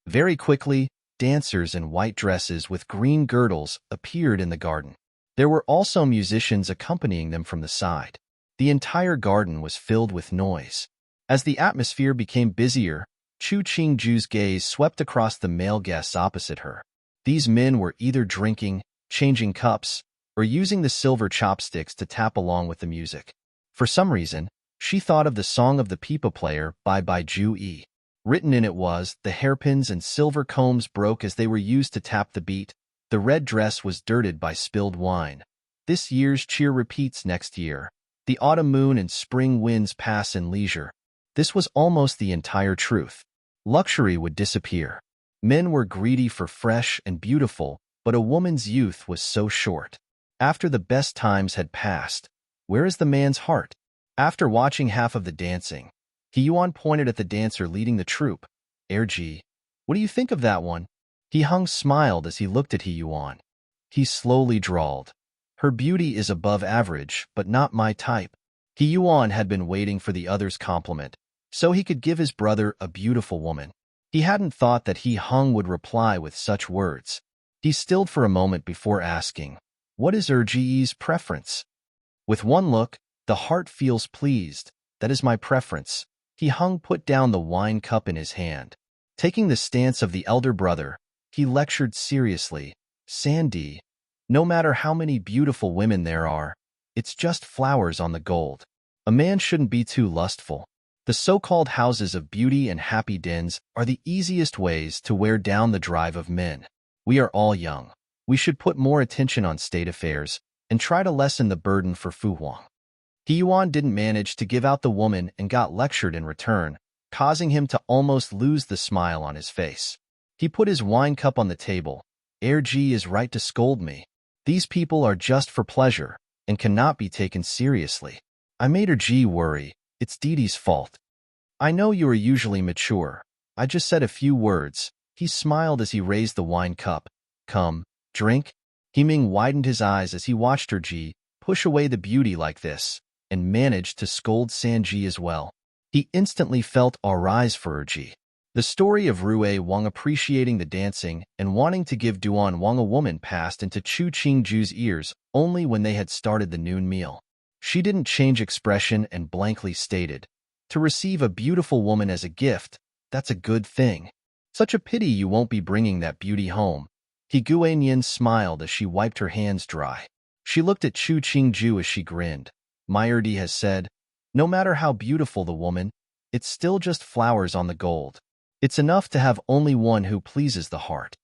Speaker 1: Very quickly, dancers in white dresses with green girdles appeared in the garden. There were also musicians accompanying them from the side. The entire garden was filled with noise. As the atmosphere became busier, Chu Qingju's gaze swept across the male guests opposite her. These men were either drinking, changing cups, or using the silver chopsticks to tap along with the music. For some reason, she thought of the Song of the Pipa Player by Bai Ju Yi. Written in it was, the hairpins and silver combs broke as they were used to tap the beat. The red dress was dirted by spilled wine. This year's cheer repeats next year. The autumn moon and spring winds pass in leisure. This was almost the entire truth. Luxury would disappear. Men were greedy for fresh and beautiful, but a woman's youth was so short. After the best times had passed, where is the man's heart? After watching half of the dancing, Yuan pointed at the dancer leading the troupe. Erji, what do you think of that one? Hung smiled as he looked at Yuan. He slowly drawled. Her beauty is above average, but not my type. Yuan had been waiting for the other's compliment, so he could give his brother a beautiful woman. He hadn't thought that Hung would reply with such words. He stilled for a moment before asking, what is Erji's preference? With one look, the heart feels pleased. That is my preference. Hung put down the wine cup in his hand. Taking the stance of the elder brother, he lectured seriously. Sandy, no matter how many beautiful women there are, it's just flowers on the gold. A man shouldn't be too lustful. The so-called houses of beauty and happy dens are the easiest ways to wear down the drive of men. We are all young. We should put more attention on state affairs and try to lessen the burden for Fu Huang. Yuan didn't manage to give out the woman and got lectured in return, causing him to almost lose the smile on his face. He put his wine cup on the table. Erji is right to scold me. These people are just for pleasure and cannot be taken seriously. I made Erji worry. It's Didi's fault. I know you are usually mature. I just said a few words. He smiled as he raised the wine cup. Come, drink. Ming widened his eyes as he watched Erji push away the beauty like this, and managed to scold Sanji as well. He instantly felt awe rise for Erji. The story of Rue Wang appreciating the dancing and wanting to give Duan Wang a woman passed into Chu Qingju's ears only when they had started the noon meal. She didn't change expression and blankly stated, to receive a beautiful woman as a gift, that's a good thing. Such a pity you won't be bringing that beauty home. Higuanyan smiled as she wiped her hands dry. She looked at Chu Qingju as she grinned. Myerdi has said, no matter how beautiful the woman, it's still just flowers on the gold. It's enough to have only one who pleases the heart.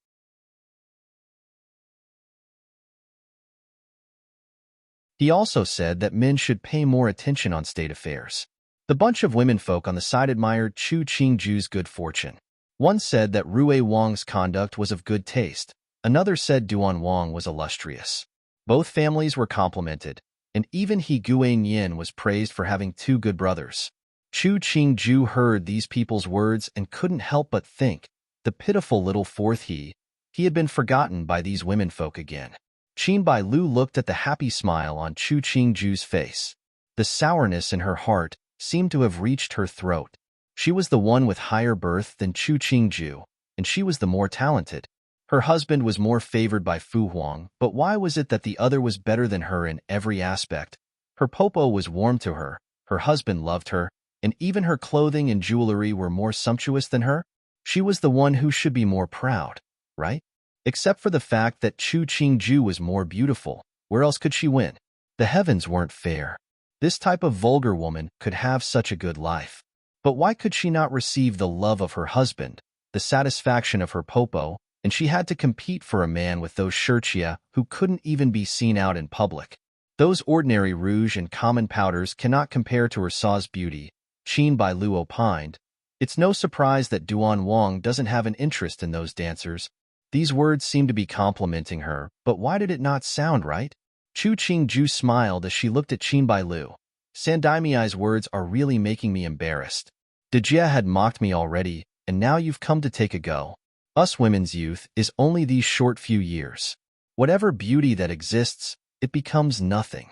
Speaker 1: He also said that men should pay more attention on state affairs. The bunch of womenfolk on the side admired Chu Qingju's good fortune. One said that Rue Wang's conduct was of good taste. Another said Duan Wang was illustrious. Both families were complimented, and even He Guanyin was praised for having two good brothers. Chu Qingju heard these people's words and couldn't help but think, the pitiful little fourth he had been forgotten by these womenfolk again. Qin Bai Lu looked at the happy smile on Chu Qingju's face. The sourness in her heart seemed to have reached her throat. She was the one with higher birth than Chu Qingju, and she was the more talented. Her husband was more favored by Fu Huang, but why was it that the other was better than her in every aspect? Her popo was warm to her, her husband loved her, and even her clothing and jewelry were more sumptuous than her? She was the one who should be more proud, right? Except for the fact that Chu Qingju was more beautiful, where else could she win? The heavens weren't fair. This type of vulgar woman could have such a good life. But why could she not receive the love of her husband, the satisfaction of her popo, and she had to compete for a man with those shirtia who couldn't even be seen out in public? Those ordinary rouge and common powders cannot compare to her Saw's beauty, Qin Bai Lu opined. It's no surprise that Duan Wang doesn't have an interest in those dancers. These words seemed to be complimenting her, but why did it not sound right? Chu Qingju smiled as she looked at Qin Bai Lu. Sandaimi's words are really making me embarrassed. Dejia had mocked me already, and now you've come to take a go. Us women's youth is only these short few years. Whatever beauty that exists, it becomes nothing.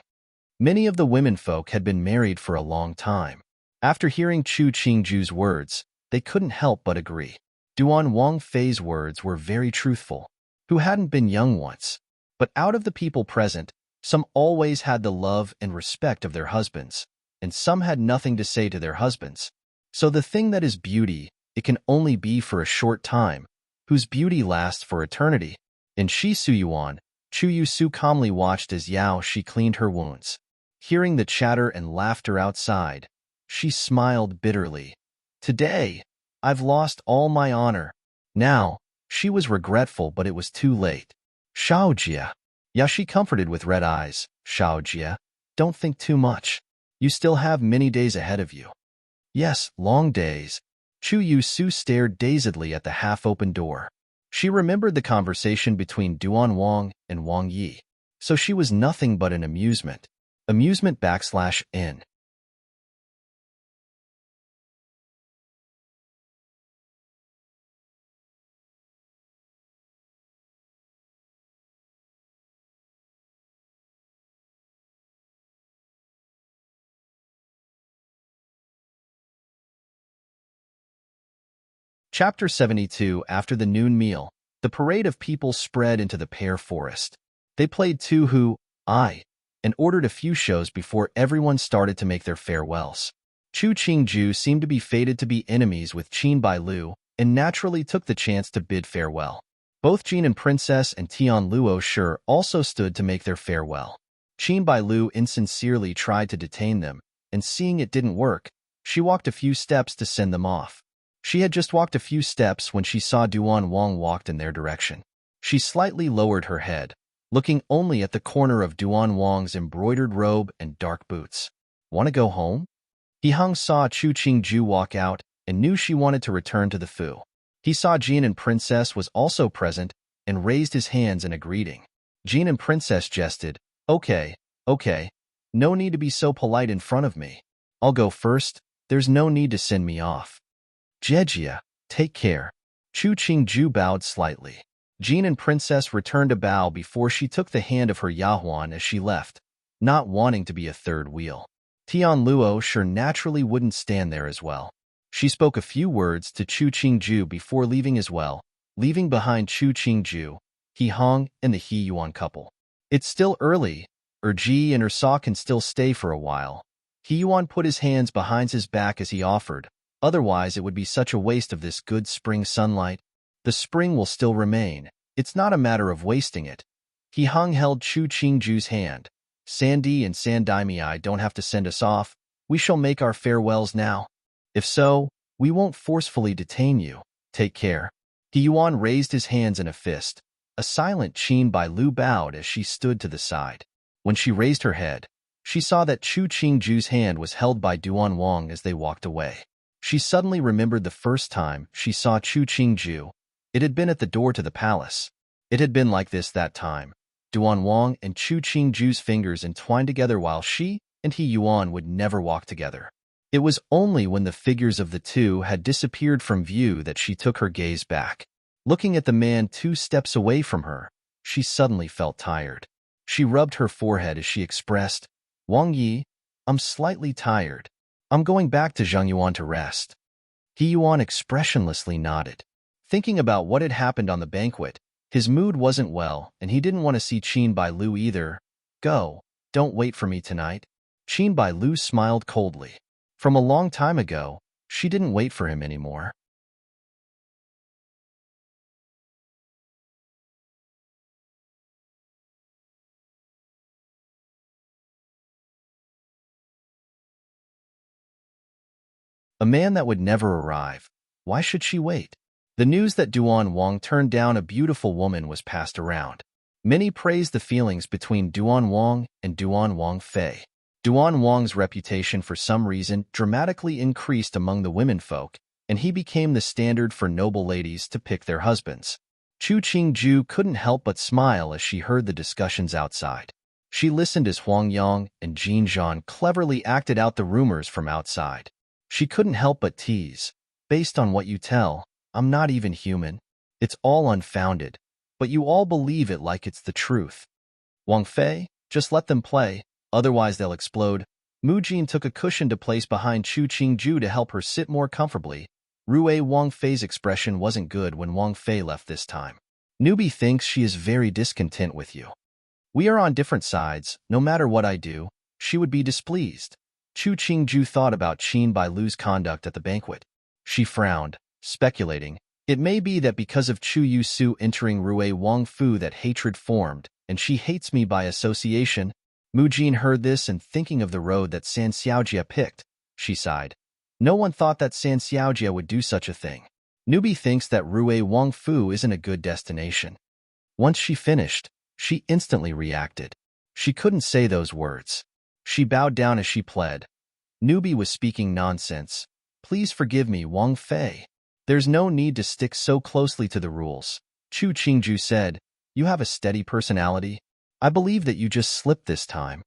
Speaker 1: Many of the womenfolk had been married for a long time. After hearing Chu Qingju's words, they couldn't help but agree. Duan Wang Fei's words were very truthful. Who hadn't been young once? But out of the people present, some always had the love and respect of their husbands, and some had nothing to say to their husbands. So the thing that is beauty, it can only be for a short time, whose beauty lasts for eternity. In Shi Suyuan, Chu Yusu calmly watched as Yao Shi cleaned her wounds. Hearing the chatter and laughter outside, she smiled bitterly. Today, I've lost all my honor. Now, she was regretful, but it was too late. Shaojia. Yashi comforted with red eyes. Shaojia, don't think too much. You still have many days ahead of you. Yes, long days. Chu Yusu stared dazedly at the half-open door. She remembered the conversation between Duan Wang and Wang Yi. So she was nothing but an amusement. Amusement /N. Chapter 72. After the noon meal, the parade of people spread into the pear forest. They played Tu Hu, I, and ordered a few shows before everyone started to make their farewells. Chu Qingju seemed to be fated to be enemies with Qin Bai Lu, and naturally took the chance to bid farewell. Both Jin and Princess and Tian Luo Shi also stood to make their farewell. Qin Bai Lu insincerely tried to detain them, and seeing it didn't work, she walked a few steps to send them off. She had just walked a few steps when she saw Duan Wang walked in their direction. She slightly lowered her head, looking only at the corner of Duan Wang's embroidered robe and dark boots. Want to go home? He saw Chu Qingju walk out and knew she wanted to return to the Fu. He saw Jin and Princess was also present and raised his hands in a greeting. Jin and Princess jested, Okay, no need to be so polite in front of me. I'll go first, there's no need to send me off. Jejia, take care. Chu Qingju bowed slightly. Jin and Princess returned a bow before she took the hand of her Yahuan as she left, not wanting to be a third wheel. Tian Luo Shi naturally wouldn't stand there as well. She spoke a few words to Chu Qingju before leaving as well, leaving behind Chu Qingju, He Hong, and the He Yuan couple. It's still early. Ji and Saw can still stay for a while. He Yuan put his hands behind his back as he offered. Otherwise, it would be such a waste of this good spring sunlight. The spring will still remain. It's not a matter of wasting it. He held Chu Qingju's hand. Sandy and Sandaimi don't have to send us off. We shall make our farewells now. If so, we won't forcefully detain you. Take care. He Yuan raised his hands in a fist. A silent Qin Bai Lu bowed as she stood to the side. When she raised her head, she saw that Chu Qingju's hand was held by Duan Wang as they walked away. She suddenly remembered the first time she saw Chu Qingju. It had been at the door to the palace. It had been like this that time. Duan Wang and Chu Qingju's fingers entwined together while she and He Yuan would never walk together. It was only when the figures of the two had disappeared from view that she took her gaze back. Looking at the man 2 steps away from her, she suddenly felt tired. She rubbed her forehead as she expressed, "Wang Yi, I'm slightly tired. I'm going back to Zhengyuan to rest." He Yuan expressionlessly nodded. Thinking about what had happened on the banquet, his mood wasn't well, and he didn't want to see Qin Bai Lu either. "Go, don't wait for me tonight." Qin Bai Lu smiled coldly. From a long time ago, she didn't wait for him anymore. A man that would never arrive. Why should she wait? The news that Duan Wang turned down a beautiful woman was passed around. Many praised the feelings between Duan Wang and Duan Wang Fei. Duan Wang's reputation for some reason dramatically increased among the womenfolk, and he became the standard for noble ladies to pick their husbands. Chu Qingju couldn't help but smile as she heard the discussions outside. She listened as Huang Yang and Jin Zhan cleverly acted out the rumors from outside. She couldn't help but tease. "Based on what you tell, I'm not even human. It's all unfounded, but you all believe it like it's the truth. Wang Fei, just let them play, otherwise they'll explode." Mu Jin took a cushion to place behind Chu Qingju to help her sit more comfortably. Rui Wang Fei's expression wasn't good when Wang Fei left this time. "Newbie thinks she is very discontent with you. We are on different sides. No matter what I do, she would be displeased." Chu Qingju thought about Qin Bai Lu's conduct at the banquet. She frowned, speculating. It may be that because of Chu Yusu entering Rui Wang Fu that hatred formed, and she hates me by association. Mu Jin heard this and thinking of the road that San Xiaojia picked, she sighed. No one thought that San Xiaojia would do such a thing. Newbie thinks that Rui Wang Fu isn't a good destination. Once she finished, she instantly reacted. She couldn't say those words. She bowed down as she pled. "Newbie was speaking nonsense. Please forgive me, Wang Fei. There's no need to stick so closely to the rules." Chu Qingju said, "You have a steady personality. I believe that you just slipped this time."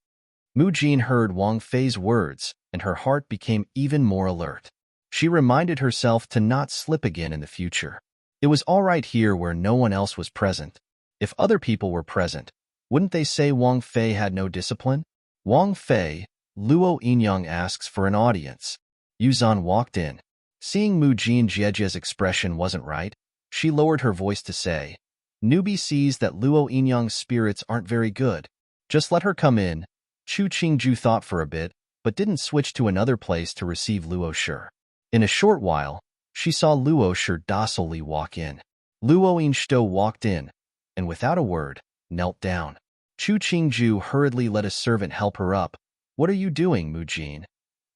Speaker 1: Mu Jin heard Wang Fei's words, and her heart became even more alert. She reminded herself to not slip again in the future. It was all right here where no one else was present. If other people were present, wouldn't they say Wang Fei had no discipline? "Wang Fei, Luo Yinyang asks for an audience." Yuzhan walked in. Seeing Mu Jin Jiejia's expression wasn't right, she lowered her voice to say, "Newbie sees that Luo Yinyang's spirits aren't very good. Just let her come in." Chu Qingju thought for a bit, but didn't switch to another place to receive Luo Shi. In a short while, she saw Luo Shi docilely walk in. Luo Yinshou walked in, and without a word, knelt down. Chu Qingju hurriedly let a servant help her up. "What are you doing, Mu Jin?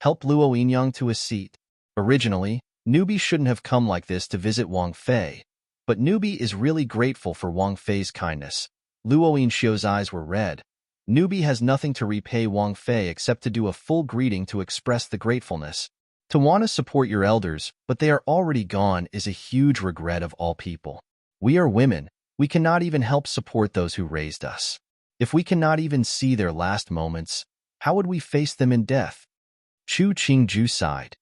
Speaker 1: Help Luo Yinyang to a seat." Originally, Newbie shouldn't have come like this to visit Wang Fei, but Newbie is really grateful for Wang Fei's kindness. Luo Yinshou's eyes were red. Newbie has nothing to repay Wang Fei except to do a full greeting to express the gratefulness. To want to support your elders, but they are already gone, is a huge regret of all people. We are women. We cannot even help support those who raised us. If we cannot even see their last moments, how would we face them in death? Chu Qingju sighed.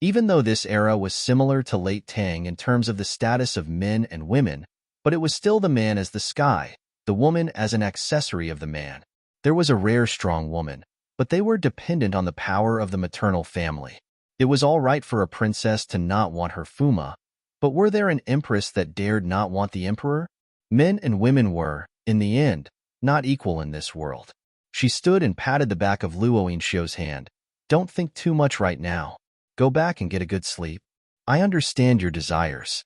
Speaker 1: Even though this era was similar to late Tang in terms of the status of men and women, but it was still the man as the sky, the woman as an accessory of the man. There was a rare strong woman, but they were dependent on the power of the maternal family. It was all right for a princess to not want her Fuma, but were there an empress that dared not want the emperor? Men and women were, in the end, not equal in this world. She stood and patted the back of Luo Yinshou's hand. "Don't think too much right now. Go back and get a good sleep. I understand your desires."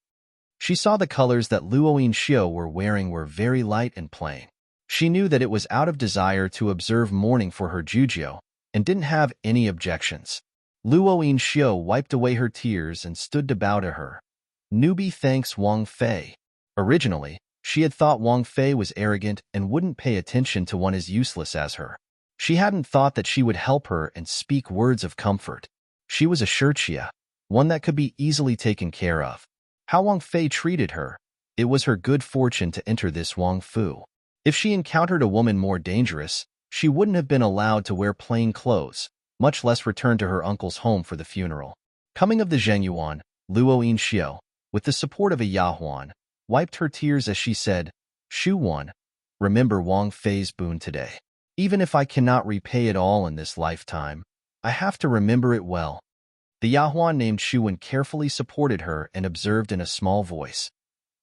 Speaker 1: She saw the colors that Luo Yinshou were wearing were very light and plain. She knew that it was out of desire to observe mourning for her Jujio, and didn't have any objections. Luo Yinshou wiped away her tears and stood to bow to her. "Newbie thanks Wang Fei." Originally, she had thought Wang Fei was arrogant and wouldn't pay attention to one as useless as her. She hadn't thought that she would help her and speak words of comfort. She was a Shurchia, one that could be easily taken care of. How Wang Fei treated her. It was her good fortune to enter this Wang Fu. If she encountered a woman more dangerous, she wouldn't have been allowed to wear plain clothes, much less return to her uncle's home for the funeral. Coming of the Zhengyuan, Luo Yinxiu, with the support of a Yahuan, wiped her tears as she said, Shu Wan, remember Wang Fei's boon today. Even if I cannot repay it all in this lifetime, I have to remember it well. The Yahuan named Shu Wan carefully supported her and observed in a small voice,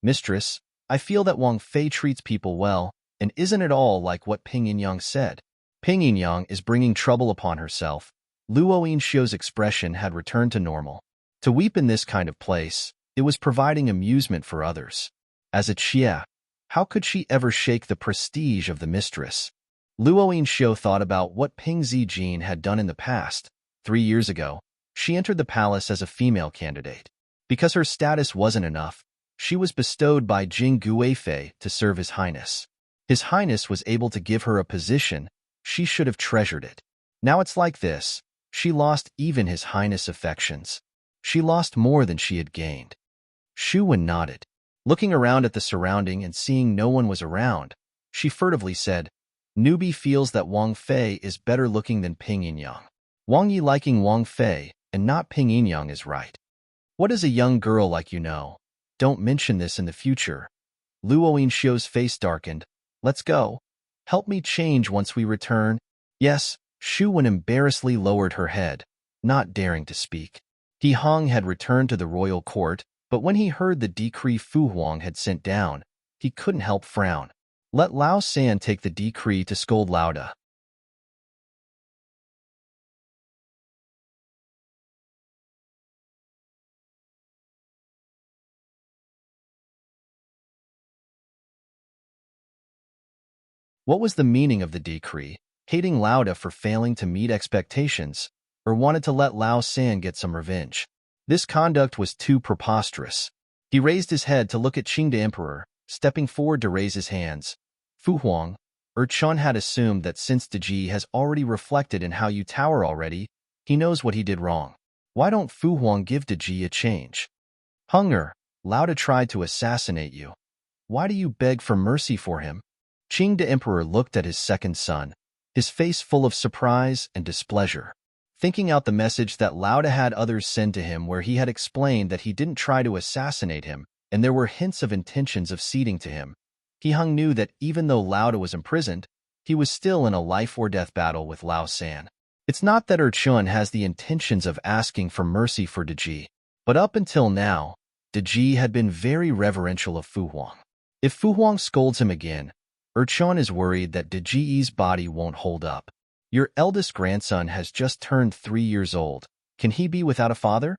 Speaker 1: Mistress, I feel that Wang Fei treats people well, and isn't at all like what Ping Yinyang said. Ping Yinyang is bringing trouble upon herself. Luo Yinxiu's expression had returned to normal. To weep in this kind of place, it was providing amusement for others. As a Xie, how could she ever shake the prestige of the mistress? Luo Yinxiu thought about what Ping Zijin had done in the past. 3 years ago, she entered the palace as a female candidate. Because her status wasn't enough, she was bestowed by Jing Guifei to serve His Highness. His Highness was able to give her a position. She should have treasured it. Now it's like this. She lost even His Highness' affections. She lost more than she had gained. Shu Wan nodded. Looking around at the surrounding and seeing no one was around, she furtively said, Newbie feels that Wang Fei is better looking than Ping Yinyang. Wang Yi liking Wang Fei and not Ping Yinyang is right. What is a young girl like you know? Don't mention this in the future. Luo Yinxiu's face darkened. Let's go. Help me change once we return. Yes, Shu Wan embarrassedly lowered her head, not daring to speak. He Hong had returned to the royal court, but when he heard the decree Fu Huang had sent down, he couldn't help frown. Let Lao San take the decree to scold Lauda. What was the meaning of the decree? Hating Lauda for failing to meet expectations, or wanted to let Lao San get some revenge? This conduct was too preposterous. He raised his head to look at Qing the Emperor, stepping forward to raise his hands. Fu Huang, Chun had assumed that since Deji has already reflected in how you tower already, he knows what he did wrong. Why don't Fu Huang give Deji a change? Hunger, Lauda tried to assassinate you. Why do you beg for mercy for him? Qing the Emperor looked at his second son, his face full of surprise and displeasure. Thinking out the message that Lauda had others send to him where he had explained that he didn't try to assassinate him and there were hints of intentions of ceding to him, He Hung knew that even though Lauda was imprisoned, he was still in a life-or-death battle with Lao San. It's not that Chun has the intentions of asking for mercy for Deji, but up until now, Deji had been very reverential of Fu Huang. If Fu Huang scolds him again, Chun is worried that Deji's body won't hold up. Your eldest grandson has just turned 3 years old. Can he be without a father?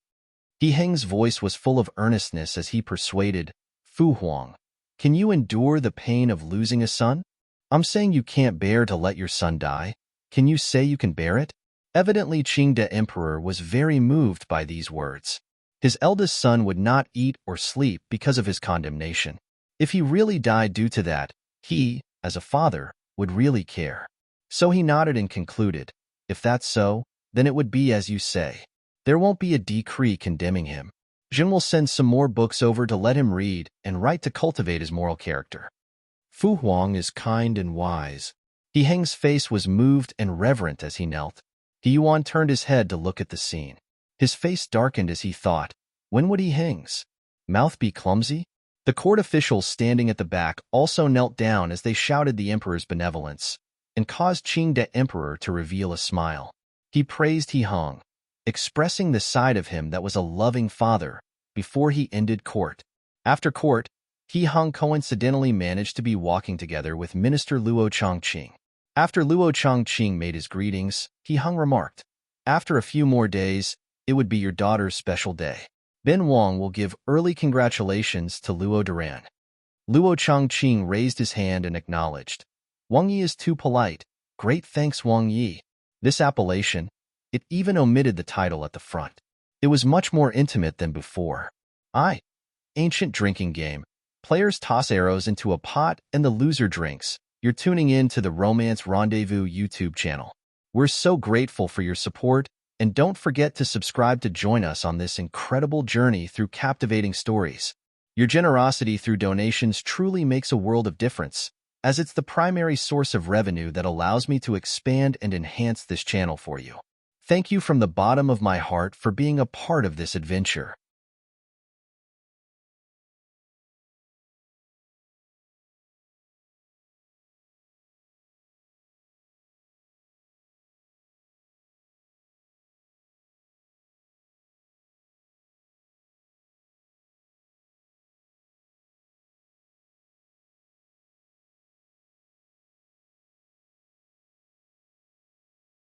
Speaker 1: He Heng's voice was full of earnestness as he persuaded, Fu Huang, can you endure the pain of losing a son? I'm saying you can't bear to let your son die. Can you say you can bear it? Evidently Qing the Emperor was very moved by these words. His eldest son would not eat or sleep because of his condemnation. If he really died due to that, he, as a father, would really care. So he nodded and concluded, if that's so, then it would be as you say. There won't be a decree condemning him. Jin will send some more books over to let him read and write to cultivate his moral character. Fu Huang is kind and wise. He Heng's face was moved and reverent as he knelt. He Yuan turned his head to look at the scene. His face darkened as he thought, when would He Heng's mouth be clumsy? The court officials standing at the back also knelt down as they shouted the emperor's benevolence, and caused Qing the Emperor to reveal a smile. He praised He Hong, expressing the side of him that was a loving father, before he ended court. After court, He Hong coincidentally managed to be walking together with Minister Luo Chongqing. After Luo Chongqing made his greetings, He Hong remarked, after a few more days, it would be your daughter's special day. Ben Wang will give early congratulations to Luo Duran. Luo Chongqing raised his hand and acknowledged. Wang Yi is too polite. Great thanks, Wang Yi. This appellation, it even omitted the title at the front. It was much more intimate than before. Ancient drinking game. Players toss arrows into a pot and the loser drinks. You're tuning in to the Romance Rendezvous YouTube channel. We're so grateful for your support, and don't forget to subscribe to join us on this incredible journey through captivating stories. Your generosity through donations truly makes a world of difference, as it's the primary source of revenue that allows me to expand and enhance this channel for you. Thank you from the bottom of my heart for being a part of this adventure.